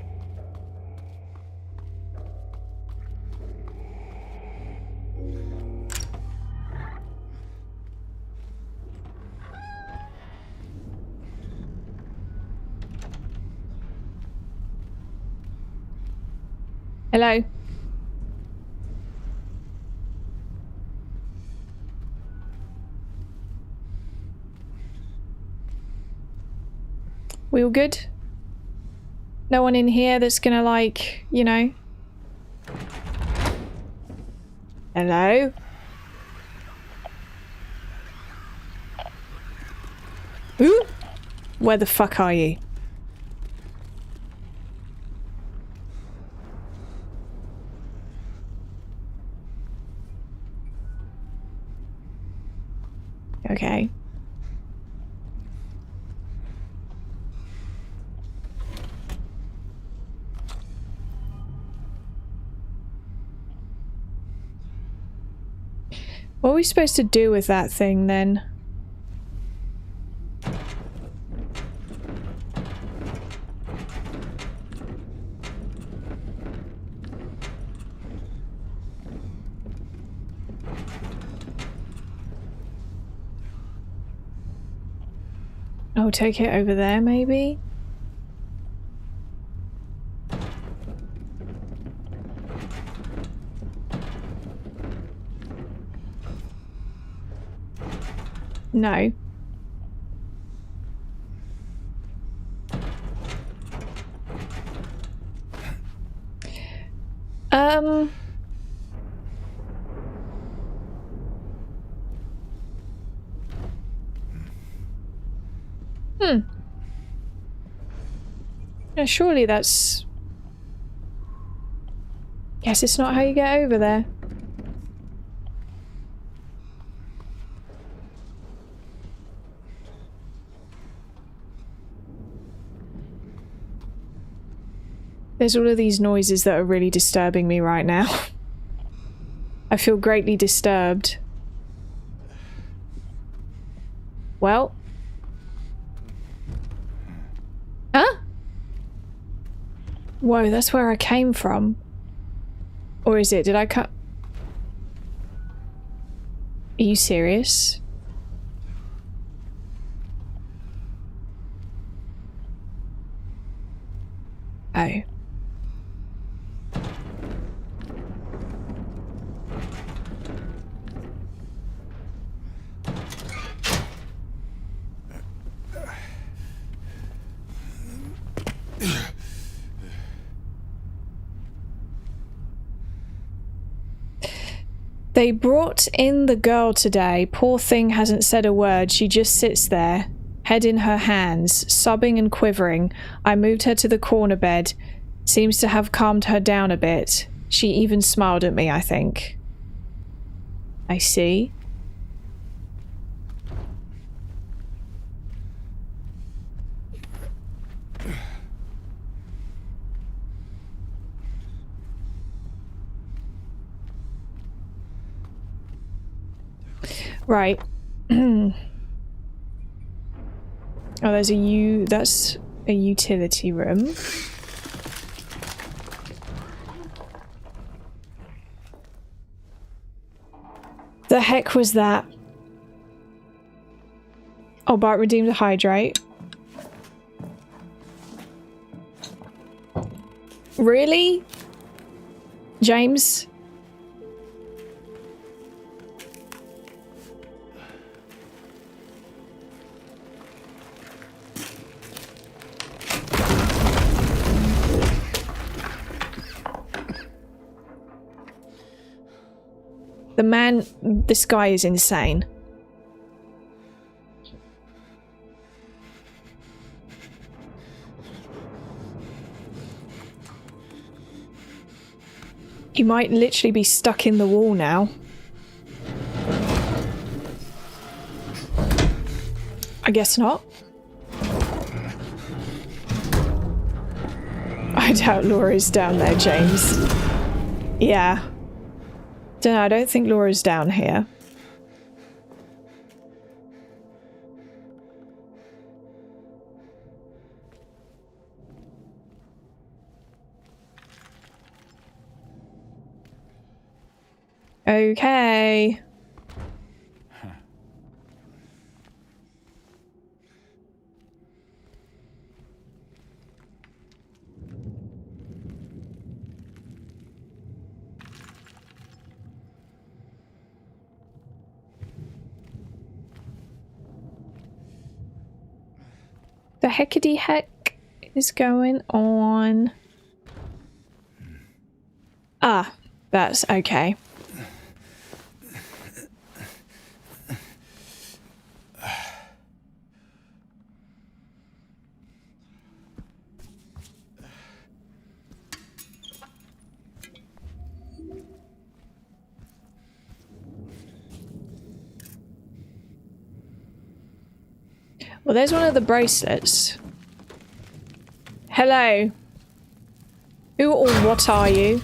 [SPEAKER 1] Hello? We all good? No one in here that's gonna, like, you know? Hello? Ooh! Where the fuck are you? Okay. What are we supposed to do with that thing then? Oh, take it over there, maybe? No. Yeah, surely that's... Guess it's not how you get over there. There's all of these noises that are really disturbing me right now. I feel greatly disturbed. Well. Huh? Whoa, that's where I came from. Or is it? Did I cut? Are you serious? Oh. They brought in the girl today. Poor thing hasn't said a word. She just sits there, head in her hands, sobbing and quivering. I moved her to the corner bed. Seems to have calmed her down a bit. She even smiled at me, I think. I see. Right. Oh, there's that's a utility room. The heck was that? Oh, Bart redeemed a hydrate. Really? James? The man, this guy is insane. He might literally be stuck in the wall now. guess not. I doubt Laura's down there, James. Yeah. Dunno, I don't think Laura's down here. Okay. The heckity heck is going on? Ah, that's okay. Well, there's one of the bracelets. Hello. Who or what are you?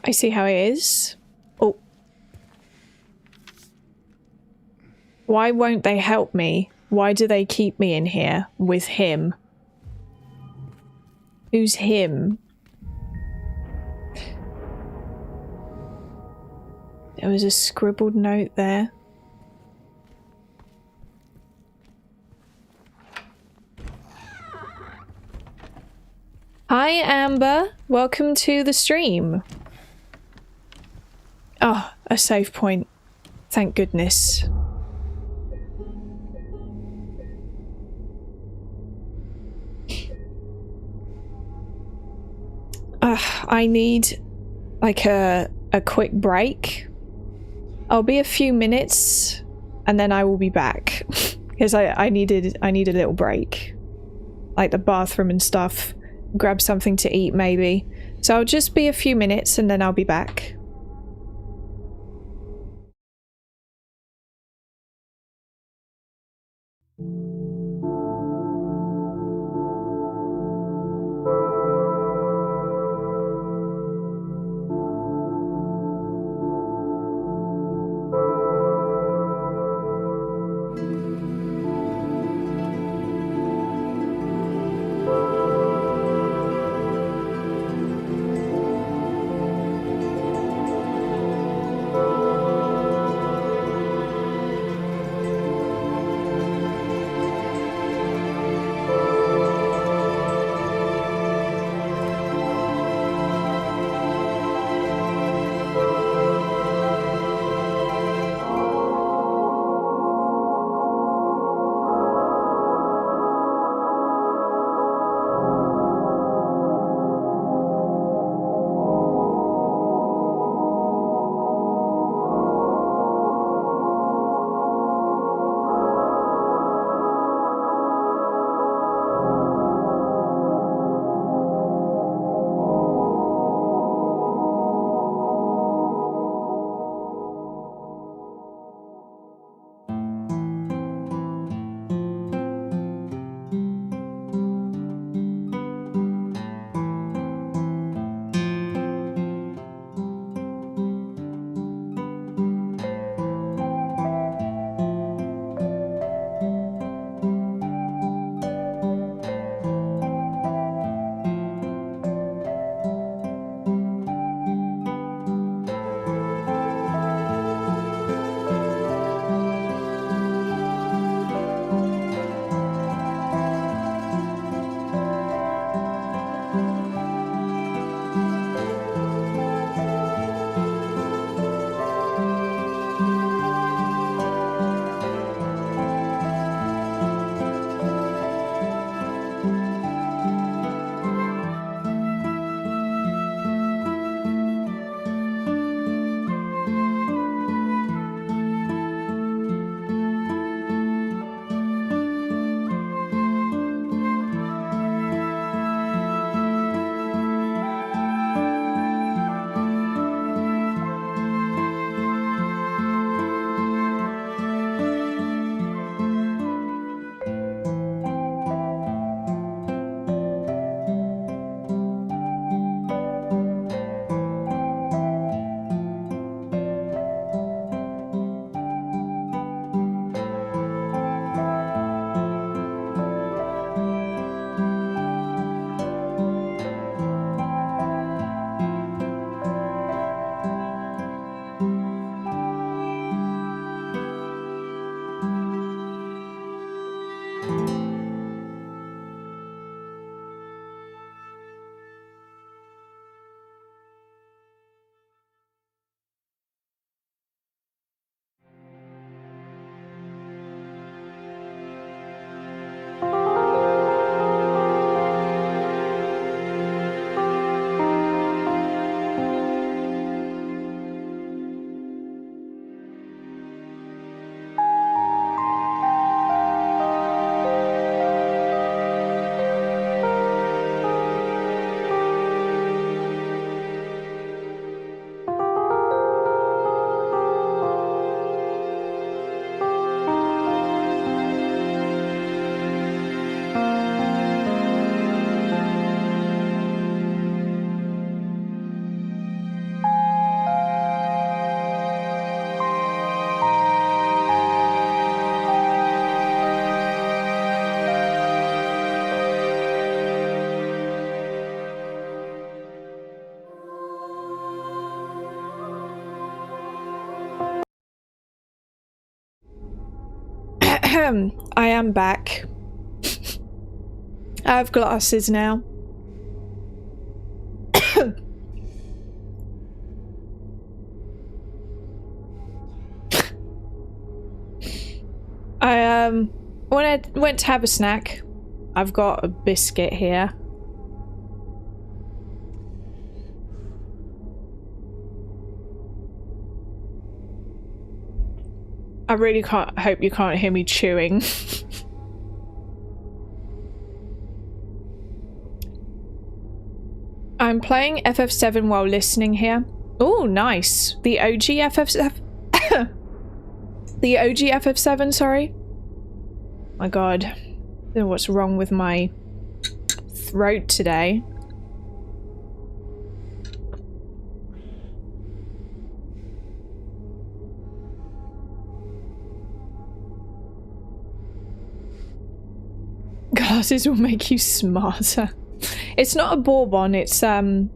[SPEAKER 1] I see how it is. Oh. Why won't they help me? Why do they keep me in here with him? Who's him? There was a scribbled note there. Hi, Amber. Welcome to the stream. Oh, a save point. Thank goodness. I need like a quick break. I'll be a few minutes and then I will be back because I need a little break, like the bathroom and stuff, grab something to eat maybe. So I'll just be a few minutes and then I'll be back. I am back. I have glasses now. When I went to have a snack, I've got a biscuit here. I really hope you can't hear me chewing. I'm playing FF7 while listening here. Oh, nice. The OG FF7. The OG FF7, sorry. My god. I don't know what's wrong with my throat today. Glasses will make you smarter. It's not a bourbon, it's I don't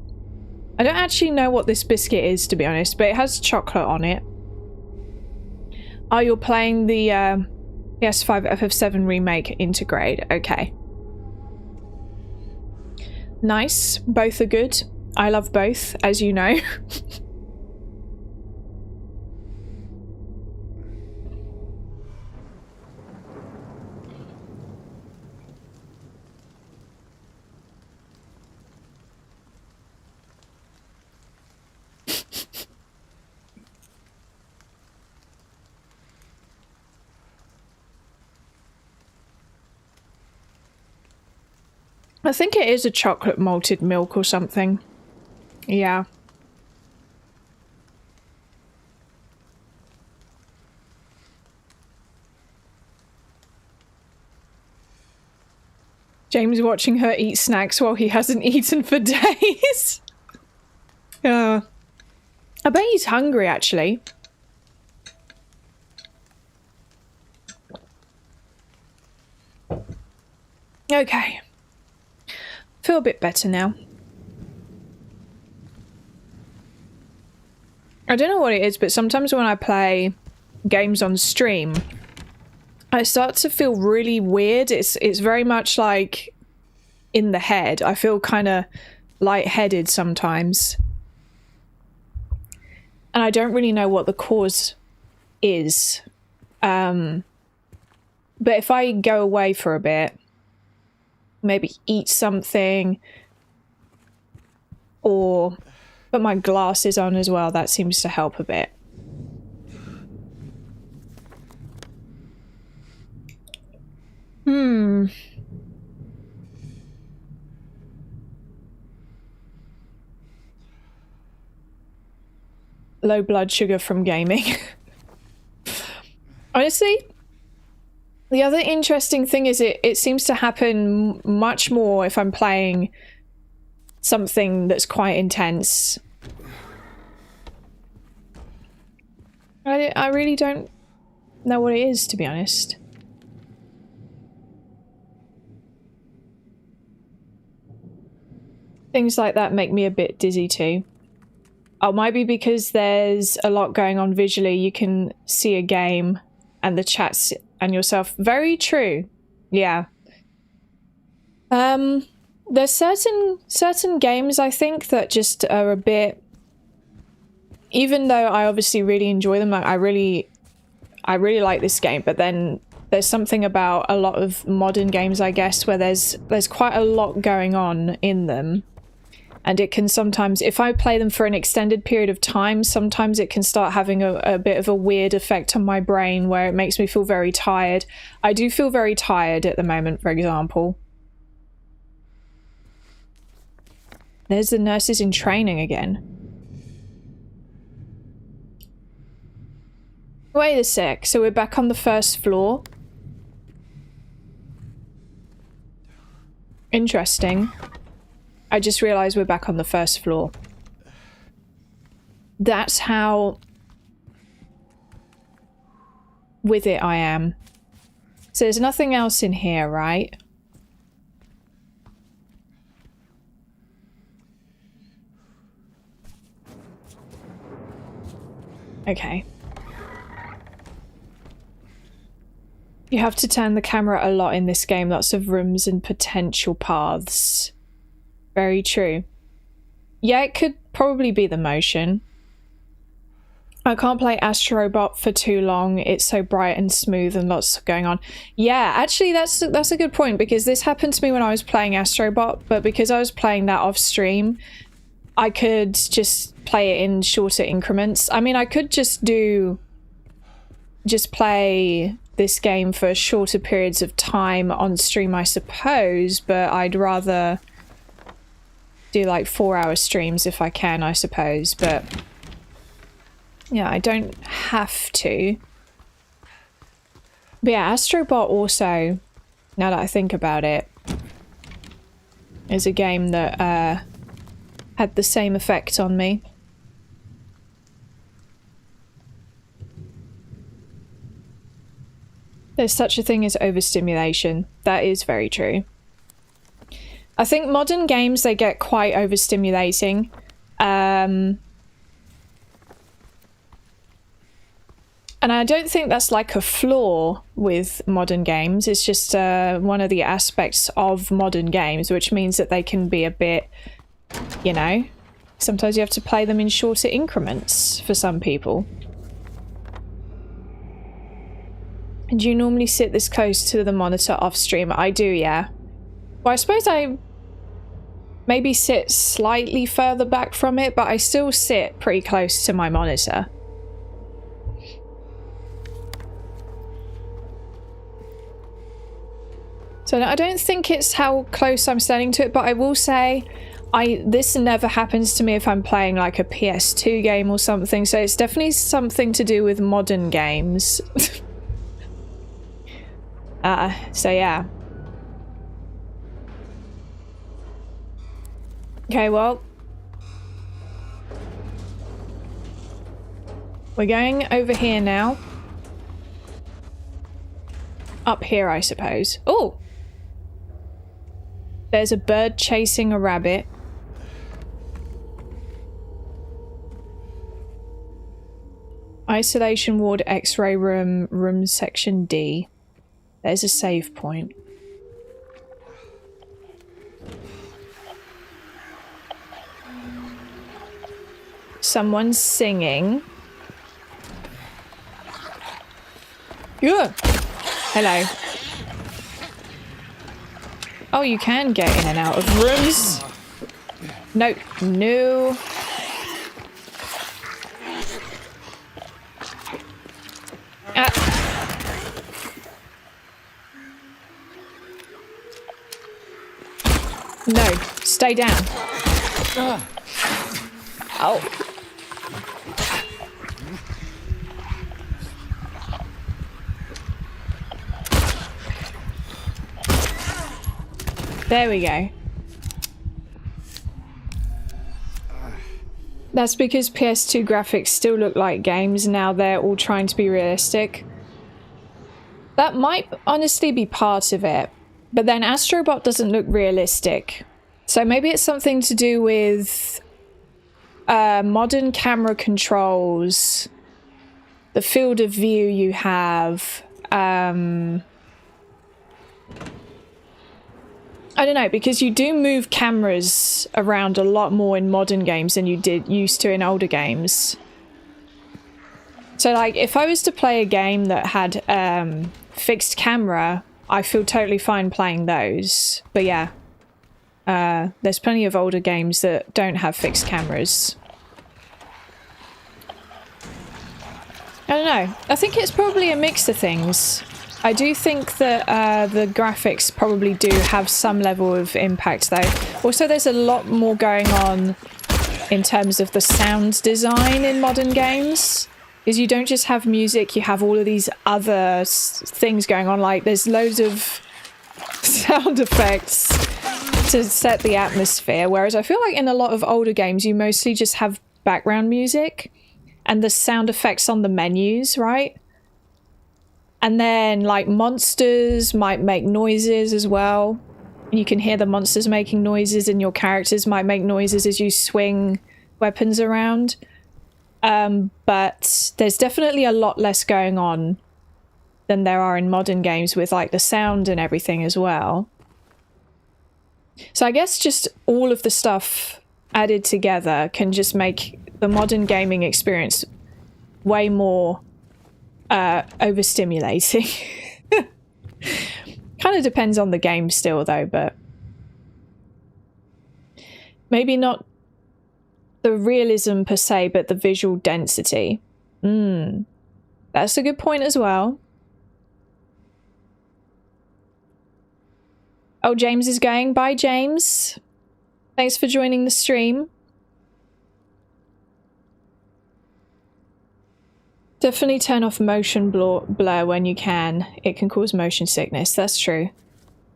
[SPEAKER 1] actually know what this biscuit is, to be honest, but it has chocolate on it. Oh, you're playing the PS5 FF7 remake Integrate. Okay. Nice. Both are good. I love both, as you know. I think it is a chocolate malted milk or something. Yeah. James watching her eat snacks while he hasn't eaten for days. I bet he's hungry, actually. Okay. Feel a bit better now. I don't know what it is, but sometimes when I play games on stream, I start to feel really weird. It's very much like in the head. I feel kind of lightheaded sometimes. And I don't really know what the cause is. But if I go away for a bit, maybe eat something or put my glasses on as well, that seems to help a bit. Low blood sugar from gaming. Honestly, the other interesting thing is it seems to happen much more if I'm playing something that's quite intense. I really don't know what it is, to be honest. Things like that make me a bit dizzy too. Oh, might be because there's a lot going on visually. You can see a game and the chats and yourself. Very true. Yeah. There's certain games I think that just are a bit, even though I obviously really enjoy them, like I really like this game, but then there's something about a lot of modern games, I guess, where there's quite a lot going on in them. And it can sometimes, if I play them for an extended period of time, sometimes it can start having a bit of a weird effect on my brain where it makes me feel very tired. I do feel very tired at the moment, for example. There's the nurses in training again. Wait a sec, so we're back on the first floor? Interesting. I just realized we're back on the first floor. That's how with it I am. So there's nothing else in here, right? Okay. You have to turn the camera a lot in this game. Lots of rooms and potential paths. Very true. Yeah, it could probably be the motion. I can't play Astrobot for too long. It's so bright and smooth and lots going on. Yeah, actually that's a good point, because this happened to me when I was playing Astrobot, but because I was playing that off stream, I could just play it in shorter increments. I mean, I could just play this game for shorter periods of time on stream, I suppose, but I'd rather do like 4-hour streams if I can, I suppose, but yeah, I don't have to. But yeah, Astrobot also, now that I think about it, is a game that had the same effect on me. There's such a thing as overstimulation. That is very true. I think modern games, they get quite overstimulating. And I don't think that's like a flaw with modern games. It's just one of the aspects of modern games, which means that they can be a bit, you know, sometimes you have to play them in shorter increments for some people. Do you normally sit this close to the monitor off stream? I do, yeah. Well, I suppose I maybe sit slightly further back from it, but I still sit pretty close to my monitor. So I don't think it's how close I'm standing to it, but I will say this never happens to me if I'm playing like a PS2 game or something, so it's definitely something to do with modern games. So yeah. Okay, well, we're going over here now. Up here, I suppose. Oh! There's a bird chasing a rabbit. Isolation ward, X-ray room, room section D. There's a save point. Someone's singing. Yeah. Hello. Oh, you can get in and out of rooms. No, no. No, stay down. Oh. There we go. That's because PS2 graphics still look like games, now they're all trying to be realistic. That might honestly be part of it, but then Astrobot doesn't look realistic. So maybe it's something to do with modern camera controls, the field of view you have, I don't know, because you do move cameras around a lot more in modern games than you used to in older games. So like, if I was to play a game that had fixed camera, I feel totally fine playing those. But yeah, there's plenty of older games that don't have fixed cameras. I don't know. I think it's probably a mix of things. I do think that the graphics probably do have some level of impact though. Also, there's a lot more going on in terms of the sound design in modern games. Is you don't just have music, you have all of these other things going on. Like there's loads of sound effects to set the atmosphere. Whereas I feel like in a lot of older games, you mostly just have background music and the sound effects on the menus, right? And then, like, monsters might make noises as well. You can hear the monsters making noises, and your characters might make noises as you swing weapons around. But there's definitely a lot less going on than there are in modern games with like the sound and everything as well. So I guess just all of the stuff added together can just make the modern gaming experience way more overstimulating. Kind of depends on the game still though, but maybe not the realism per se, but the visual density. That's a good point as well. Oh, James is going. Bye, James. Thanks for joining the stream. Definitely turn off motion blur when you can. It can cause motion sickness. That's true.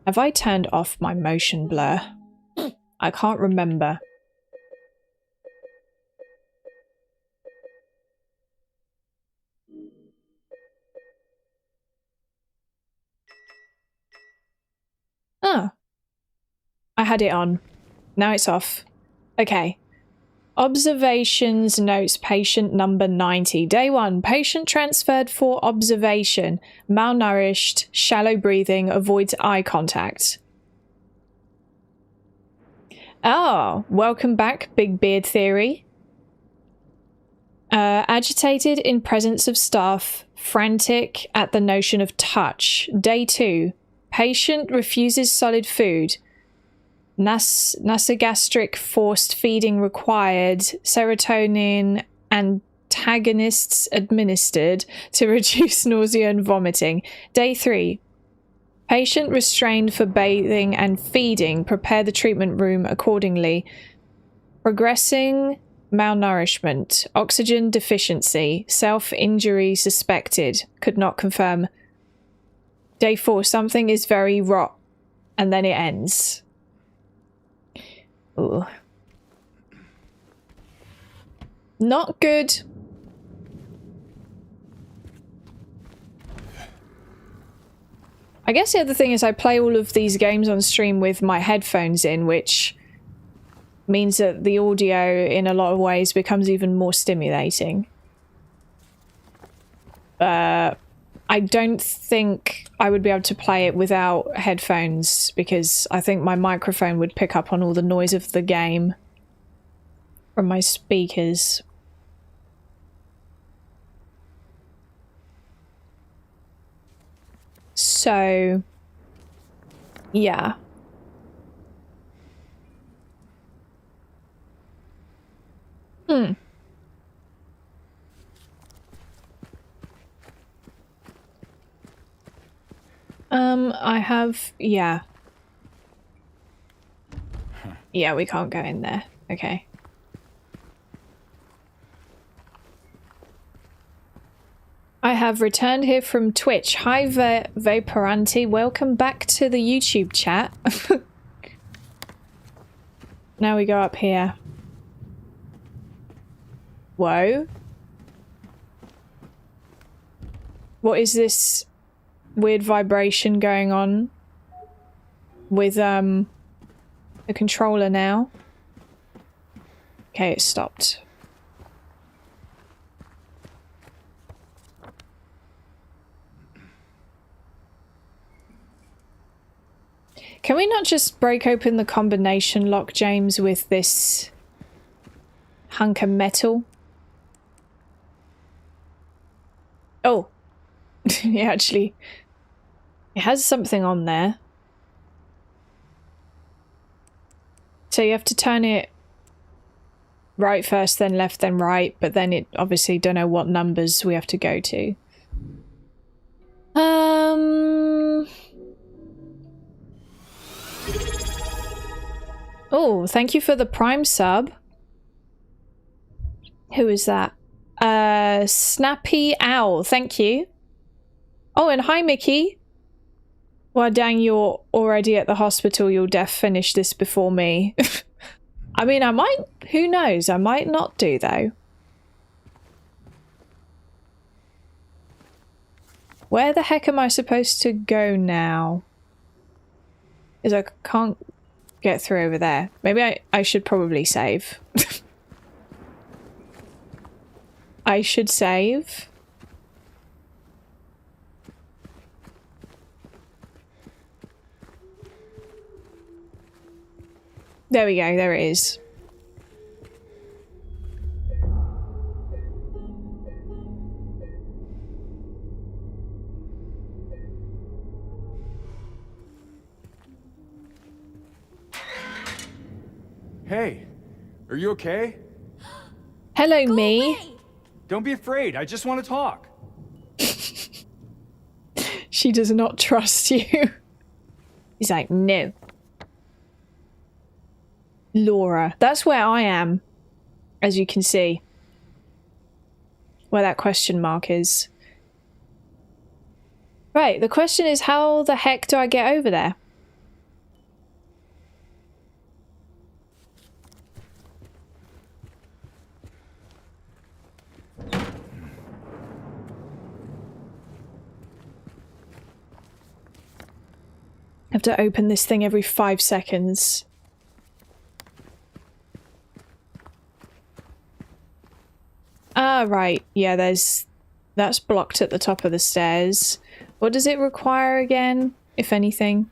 [SPEAKER 1] Have I turned off my motion blur? I can't remember. Oh. I had it on. Now it's off. Okay. Observations notes patient number 90. Day 1. Patient transferred for observation. Malnourished, shallow breathing, avoids eye contact. Oh, welcome back, Big Beard Theory. Agitated in presence of staff. Frantic at the notion of touch. Day 2. Patient refuses solid food. Nasogastric forced feeding required. Serotonin antagonists administered to reduce nausea and vomiting. Day 3. Patient restrained for bathing and feeding. Prepare the treatment room accordingly. Progressing malnourishment. Oxygen deficiency. Self-injury suspected. Could not confirm. Day 4. Something is very rot. And then it ends. Ooh. Not good. I guess the other thing is I play all of these games on stream with my headphones in, which means that the audio in a lot of ways becomes even more stimulating. I don't think I would be able to play it without headphones because I think my microphone would pick up on all the noise of the game from my speakers. So, yeah. I have, yeah. Yeah, we can't go in there. Okay. I have returned here from Twitch. Hi, Vaporanti. Welcome back to the YouTube chat. Now we go up here. Whoa. What is this weird vibration going on with the controller now? Okay, it stopped. Can we not just break open the combination lock, James, with this hunk of metal? Oh. Yeah, actually, it has something on there. So you have to turn it right first, then left, then right, but then it obviously don't know what numbers we have to go to. Oh, thank you for the Prime sub. Who is that? Snappy Owl, thank you. Oh, and hi, Mickey. Well, dang, you're already at the hospital. You'll finish this before me. I mean, I might, who knows? I might not do, though. Where the heck am I supposed to go now? Because I can't get through over there. Maybe I should probably save. I should save. There we go, there it is.
[SPEAKER 2] Hey, are you okay?
[SPEAKER 1] Hello, me.
[SPEAKER 2] Don't be afraid. I just want to talk.
[SPEAKER 1] She does not trust you. He's like, no. Laura. That's where I am, as you can see. Where that question mark is. Right, the question is, how the heck do I get over there? I have to open this thing every 5 seconds. Ah, right. Yeah, that's blocked at the top of the stairs. What does it require again, if anything?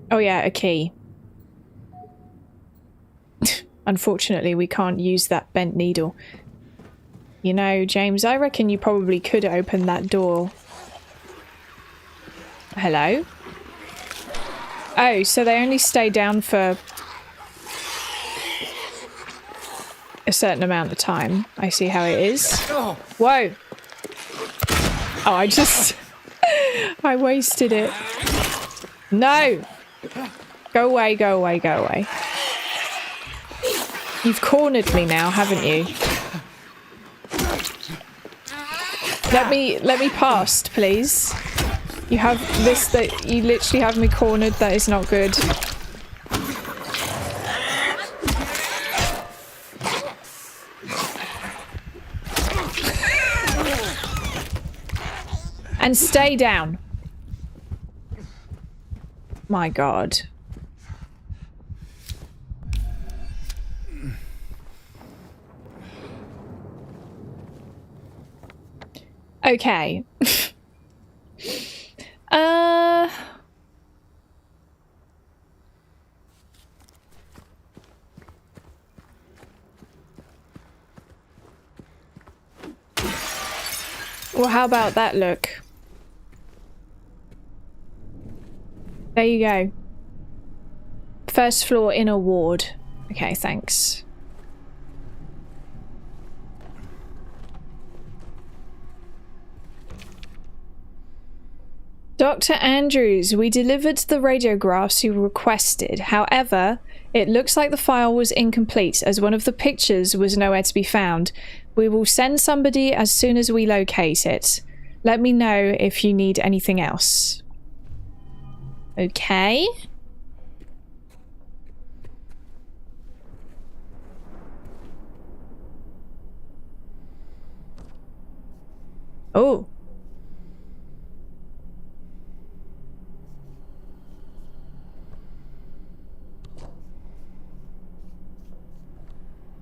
[SPEAKER 1] Oh yeah, a key. Unfortunately, we can't use that bent needle. You know, James, I reckon you probably could open that door. Hello? Oh, so they only stay down for a certain amount of time. I see how it is. Whoa! Oh, I just... I wasted it. No! Go away, go away, go away. You've cornered me now, haven't you? Let me past, please. You have this that you literally have me cornered. That is not good. And stay down. My God. Okay. Well, how about that look? There you go. First floor inner ward. Okay, thanks. Dr. Andrews, we delivered the radiographs you requested. However, it looks like the file was incomplete as one of the pictures was nowhere to be found. We will send somebody as soon as we locate it. Let me know if you need anything else. Okay. Oh.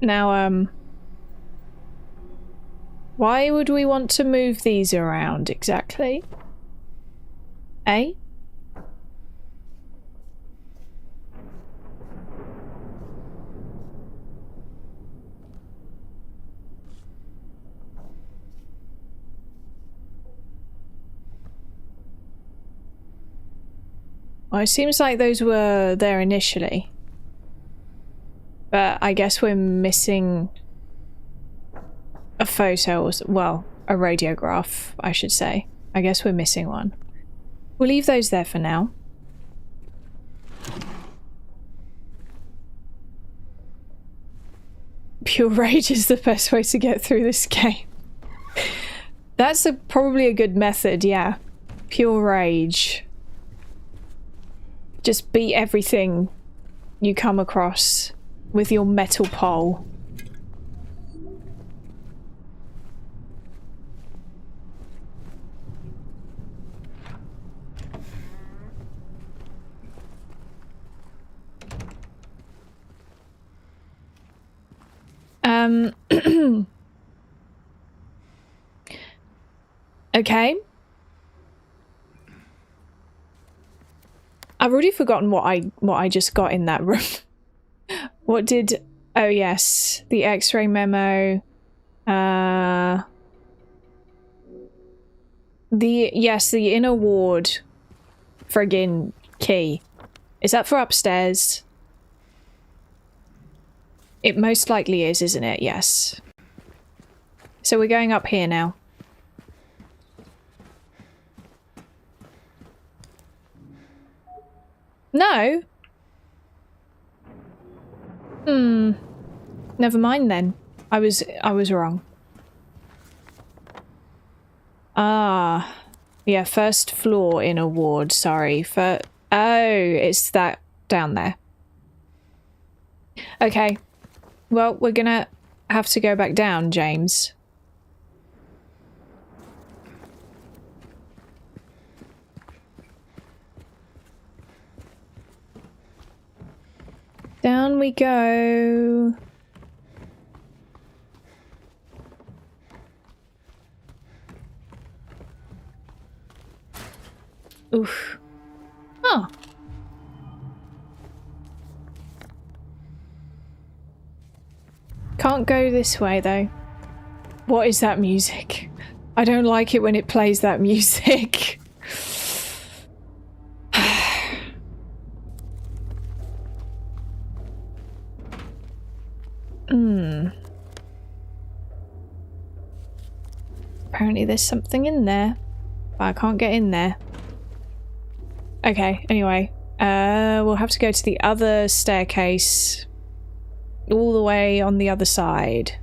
[SPEAKER 1] Now, why would we want to move these around exactly? Eh? Well, it seems like those were there initially. But I guess we're missing a photo, or well, a radiograph, I should say. I guess we're missing one. We'll leave those there for now. Pure rage is the best way to get through this game. That's probably a good method, yeah. Pure rage. Just beat everything you come across with your metal pole. Okay. I've already forgotten what I just got in that room. What did... Oh yes, the X-ray memo. The inner ward friggin' key. Is that for upstairs? It most likely is, isn't it? Yes. So we're going up here now. No? Never mind then. I was wrong. Ah. Yeah, first floor inner ward, sorry. Oh, it's that down there. Okay. Well, we're gonna have to go back down, James. Down we go. Oof. Oh. Can't go this way though. What is that music? I don't like it when it plays that music. Apparently there's something in there, but I can't get in there. Okay, anyway. We'll have to go to the other staircase. All the way on the other side.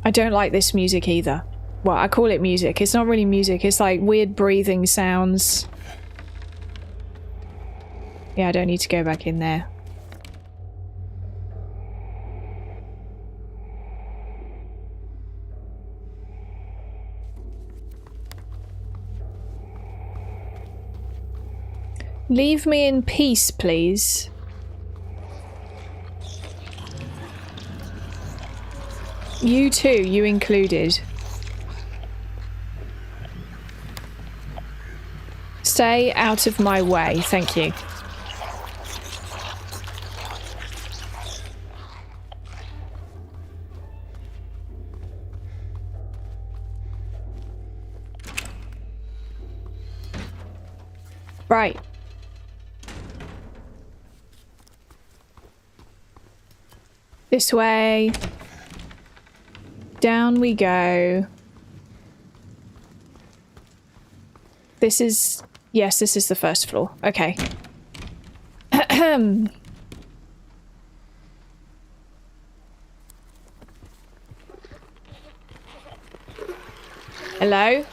[SPEAKER 1] I don't like this music either. Well, I call it music. It's not really music. It's like weird breathing sounds. Yeah, I don't need to go back in there. Leave me in peace, please. You too, you included. Stay out of my way, thank you. Right. This way. Down we go. This is... Yes, this is the first floor. Okay. Hello?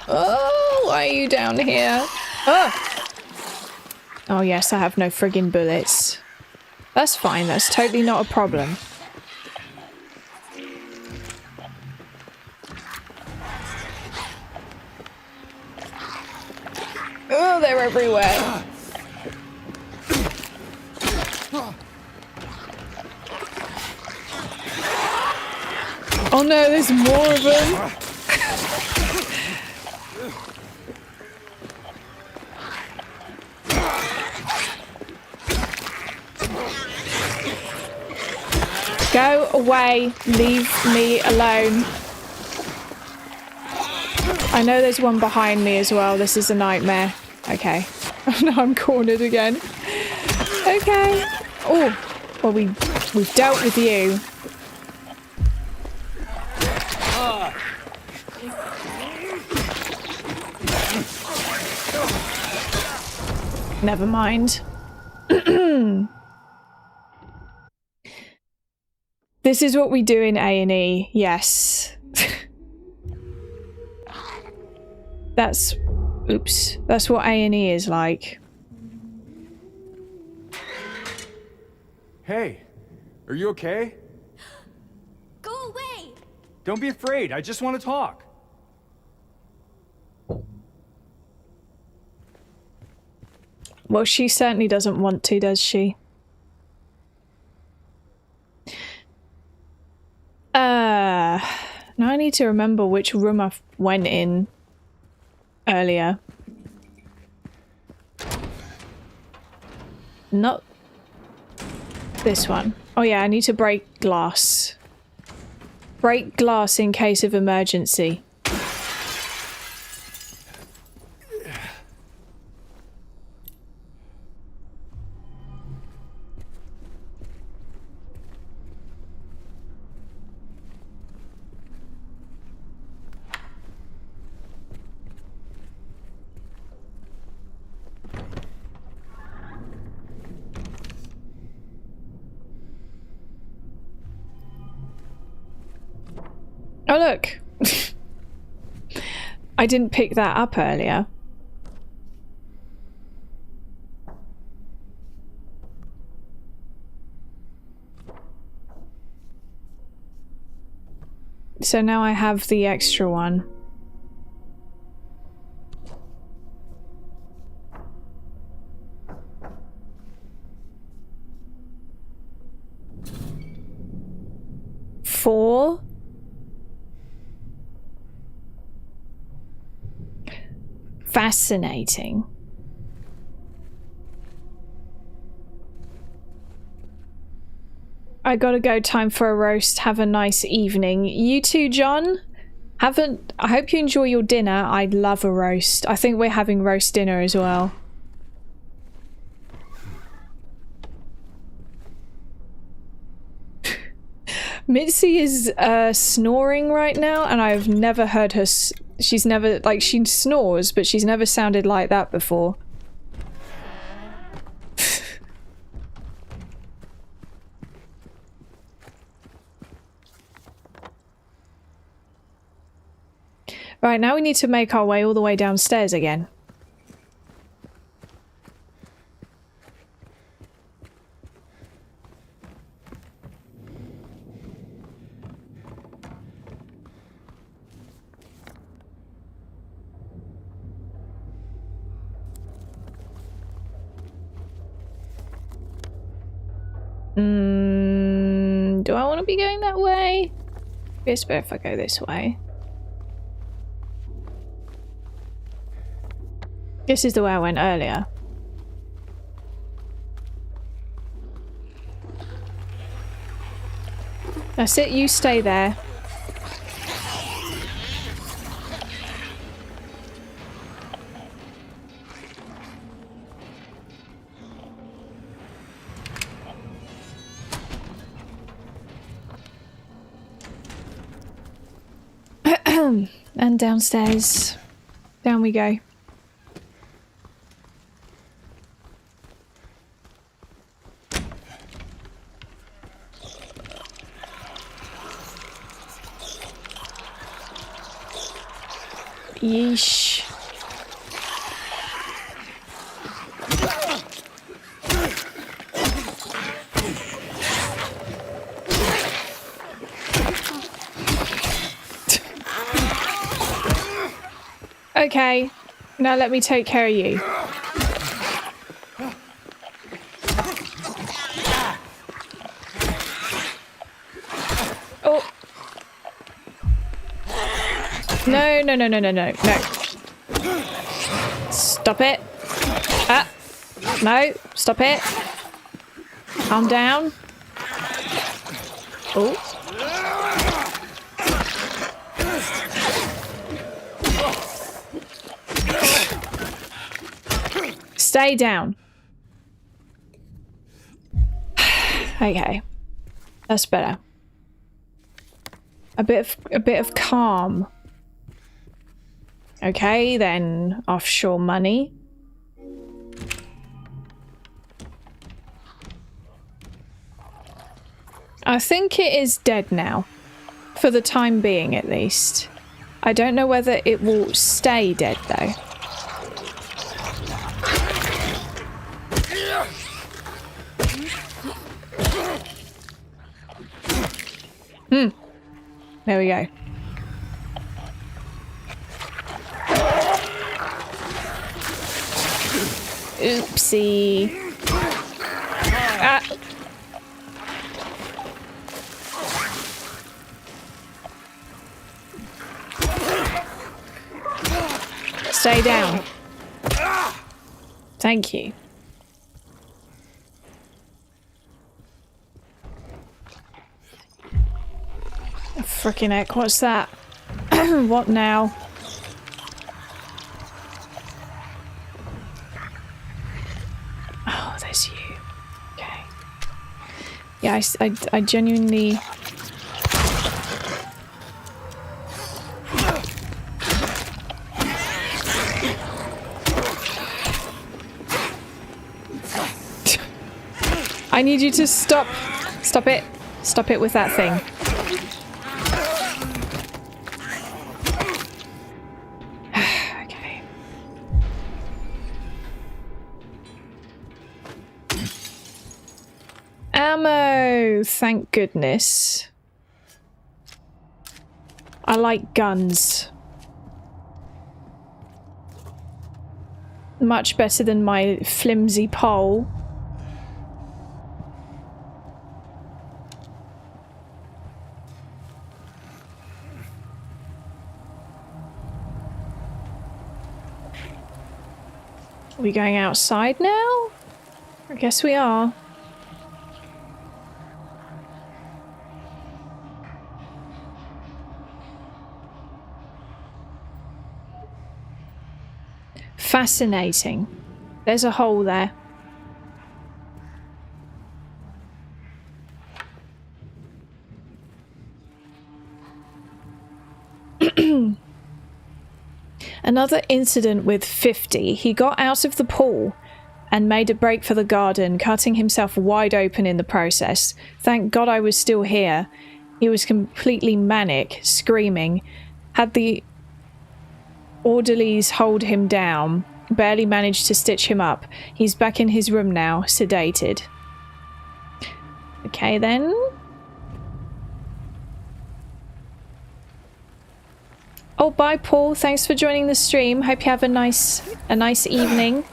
[SPEAKER 1] Oh, why are you down here? Oh! Oh yes, I have no friggin' bullets. That's fine, that's totally not a problem. Oh, they're everywhere. Oh no, there's more of them. Go away, leave me alone. I know there's one behind me as well. This is a nightmare. Okay. Oh no, I'm cornered again. Okay. Oh, well we've dealt with you. Never mind. This is what we do in A&E, yes. That's... Oops. That's what A&E is like.
[SPEAKER 7] Hey, are you okay?
[SPEAKER 3] Go away!
[SPEAKER 7] Don't be afraid, I just want to talk.
[SPEAKER 1] Well, she certainly doesn't want to, does she? Now I need to remember which room I went in. earlier. Not this one. Oh yeah, I need to break glass. Break glass in case of emergency. Oh look! I didn't pick that up earlier. So now I have the extra one. Four. Fascinating. I gotta go, time for a roast. Have a nice evening. You too, John. I hope you enjoy your dinner. I'd love a roast. I think we're having roast dinner as well. Mitzi is snoring right now, and I've never heard her. She's never, like, she snores, but she's never sounded like that before. Right, now we need to make our way all the way downstairs again. Do I want to be going that way? It's better if I go this way. This is the way I went earlier. That's it, you stay there. And downstairs. Down we go. Yeesh. Okay, now let me take care of you. Oh. No, no, no, no, no, no, no. Stop it. Ah. No, stop it. Calm down. Oh. Stay down. Okay. That's better. A bit of calm. Okay, then offshore money. I think it is dead now. For the time being, at least. I don't know whether it will stay dead, though. There we go. Oopsie. Ah. Stay down. Thank you. Frickin' heck, what's that? What now? Oh, there's you. Okay. Yeah, I genuinely... I need you to stop. Stop it. Stop it with that thing. Okay. Ammo! Thank goodness. I like guns. Much better than my flimsy pole. Are we going outside now? I guess we are. Fascinating. There's a hole there. Another incident with 50. He got out of the pool and made a break for the garden, cutting himself wide open in the process. Thank God I was still here. He was completely manic, screaming. Had the orderlies hold him down. Barely managed to stitch him up. He's back in his room now, sedated. Okay then. Oh, bye Paul. Thanks for joining the stream. Hope you have a nice evening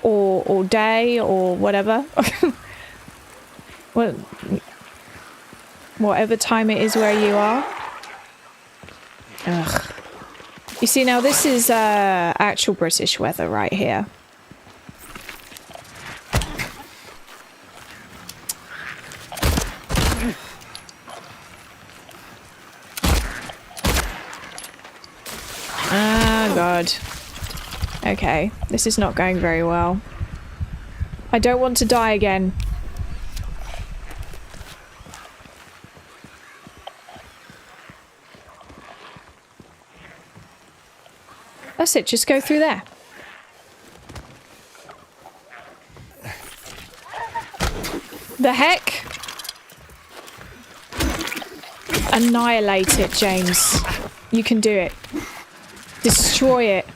[SPEAKER 1] or day or whatever. Well, whatever time it is where you are. Ugh. You see, now this is actual British weather right here. Ah, God. Okay, this is not going very well. I don't want to die again. That's it, just go through there. The heck? Annihilate it, James. You can do it. Destroy it.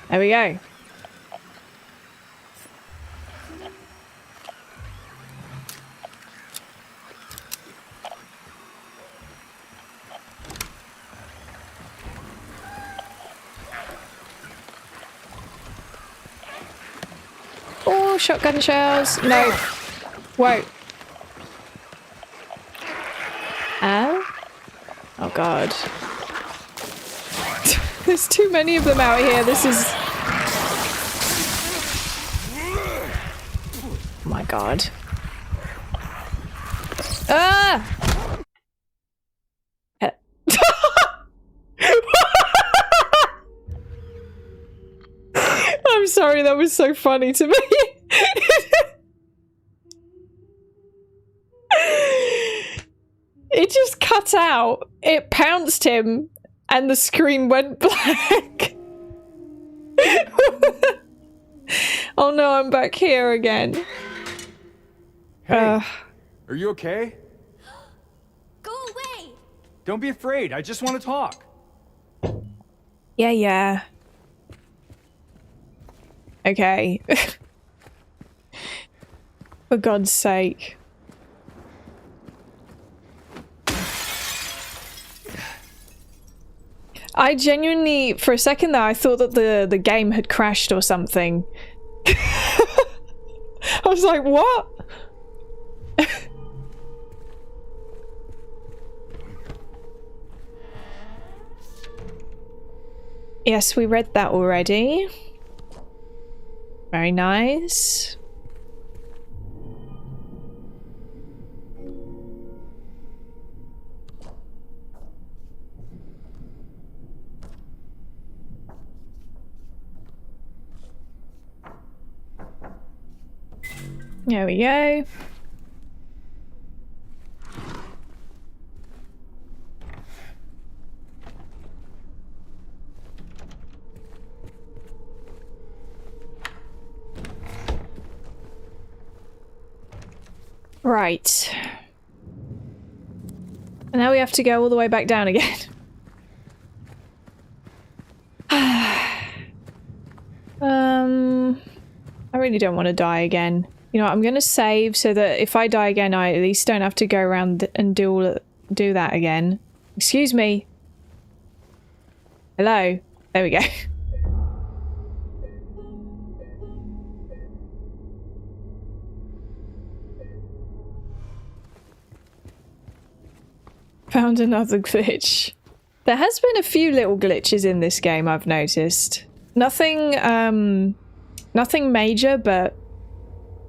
[SPEAKER 1] There we go. Oh, shotgun shells. No. Whoa. Oh God. There's too many of them out here. This is... Oh my God. Ah! I'm sorry, that was so funny to me. It just cut out. It pounced him and the screen went black. Oh no, I'm back here again.
[SPEAKER 7] Hey, are you okay?
[SPEAKER 3] Go away!
[SPEAKER 7] Don't be afraid, I just want to talk.
[SPEAKER 1] Yeah. Okay. For God's sake. I genuinely, for a second there, I thought that the game had crashed or something. I was like, what? Yes, we read that already. Very nice. There we go. Right. And now we have to go all the way back down again. I really don't want to die again. You know what, I'm gonna save so that if I die again, I at least don't have to go around and do that again. Excuse me. Hello. There we go. Found another glitch. There has been a few little glitches in this game, I've noticed. Nothing, nothing major, but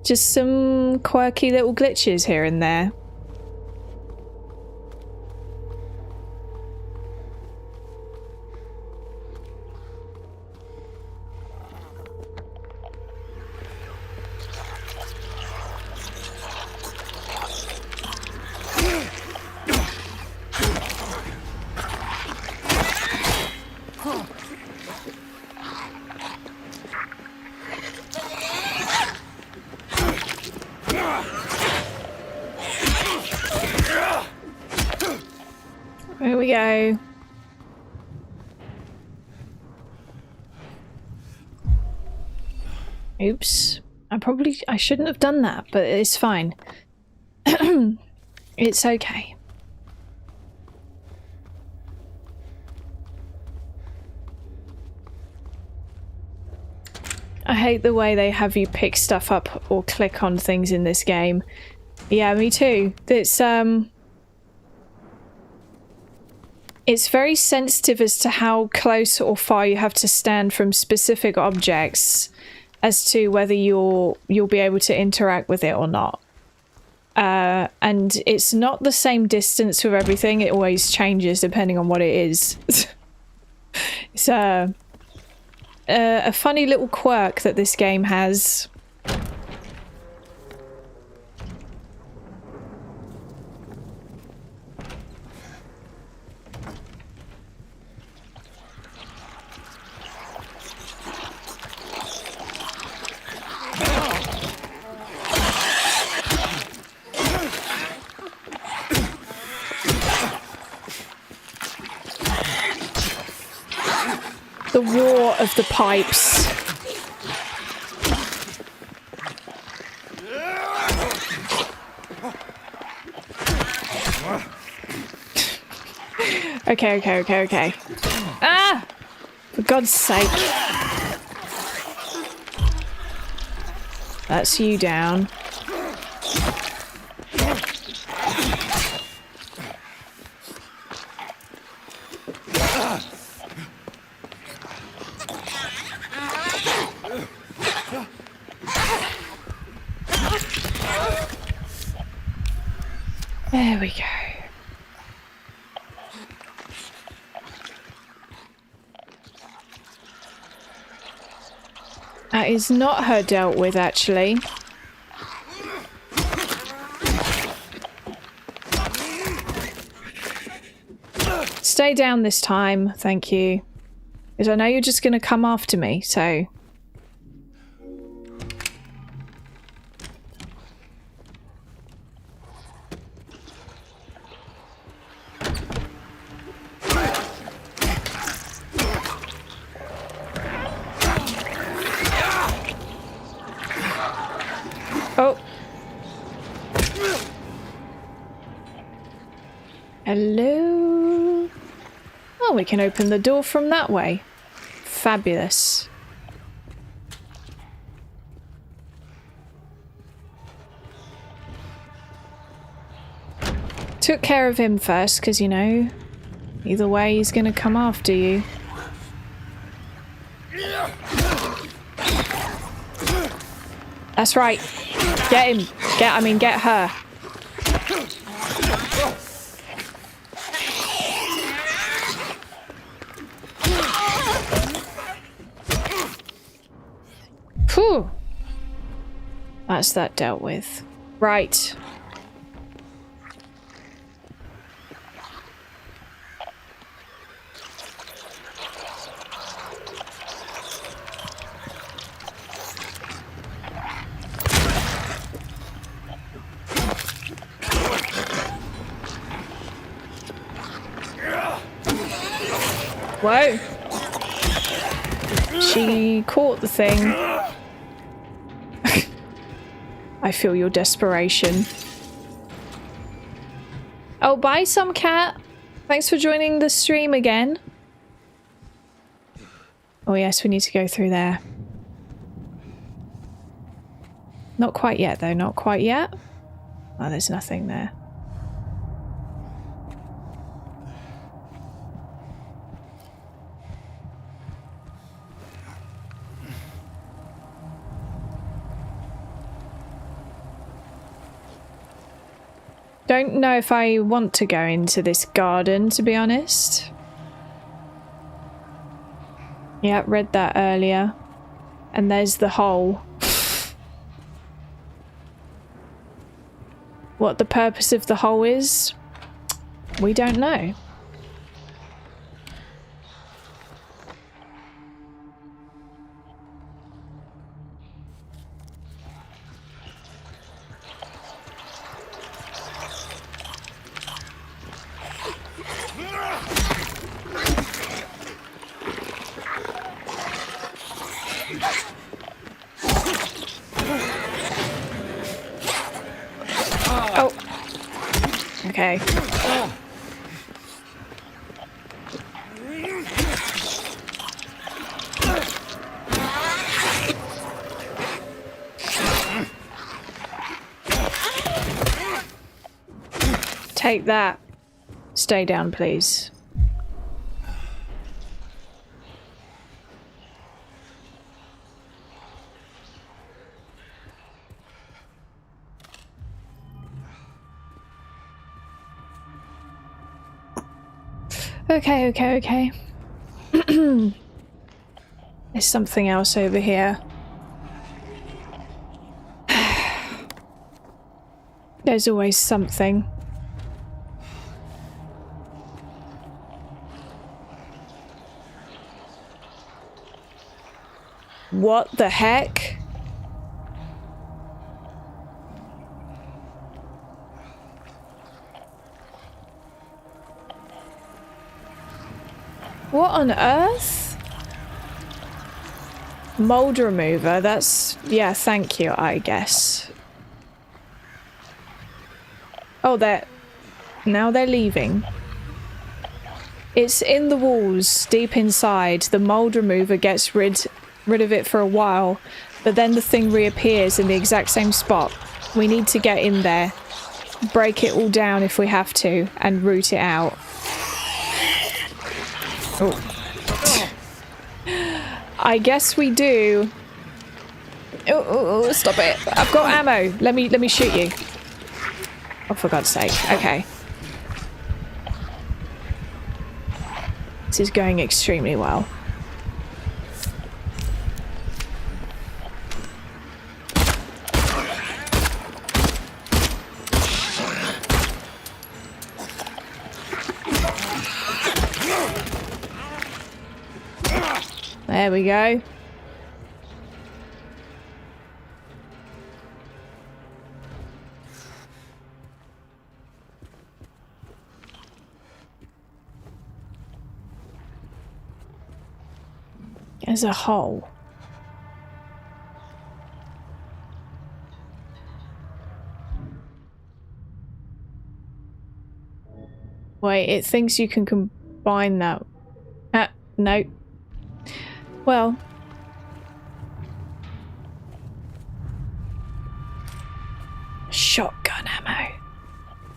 [SPEAKER 1] just some quirky little glitches here and there. Here we go. Oops. I shouldn't have done that, but it's fine. It's okay. I hate the way they have you pick stuff up or click on things in this game. Yeah, me too. It's very sensitive as to how close or far you have to stand from specific objects as to whether you'll be able to interact with it or not. And it's not the same distance with everything. It always changes depending on what it is. It's a funny little quirk that this game has. The war of the pipes. Okay. Ah! For God's sake. That's you down. There we go. That is not her dealt with, actually. Stay down this time, thank you. Because I know you're just going to come after me, so... Oh. Hello. Oh, we can open the door from that way. Fabulous. Took care of him first, because, you know, either way he's going to come after you. That's right. Get him. Get her. Phew. That's that dealt with. Right. Whoa. She caught the thing. I feel your desperation. Oh, bye, some cat. Thanks for joining the stream again. Oh yes, we need to go through there. Not quite yet, though. Not quite yet. Oh, there's nothing there. Don't know if I want to go into this garden, to be honest. Yeah, read that earlier. And there's the hole. What the purpose of the hole is, we don't know. Okay. Take that. Stay down, please. Okay. There's something else over here. There's always something. What the heck? What on earth? Mold remover, that's... yeah, thank you, I guess. Oh, now they're leaving. It's in the walls, deep inside. The mold remover gets rid of it for a while, but then the thing reappears in the exact same spot. We need to get in there, break it all down if we have to, and root it out. Oh. I guess we do. Oh, stop it. I've got ammo. Let me shoot you. Oh, for God's sake. Okay. This is going extremely well. There we go. There's a hole. Wait, it thinks you can combine that. No. Well. Shotgun ammo.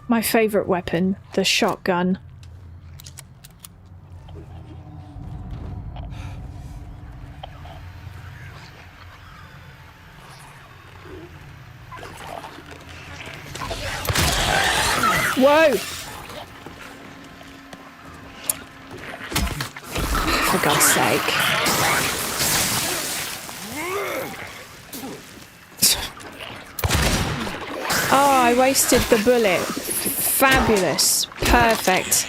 [SPEAKER 1] My favorite weapon, the shotgun. Whoa! For God's sake. Oh, I wasted the bullet. Fabulous. Perfect.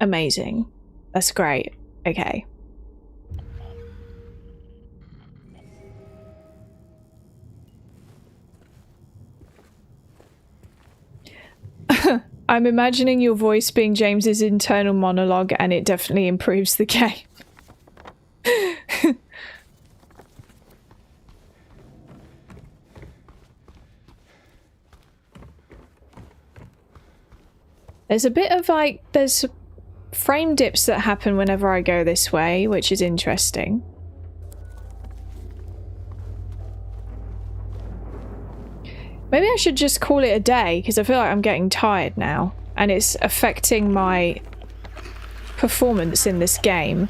[SPEAKER 1] Amazing. That's great. Okay. I'm imagining your voice being James's internal monologue, and it definitely improves the game. There's a bit of like, there's frame dips that happen whenever I go this way, which is interesting. Maybe I should just call it a day, because I feel like I'm getting tired now, and it's affecting my performance in this game.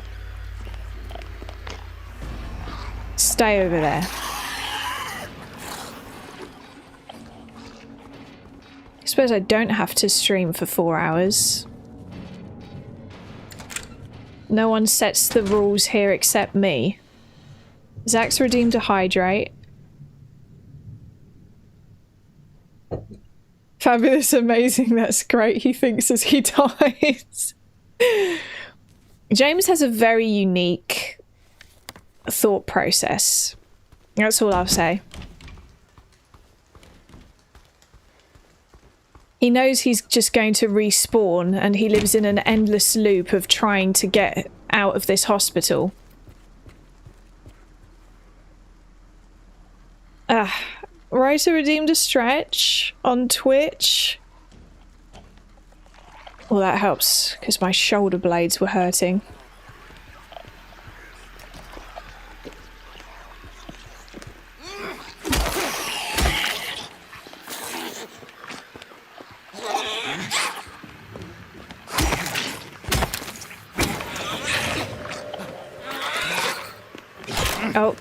[SPEAKER 1] Stay over there. I suppose I don't have to stream for 4 hours. No one sets the rules here except me. Zach's redeemed a hydrate. Fabulous, amazing, that's great, he thinks as he dies. James has a very unique thought process. That's all I'll say. He knows he's just going to respawn, and he lives in an endless loop of trying to get out of this hospital. RAZER redeemed a stretch on Twitch. Well, that helps, because my shoulder blades were hurting. Oh.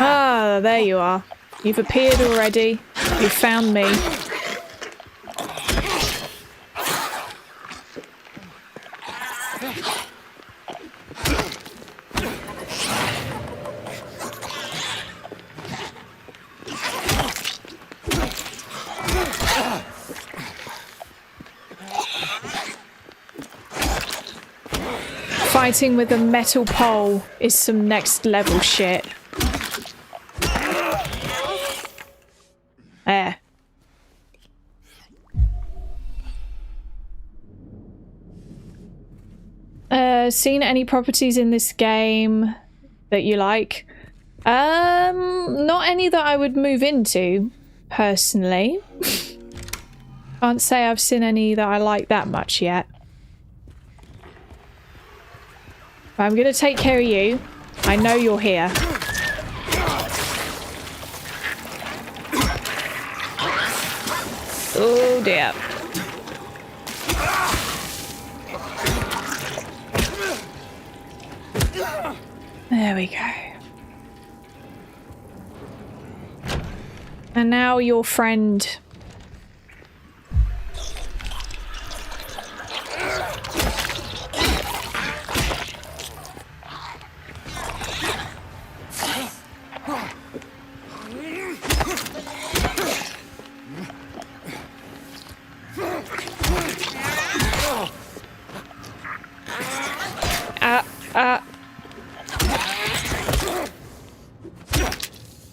[SPEAKER 1] Ah, there you are. You've appeared already. You found me. Fighting with a metal pole is some next level shit. There. Seen any properties in this game that you like? Not any that I would move into, personally. Can't say I've seen any that I like that much yet. But I'm gonna take care of you. I know you're here. Oh dear. There we go. And now your friend.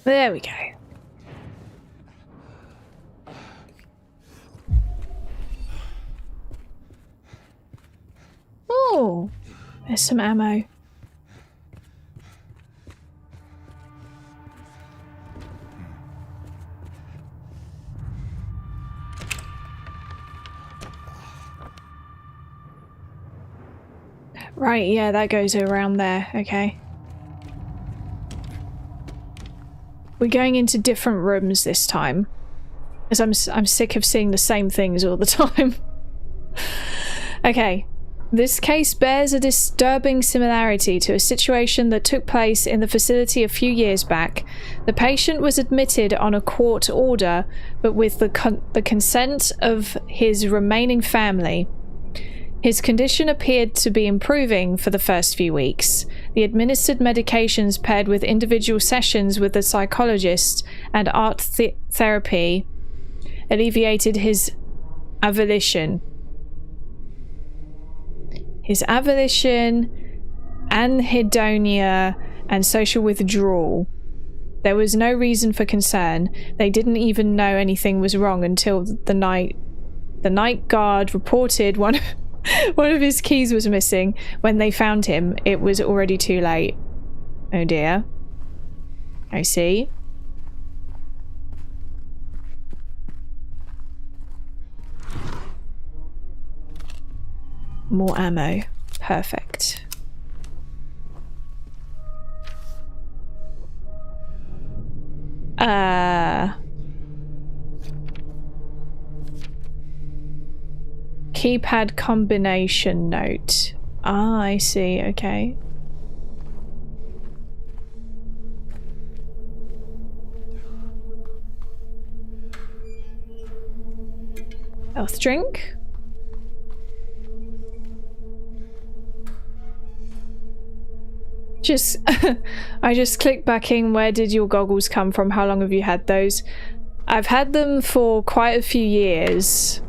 [SPEAKER 1] There we go. Oh, there's some ammo. Right, yeah, that goes around there. Okay. We're going into different rooms this time. As I'm sick of seeing the same things all the time. Okay. This case bears a disturbing similarity to a situation that took place in the facility a few years back. The patient was admitted on a court order, but with the consent of his remaining family. His condition appeared to be improving for the first few weeks. The administered medications paired with individual sessions with the psychologist and art therapy alleviated his avolition. His avolition, anhedonia, and social withdrawal. There was no reason for concern. They didn't even know anything was wrong until the night guard reported one of his keys was missing. When they found him, it was already too late. Oh dear. I see. More ammo. Perfect. Keypad combination note. Ah, I see. Okay. Health drink. I just clicked back in. Where did your goggles come from? How long have you had those? I've had them for quite a few years,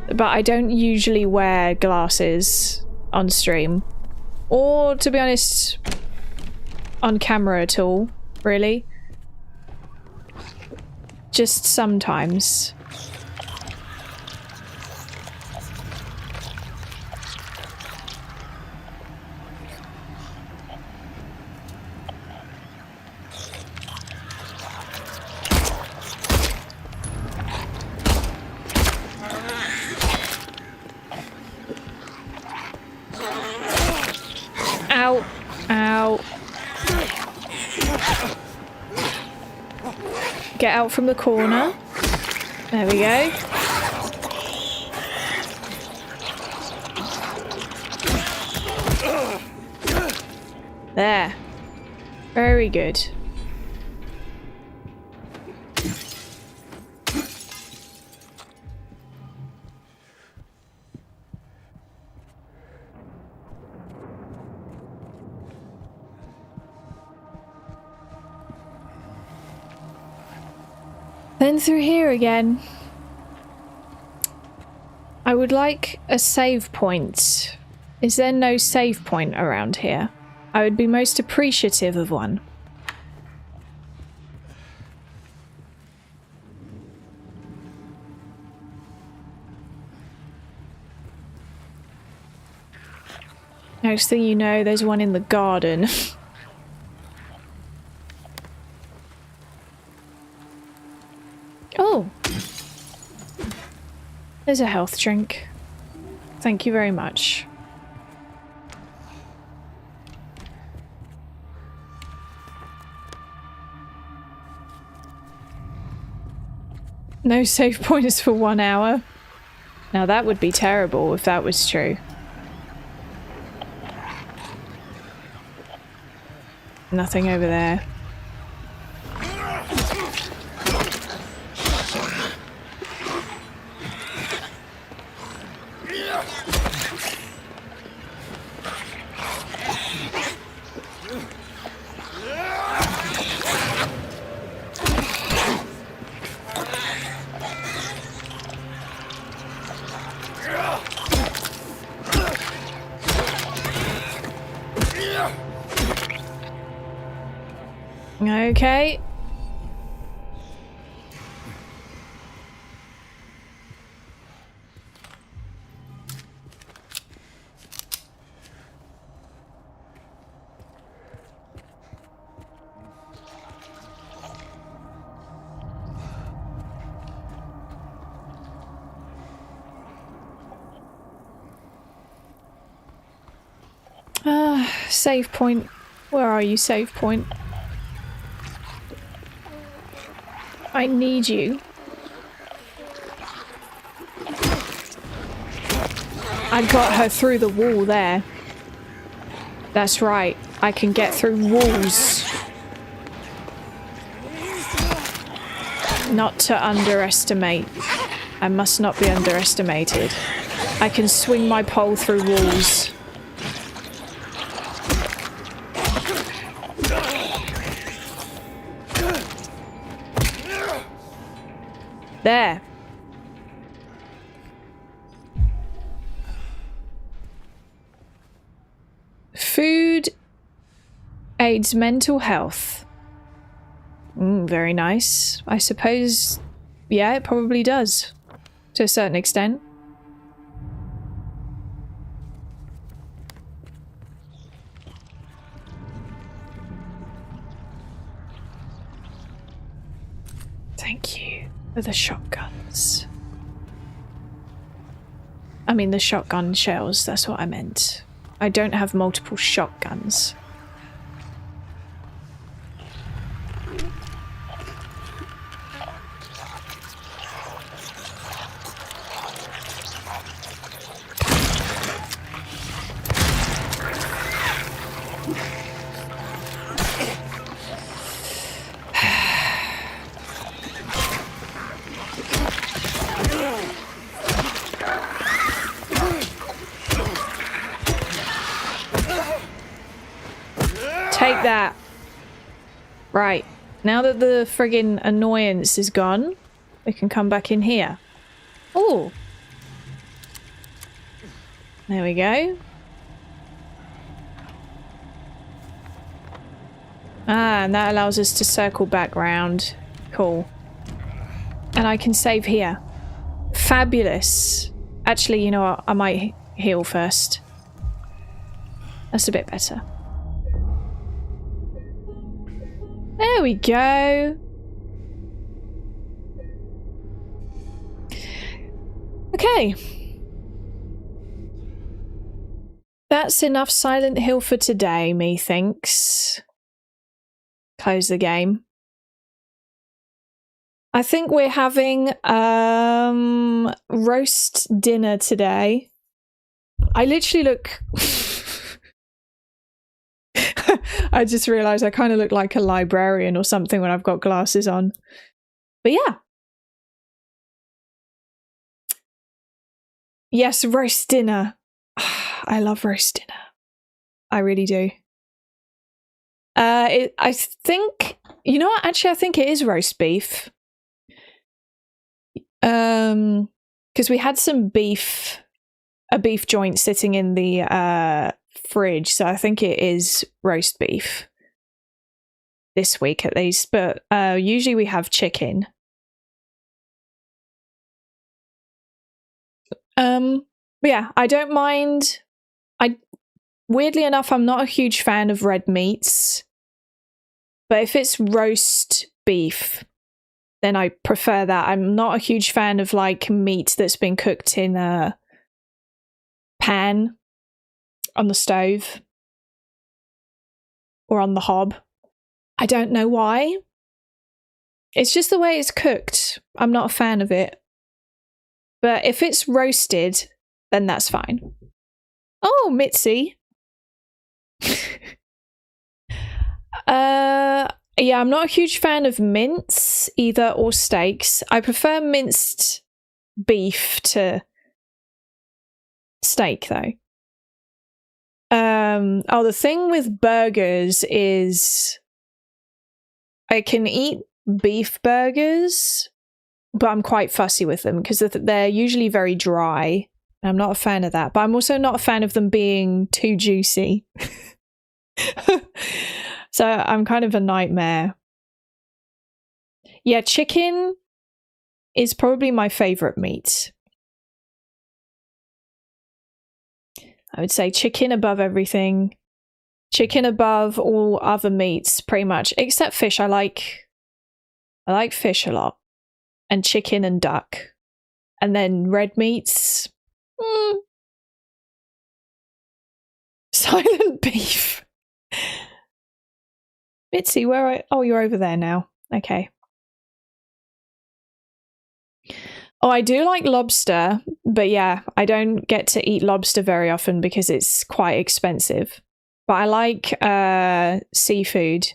[SPEAKER 1] but I don't usually wear glasses on stream, or to be honest, on camera at all, really. Just sometimes. Ow. Ow. Get out from the corner. There we go. There. Very good. Then through here again. I would like a save point. Is there no save point around here? I would be most appreciative of one. Next thing you know, there's one in the garden. Oh! There's a health drink. Thank you very much. No save points for 1 hour. Now that would be terrible if that was true. Nothing over there. Okay. Save point. Where are you, save point? I need you. I got her through the wall there. That's right. I can get through walls. Not to underestimate. I must not be underestimated. I can swing my pole through walls. There. Food aids mental health. Very nice. I suppose, yeah, it probably does. To a certain extent. Thank you for the shotguns. I mean the shotgun shells, that's what I meant. I don't have multiple shotguns. Take that. Right. Now that the friggin' annoyance is gone, we can come back in here. Oh. There we go. Ah, and that allows us to circle back round. Cool. And I can save here. Fabulous. Actually, you know what? I might heal first. That's a bit better. There we go. Okay. That's enough Silent Hill for today, methinks. Close the game. I think we're having roast dinner today. I literally look... I just realised I kind of look like a librarian or something when I've got glasses on. But yeah. Yes, roast dinner. I love roast dinner. I really do. I think... You know what? Actually, I think it is roast beef. Because we had some beef... A beef joint sitting in the... fridge, so I think it is roast beef this week at least, but usually we have chicken. Yeah, I don't mind. Weirdly enough, I'm not a huge fan of red meats, but if it's roast beef, then I prefer that. I'm not a huge fan of like meat that's been cooked in a pan on the stove or on the hob. I don't know why. It's just the way it's cooked. I'm not a fan of it. But if it's roasted, then that's fine. Oh, Mitzi. Yeah, I'm not a huge fan of mince either or steaks. I prefer minced beef to steak though. Oh, the thing with burgers is I can eat beef burgers, but I'm quite fussy with them because they're usually very dry. I'm not a fan of that, but I'm also not a fan of them being too juicy. So I'm kind of a nightmare. Yeah, chicken is probably my favorite meat. I would say chicken above everything. Chicken above all other meats, pretty much. Except fish. I like fish a lot. And chicken and duck. And then red meats. Silent beef. Mitzi, where are... Oh, you're over there now. Okay. Oh, I do like lobster, but yeah, I don't get to eat lobster very often because it's quite expensive. But I like seafood.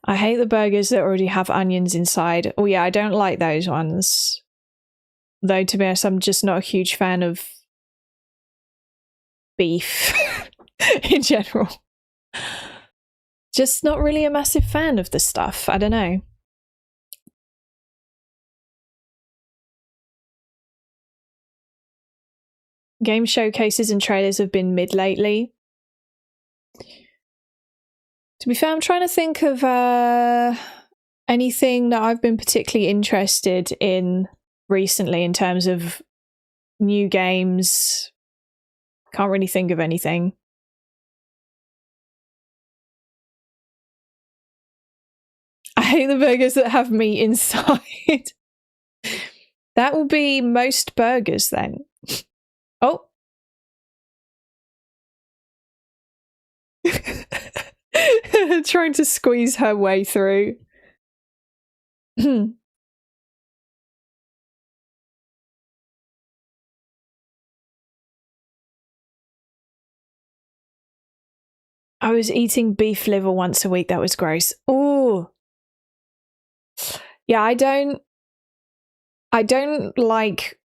[SPEAKER 1] I hate the burgers that already have onions inside. Oh yeah, I don't like those ones. Though, to be honest, I'm just not a huge fan of beef in general. Just not really a massive fan of the stuff. I don't know. Game showcases and trailers have been mid lately. To be fair, I'm trying to think of anything that I've been particularly interested in recently in terms of new games. Can't really think of anything. I hate the burgers that have meat inside. That will be most burgers then. Oh. Trying to squeeze her way through. I was eating beef liver once a week. That was gross. Oh. Yeah, I don't like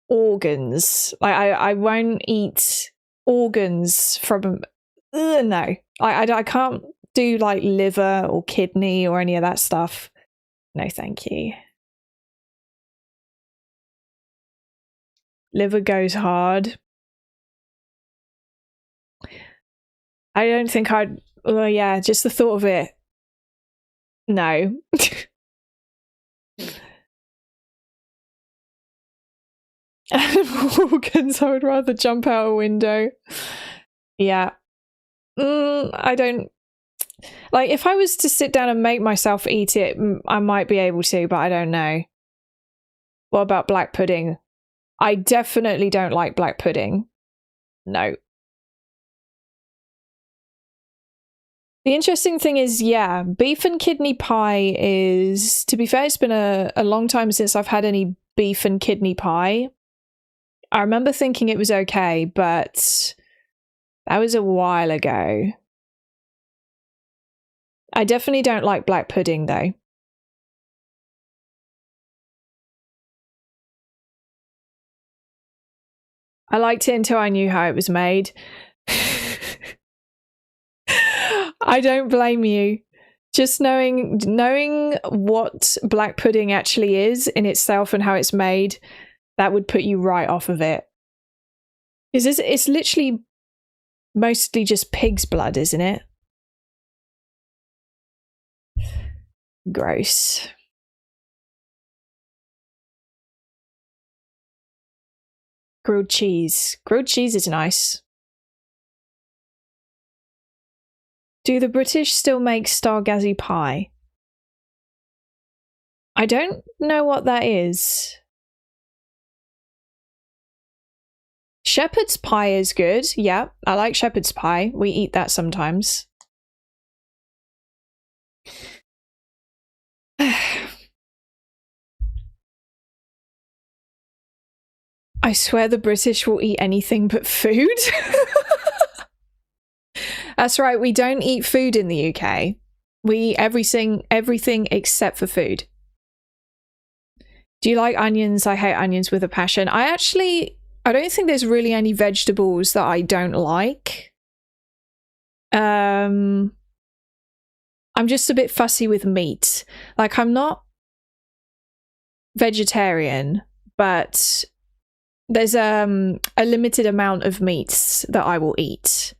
[SPEAKER 1] organs. Like I won't eat organs from no. I can't do like liver or kidney or any of that stuff. No, thank you. Liver goes hard. I don't think I'd... Well, yeah, just the thought of it. No. Animal organs, I would rather jump out a window. Yeah. I don't... Like, if I was to sit down and make myself eat it, I might be able to, but I don't know. What about black pudding? I definitely don't like black pudding. No. The interesting thing is, yeah, beef and kidney pie is... To be fair, it's been a long time since I've had any beef and kidney pie. I remember thinking it was okay, but that was a while ago. I definitely don't like black pudding, though. I liked it until I knew how it was made. I don't blame you. Just knowing what black pudding actually is in itself and how it's made, that would put you right off of it. It's literally mostly just pig's blood, isn't it? Gross. Grilled cheese. Grilled cheese is nice. Do the British still make Stargazy pie? I don't know what that is. Shepherd's pie is good. Yeah, I like shepherd's pie. We eat that sometimes. I swear the British will eat anything but food. That's right, we don't eat food in the UK. We eat everything except for food. Do you like onions? I hate onions with a passion. I don't think there's really any vegetables that I don't like. I'm just a bit fussy with meat. Like, I'm not vegetarian, but there's a limited amount of meats that I will eat.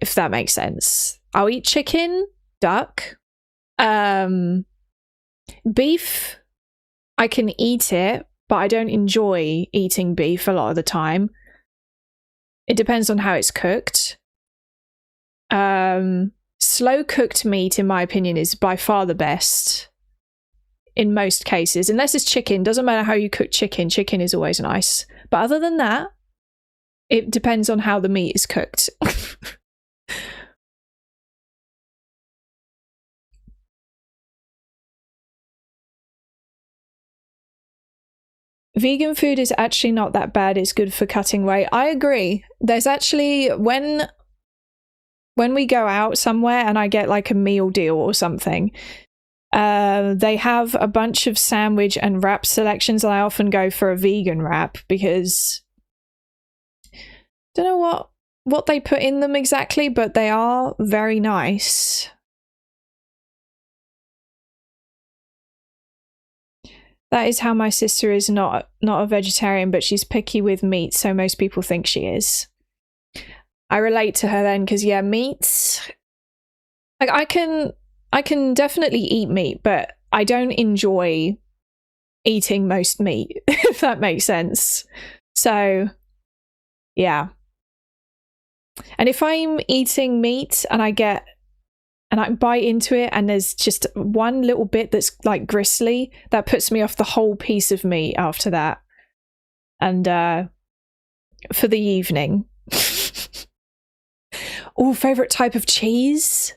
[SPEAKER 1] If that makes sense. I'll eat chicken, duck, beef. I can eat it, but I don't enjoy eating beef a lot of the time. It depends on how it's cooked. Slow cooked meat, in my opinion, is by far the best. in most cases, unless it's chicken. Doesn't matter how you cook chicken. Chicken is always nice. But other than that, it depends on how the meat is cooked. Vegan food is actually not that bad. It's good for cutting weight. I agree. There's actually, when we go out somewhere and I get like a meal deal or something, they have a bunch of sandwich and wrap selections, and I often go for a vegan wrap because I don't know what they put in them exactly, but they are very nice. That is how my sister is not a vegetarian, but she's picky with meat, so most people think she is. I relate to her then, because yeah, meats, like I can definitely eat meat, but I don't enjoy eating most meat, if that makes sense. So yeah. And if I'm eating meat and I bite into it and there's just one little bit that's like gristly, that puts me off the whole piece of meat after that. And for the evening. Oh, favorite type of cheese?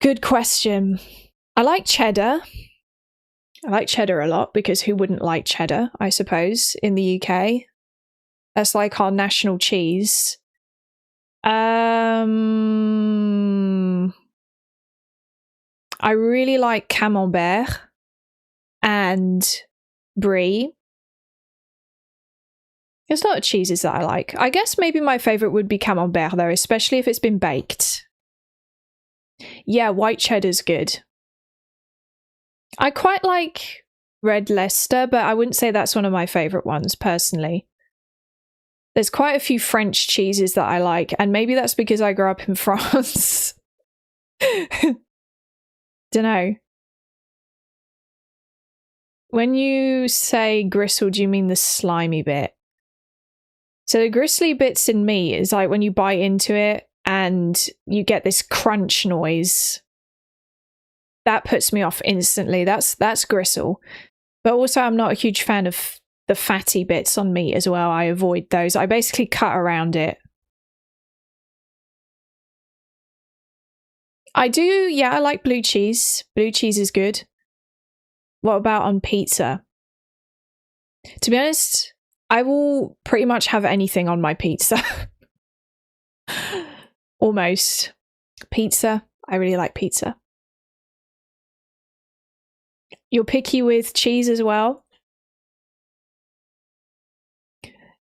[SPEAKER 1] Good question. I like cheddar. I like cheddar a lot because who wouldn't like cheddar, I suppose, in the UK? That's like our national cheese. I really like camembert and brie. There's a lot of cheeses that I like. I guess maybe my favorite would be camembert though, especially if it's been baked. Yeah, white cheddar's good. I quite like red Leicester, but I wouldn't say that's one of my favorite ones personally. There's quite a few French cheeses that I like, and maybe that's because I grew up in France. Dunno. When you say gristle, do you mean the slimy bit? So the gristly bits in meat is like when you bite into it and you get this crunch noise. That puts me off instantly. That's gristle. But also I'm not a huge fan of the fatty bits on meat as well. I avoid those. I basically cut around it. I do, yeah, I like blue cheese. Blue cheese is good. What about on pizza? To be honest, I will pretty much have anything on my pizza. Almost. Pizza. I really like pizza. You're picky with cheese as well?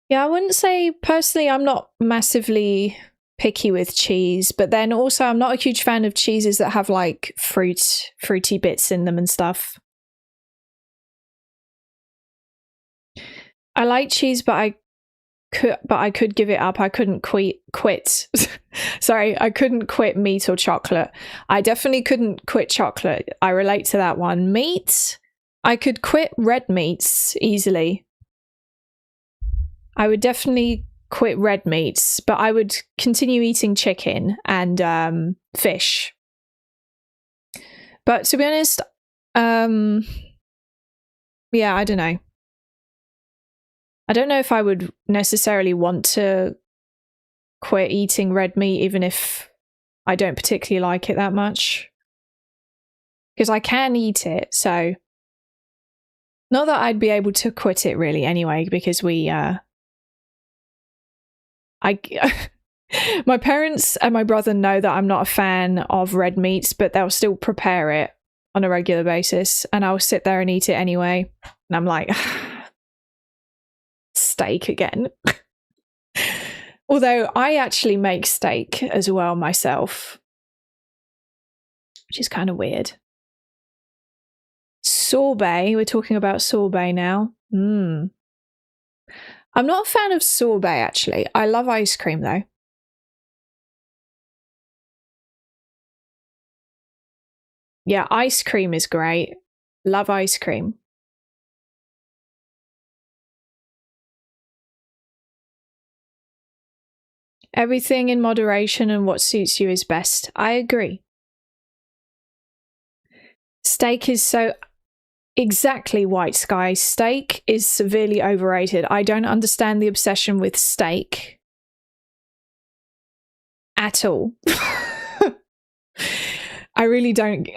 [SPEAKER 1] Yeah, I wouldn't say personally I'm not massively picky with cheese, but then also I'm not a huge fan of cheeses that have like fruity bits in them and stuff. I like cheese, but I could give it up. I couldn't quit. Sorry, I couldn't quit meat or chocolate. I definitely couldn't quit chocolate. I relate to that one. Meat, I could quit red meats easily. I would definitely quit red meats, but I would continue eating chicken and fish. But to be honest, yeah, I don't know. I don't know if I would necessarily want to quit eating red meat, even if I don't particularly like it that much. Because I can eat it, so... Not that I'd be able to quit it really anyway, because my parents and my brother know that I'm not a fan of red meats, but they'll still prepare it on a regular basis, and I'll sit there and eat it anyway. And I'm like... steak again. Although I actually make steak as well myself, which is kind of weird. Sorbet, we're talking about sorbet now. I'm not a fan of sorbet actually. I love ice cream though. Yeah, ice cream is great. Love ice cream. Everything in moderation and what suits you is best. I agree. Steak is so... Exactly, White Sky. Steak is severely overrated. I don't understand the obsession with steak. At all. I really don't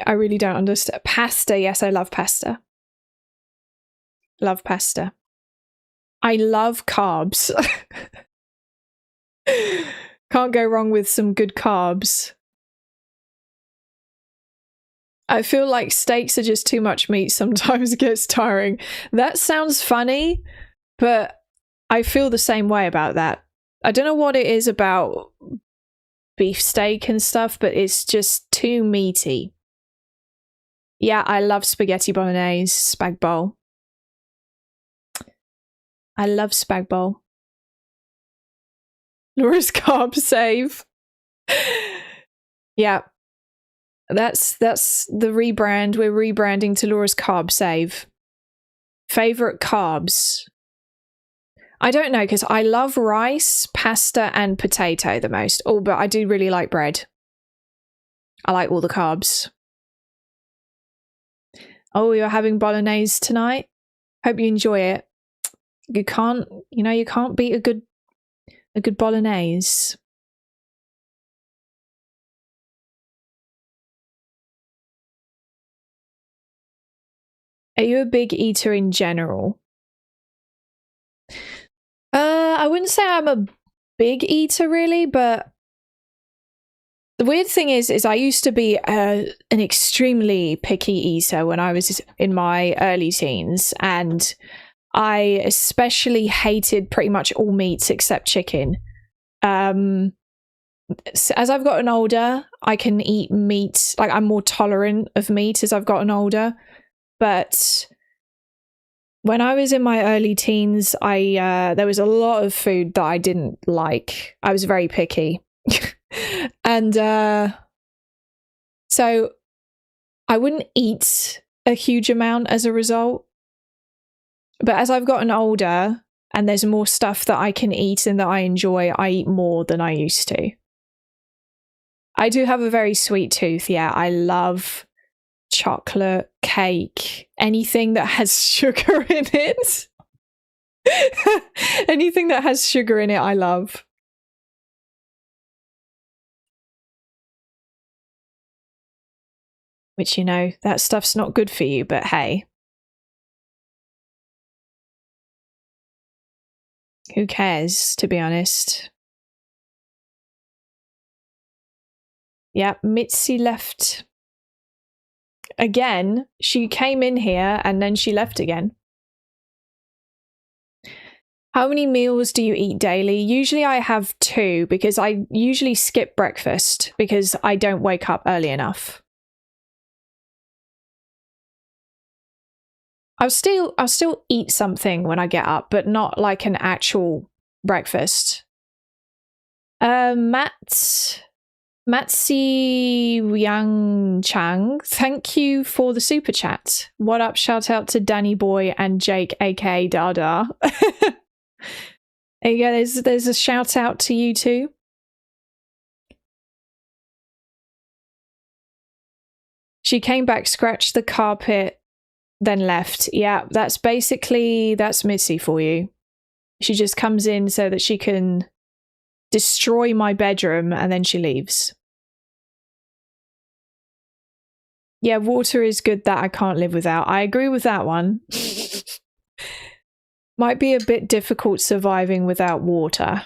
[SPEAKER 1] understand. Pasta, yes, I love pasta. Love pasta. I love carbs. Can't go wrong with some good carbs. I feel like steaks are just too much meat sometimes. It gets tiring. That sounds funny, but I feel the same way about that. I don't know what it is about beefsteak and stuff, but it's just too meaty. Yeah, I love spaghetti bolognese, spag bowl. I love spag bowl. Laura's carb save. Yeah. That's the rebrand. We're rebranding to Laura's carb save. Favorite carbs. I don't know, because I love rice, pasta, and potato the most. Oh, but I do really like bread. I like all the carbs. Oh, you're having bolognese tonight? Hope you enjoy it. You can't beat a good bolognese. Are you a big eater in general? I wouldn't say I'm a big eater really, but the weird thing is I used to be an extremely picky eater when I was in my early teens, and I especially hated pretty much all meats except chicken. As I've gotten older, I can eat meat, like I'm more tolerant of meat as I've gotten older, but when I was in my early teens, there was a lot of food that I didn't like. I was very picky. And so I wouldn't eat a huge amount as a result. But as I've gotten older and there's more stuff that I can eat and that I enjoy, I eat more than I used to. I do have a very sweet tooth, yeah. I love chocolate, cake, anything that has sugar in it. Anything that has sugar in it, I love. Which, you know, that stuff's not good for you, but hey. Who cares, to be honest? Yeah, Mitzi left. Again, she came in here and then she left again. How many meals do you eat daily? Usually I have 2 because I usually skip breakfast because I don't wake up early enough. I'll still eat something when I get up, but not like an actual breakfast. Matsi Yang Chang, thank you for the super chat. What up? Shout out to Danny Boy and Jake, aka Dada. There you go. There's a shout out to you too. She came back, scratched the carpet, then left. Yeah, that's Mitzi for you. She just comes in so that she can destroy my bedroom and then she leaves. Yeah, water is good that I can't live without. I agree with that one. Might be a bit difficult surviving without water.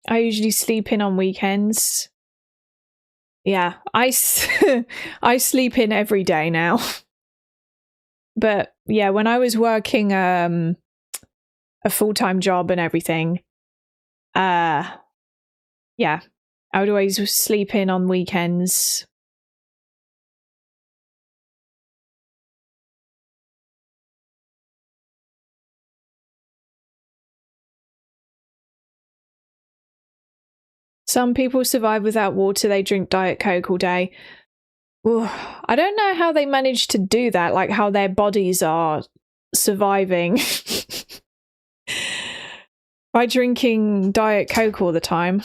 [SPEAKER 1] I usually sleep in on weekends. Yeah, I sleep in every day now. But yeah, when I was working a full-time job and everything, yeah, I would always sleep in on weekends. Some people survive without water. They drink Diet Coke all day. Ooh, I don't know how they manage to do that, like how their bodies are surviving by drinking Diet Coke all the time.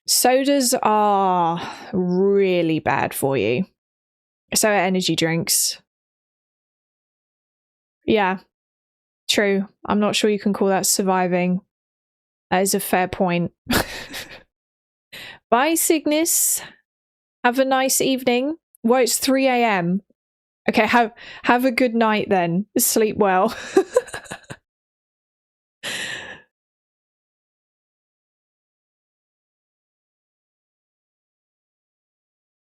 [SPEAKER 1] Sodas are really bad for you. So are energy drinks. Yeah, true. I'm not sure you can call that surviving. That is a fair point. Bye, Cygnus. Have a nice evening. Well, it's 3 a.m. Okay, have a good night then. Sleep well.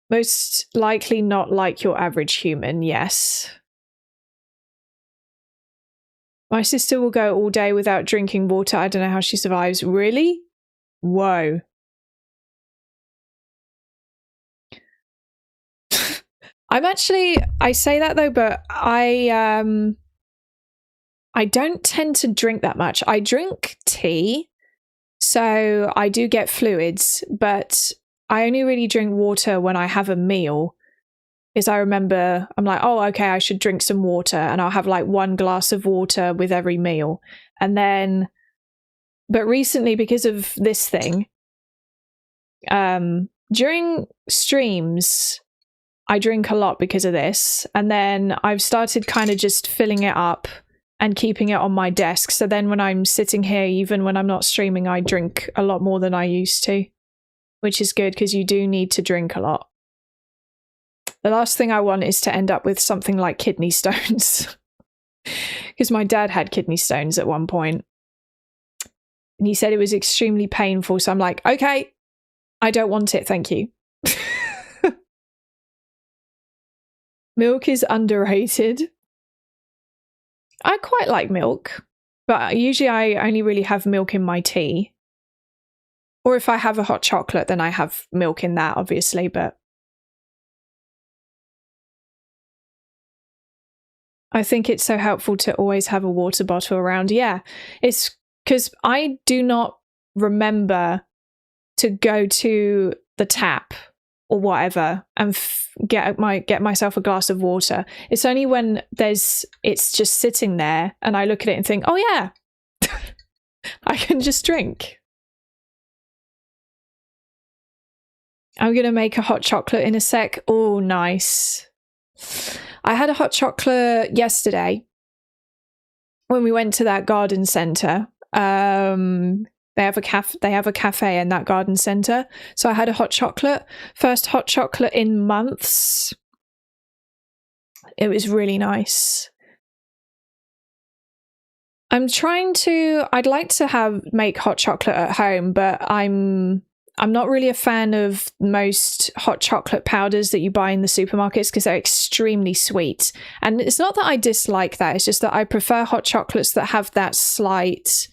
[SPEAKER 1] Most likely not like your average human, yes. My sister will go all day without drinking water. I don't know how she survives. Really? Whoa. I say that though, but I don't tend to drink that much. I drink tea, so I do get fluids, but I only really drink water when I have a meal. Is I remember, I'm like, oh, okay, I should drink some water, and I'll have like 1 glass of water with every meal. And then, but recently, because of this thing, during streams, I drink a lot because of this. And then I've started kind of just filling it up and keeping it on my desk. So then when I'm sitting here, even when I'm not streaming, I drink a lot more than I used to, which is good because you do need to drink a lot. The last thing I want is to end up with something like kidney stones. Because my dad had kidney stones at one point. And he said it was extremely painful. So I'm like, okay, I don't want it, thank you. Milk is underrated. I quite like milk. But usually I only really have milk in my tea. Or if I have a hot chocolate, then I have milk in that, obviously, but I think it's so helpful to always have a water bottle around. Yeah, it's because I do not remember to go to the tap or whatever and get myself a glass of water. It's only when it's just sitting there and I look at it and think, oh yeah, I can just drink. I'm going to make a hot chocolate in a sec. Oh, nice. I had a hot chocolate yesterday when we went to that garden centre. They have a cafe in that garden centre. So I had a hot chocolate. First hot chocolate in months. It was really nice. I'd like to make hot chocolate at home, but I'm not really a fan of most hot chocolate powders that you buy in the supermarkets because they're extremely sweet. And it's not that I dislike that, it's just that I prefer hot chocolates that have that slight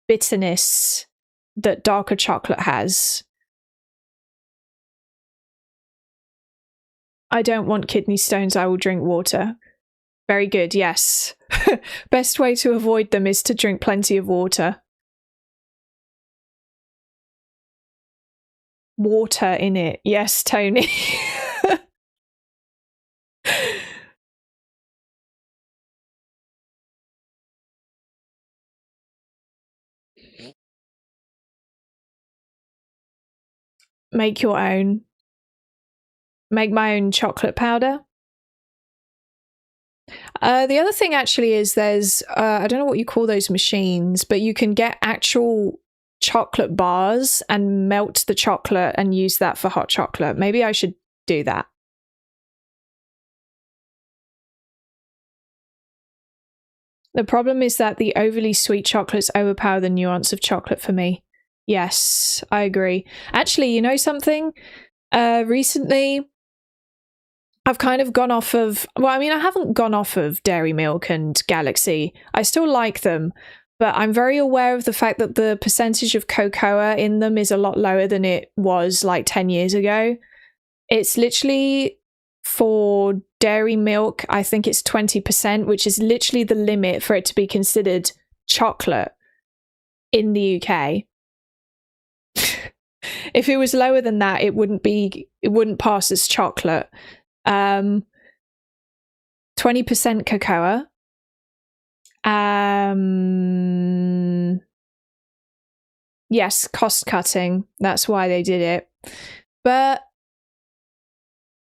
[SPEAKER 1] bitterness that darker chocolate has. I don't want kidney stones, I will drink water. Very good, yes. Best way to avoid them is to drink plenty of water. Water in it. Yes, Tony. Make your own. Make my own chocolate powder. The other thing actually is there's, I don't know what you call those machines, but you can get actual chocolate bars and melt the chocolate and use that for hot chocolate. Maybe I should do that. The problem is that the overly sweet chocolates overpower the nuance of chocolate for me. Yes, I agree. Actually, you know something? Recently, I've kind of gone off of... Well, I mean, I haven't gone off of Dairy Milk and Galaxy. I still like them, but I'm very aware of the fact that the percentage of cocoa in them is a lot lower than it was like 10 years ago. It's literally... For Dairy Milk, I think it's 20%, which is literally the limit for it to be considered chocolate in the UK. If it was lower than that, it wouldn't pass as chocolate. 20% cocoa. Yes, cost cutting. That's why they did it. But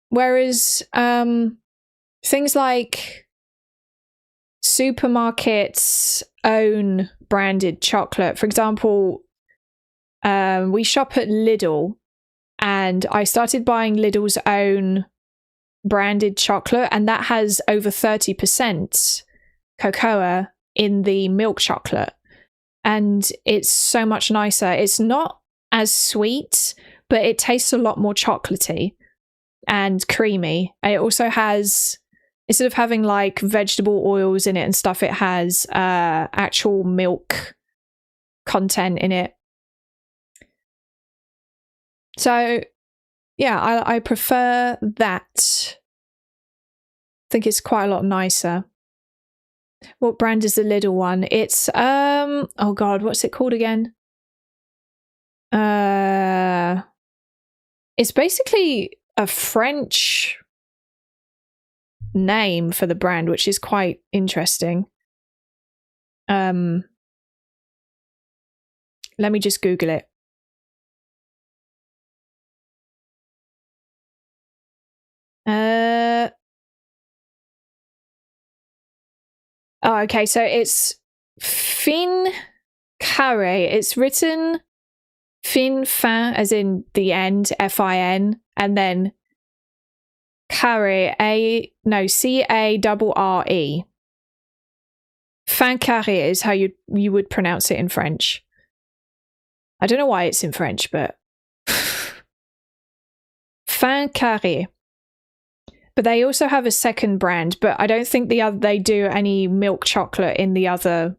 [SPEAKER 1] whereas things like supermarkets own branded chocolate, for example, we shop at Lidl, and I started buying Lidl's own branded chocolate, and that has over 30% cocoa in the milk chocolate, and it's so much nicer. It's not as sweet, but it tastes a lot more chocolatey and creamy. And it also has, instead of having like vegetable oils in it and stuff, it has actual milk content in it. So yeah, I prefer that. I think it's quite a lot nicer. What brand is the Lidl one? It's oh god, what's it called again? It's basically a French name for the brand, which is quite interesting. Let me just Google it. Oh, okay, so it's fin carré. It's written fin as in the end, F-I-N, and then carré, C-A-R-R-E. Fin carré is how you would pronounce it in French. I don't know why it's in French, but fin carré. But they also have a second brand, but I don't think they do any milk chocolate in the other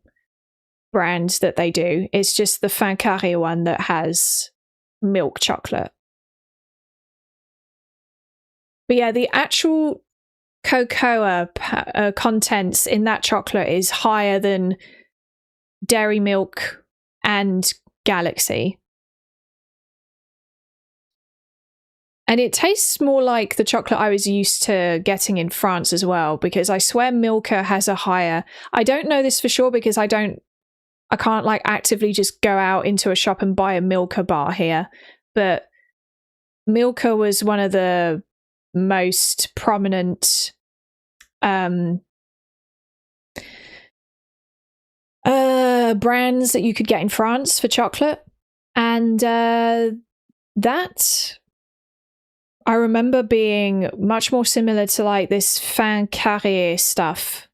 [SPEAKER 1] brands that they do. It's just the fin carré one that has milk chocolate. But yeah, the actual cocoa contents in that chocolate is higher than Dairy Milk and Galaxy. And it tastes more like the chocolate I was used to getting in France as well, because I swear Milka has a higher... I don't know this for sure because I can't like actively just go out into a shop and buy a Milka bar here. But Milka was one of the most prominent brands that you could get in France for chocolate. And that... I remember being much more similar to like this fin carré stuff.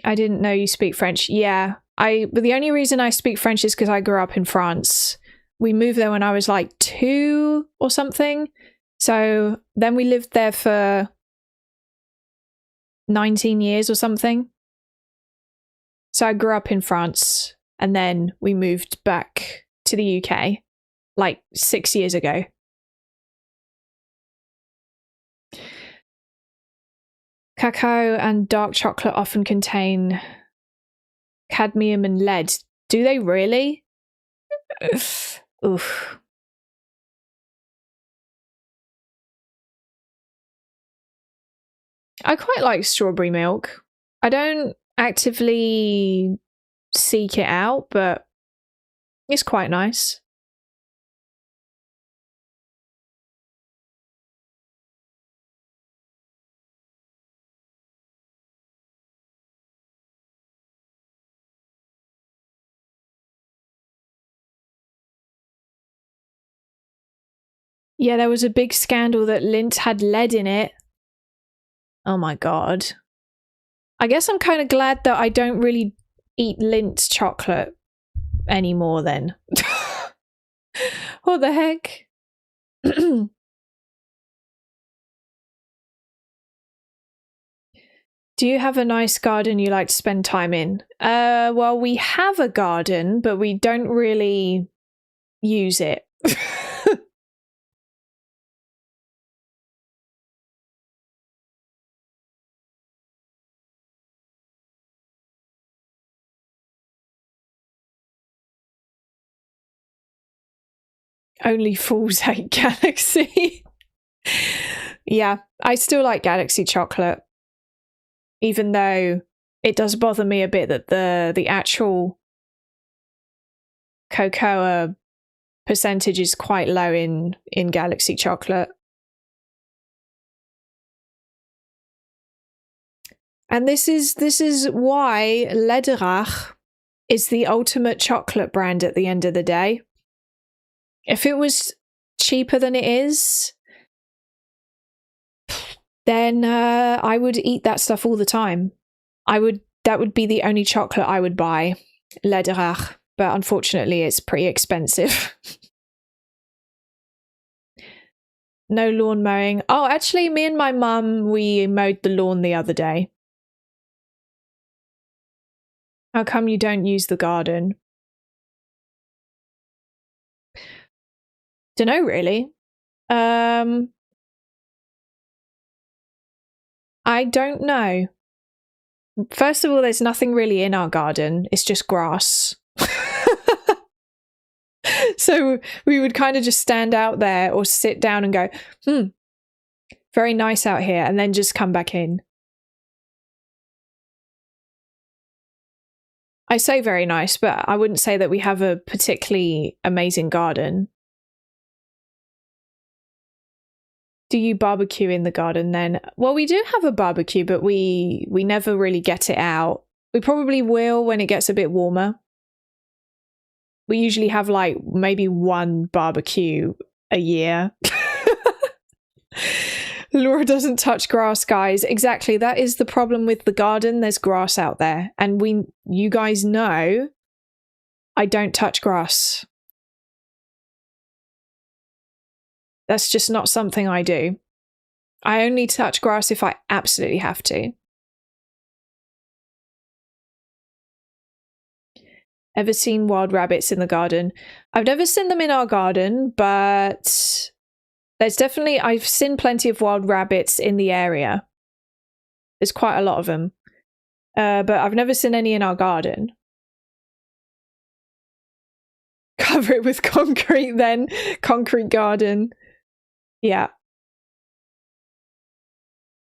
[SPEAKER 1] I didn't know you speak French. Yeah, but the only reason I speak French is because I grew up in France. We moved there when I was like 2 or something. So then we lived there for 19 years or something. So I grew up in France and then we moved back to the UK. Like 6 years ago. Cacao and dark chocolate often contain cadmium and lead. Do they really? Oof. I quite like strawberry milk. I don't actively seek it out, but it's quite nice. Yeah, there was a big scandal that Lindt had lead in it. Oh my god. I guess I'm kind of glad that I don't really eat Lindt chocolate anymore then. What the heck? Do you have a nice garden you like to spend time in? Well, we have a garden, but we don't really use it. Only fools hate Galaxy. Yeah, I still like Galaxy chocolate, even though it does bother me a bit that the actual cocoa percentage is quite low in Galaxy chocolate. And this is why Lederach is the ultimate chocolate brand at the end of the day. If it was cheaper than it is, then I would eat that stuff all the time. That would be the only chocolate I would buy, Lederach, but unfortunately it's pretty expensive. No lawn mowing. Oh, actually, me and my mum, we mowed the lawn the other day. How come you don't use the garden? Dunno, really. I don't know. First of all, there's nothing really in our garden. It's just grass. So we would kind of just stand out there or sit down and go, very nice out here, and then just come back in. I say very nice, but I wouldn't say that we have a particularly amazing garden. Do you barbecue in the garden then? Well, we do have a barbecue, but we never really get it out. We probably will when it gets a bit warmer. We usually have like maybe one barbecue a year. Laura doesn't touch grass, guys. Exactly. That is the problem with the garden. There's grass out there. And you guys know I don't touch grass. That's just not something I do. I only touch grass if I absolutely have to. Ever seen wild rabbits in the garden? I've never seen them in our garden, but there's definitely, I've seen plenty of wild rabbits in the area. There's quite a lot of them. But I've never seen any in our garden. Cover it with concrete then. Concrete garden. Yeah.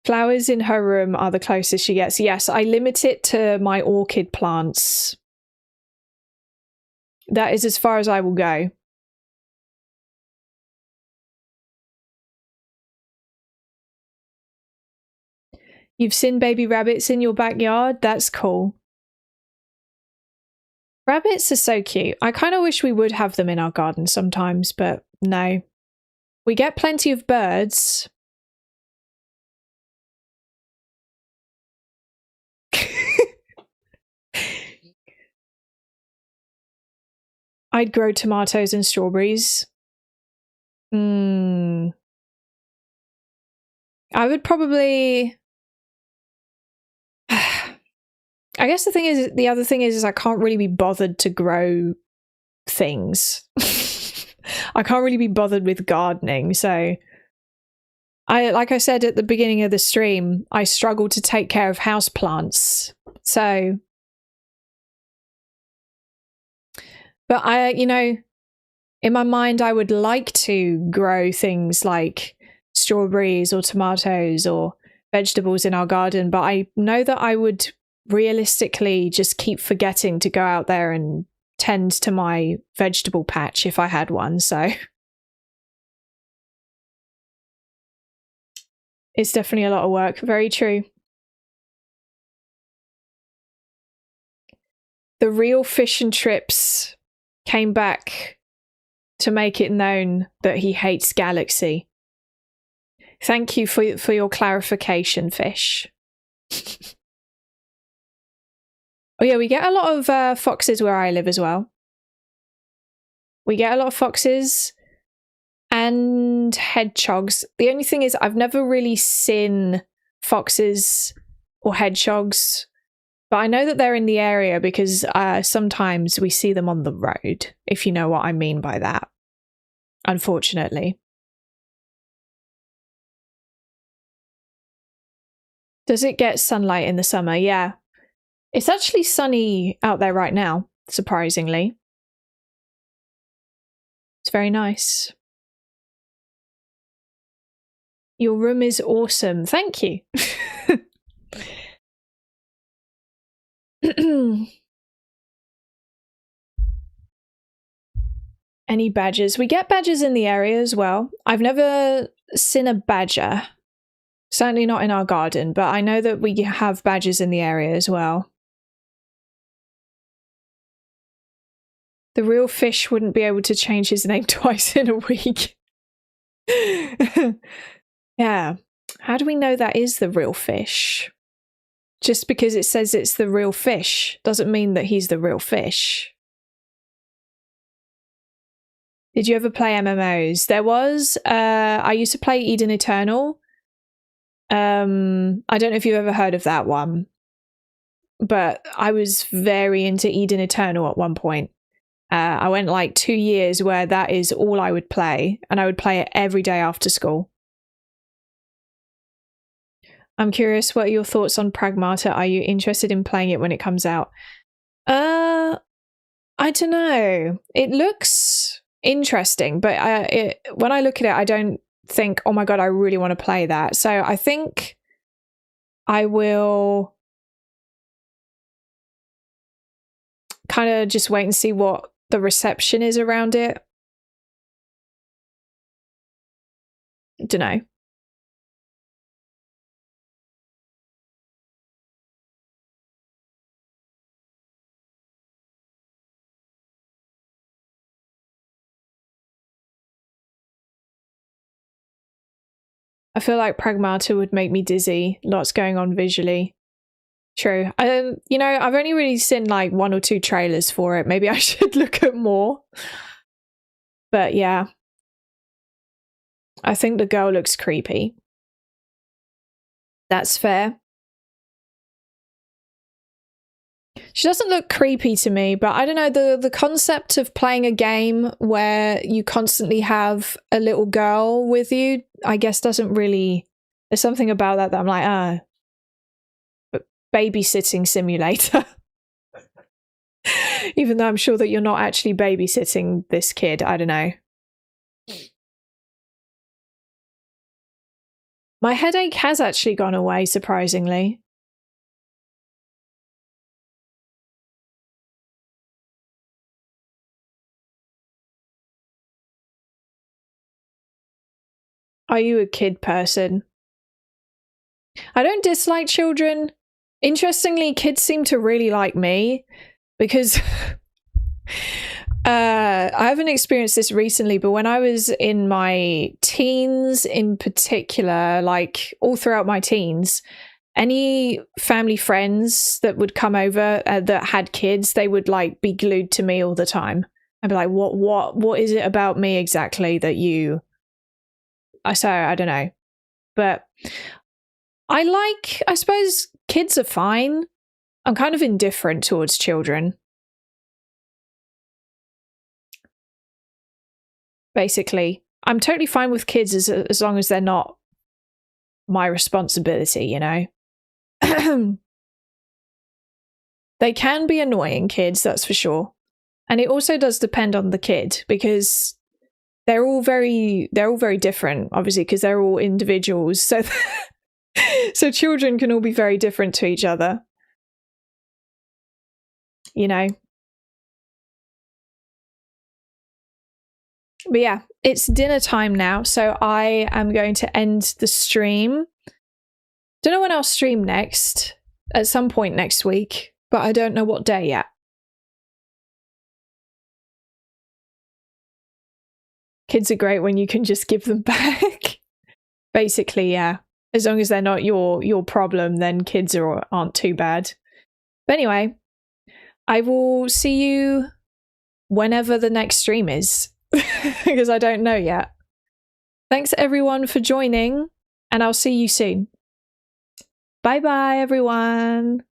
[SPEAKER 1] Flowers in her room are the closest she gets. Yes, I limit it to my orchid plants. That is as far as I will go. You've seen baby rabbits in your backyard? That's cool. Rabbits are so cute. I kind of wish we would have them in our garden sometimes, but no. We get plenty of birds. I'd grow tomatoes and strawberries. I would probably... I guess the other thing is I can't really be bothered to grow things. I can't really be bothered with gardening, so like I said at the beginning of the stream, I struggle to take care of houseplants. So, but in my mind, I would like to grow things like strawberries or tomatoes or vegetables in our garden, but I know that I would realistically just keep forgetting to go out there and tend to my vegetable patch if I had one, so it's definitely a lot of work. Very true. The real fish and trips came back to make it known that he hates Galaxy. Thank you for your clarification, Fish. Oh yeah, we get a lot of foxes where I live as well. We get a lot of foxes and hedgehogs. The only thing is I've never really seen foxes or hedgehogs, but I know that they're in the area because sometimes we see them on the road, if you know what I mean by that, unfortunately. Does it get sunlight in the summer? Yeah. It's actually sunny out there right now, surprisingly. It's very nice. Your room is awesome. Thank you. Any badgers? We get badgers in the area as well. I've never seen a badger. Certainly not in our garden, but I know that we have badgers in the area as well. The real fish wouldn't be able to change his name twice in a week. Yeah. How do we know that is the real fish? Just because it says it's the real fish doesn't mean that he's the real fish. Did you ever play MMOs? There was, I used to play Eden Eternal. I don't know if you've ever heard of that one, but I was very into Eden Eternal at one point. I went like 2 years where that is all I would play, and I would play it every day after school. I'm curious, what are your thoughts on Pragmata? Are you interested in playing it when it comes out? I don't know. It looks interesting, but when I look at it, I don't think, oh my god, I really want to play that. So I think I will kind of just wait and see what the reception is around it. Don't know. I feel like Pragmata would make me dizzy. Lots going on visually. True. You know, I've only really seen like 1 or 2 trailers for it. Maybe I should look at more. But yeah. I think the girl looks creepy. That's fair. She doesn't look creepy to me, but I don't know, the concept of playing a game where you constantly have a little girl with you, I guess doesn't really... There's something about that I'm like, babysitting simulator. Even though I'm sure that you're not actually babysitting this kid, I don't know. My headache has actually gone away, surprisingly. Are you a kid person? I don't dislike children. Interestingly, kids seem to really like me because I haven't experienced this recently, but when I was in my teens in particular, like all throughout my teens, any family friends that would come over that had kids, they would like be glued to me all the time. I'd be like, what is it about me exactly that you... So I don't know, but I suppose kids are fine. I'm kind of indifferent towards children. Basically, I'm totally fine with kids as long as they're not my responsibility, you know? They can be annoying, kids, that's for sure. And it also does depend on the kid, because they're all very different, obviously, because they're all individuals. So, so children can all be very different to each other. You know? But yeah, it's dinner time now, so I am going to end the stream. Don't know when I'll stream next. At some point next week, but I don't know what day yet. Kids are great when you can just give them back. Basically, yeah. As long as they're not your problem, then kids aren't too bad. But anyway, I will see you whenever the next stream is. Because I don't know yet. Thanks everyone for joining, and I'll see you soon. Bye bye everyone.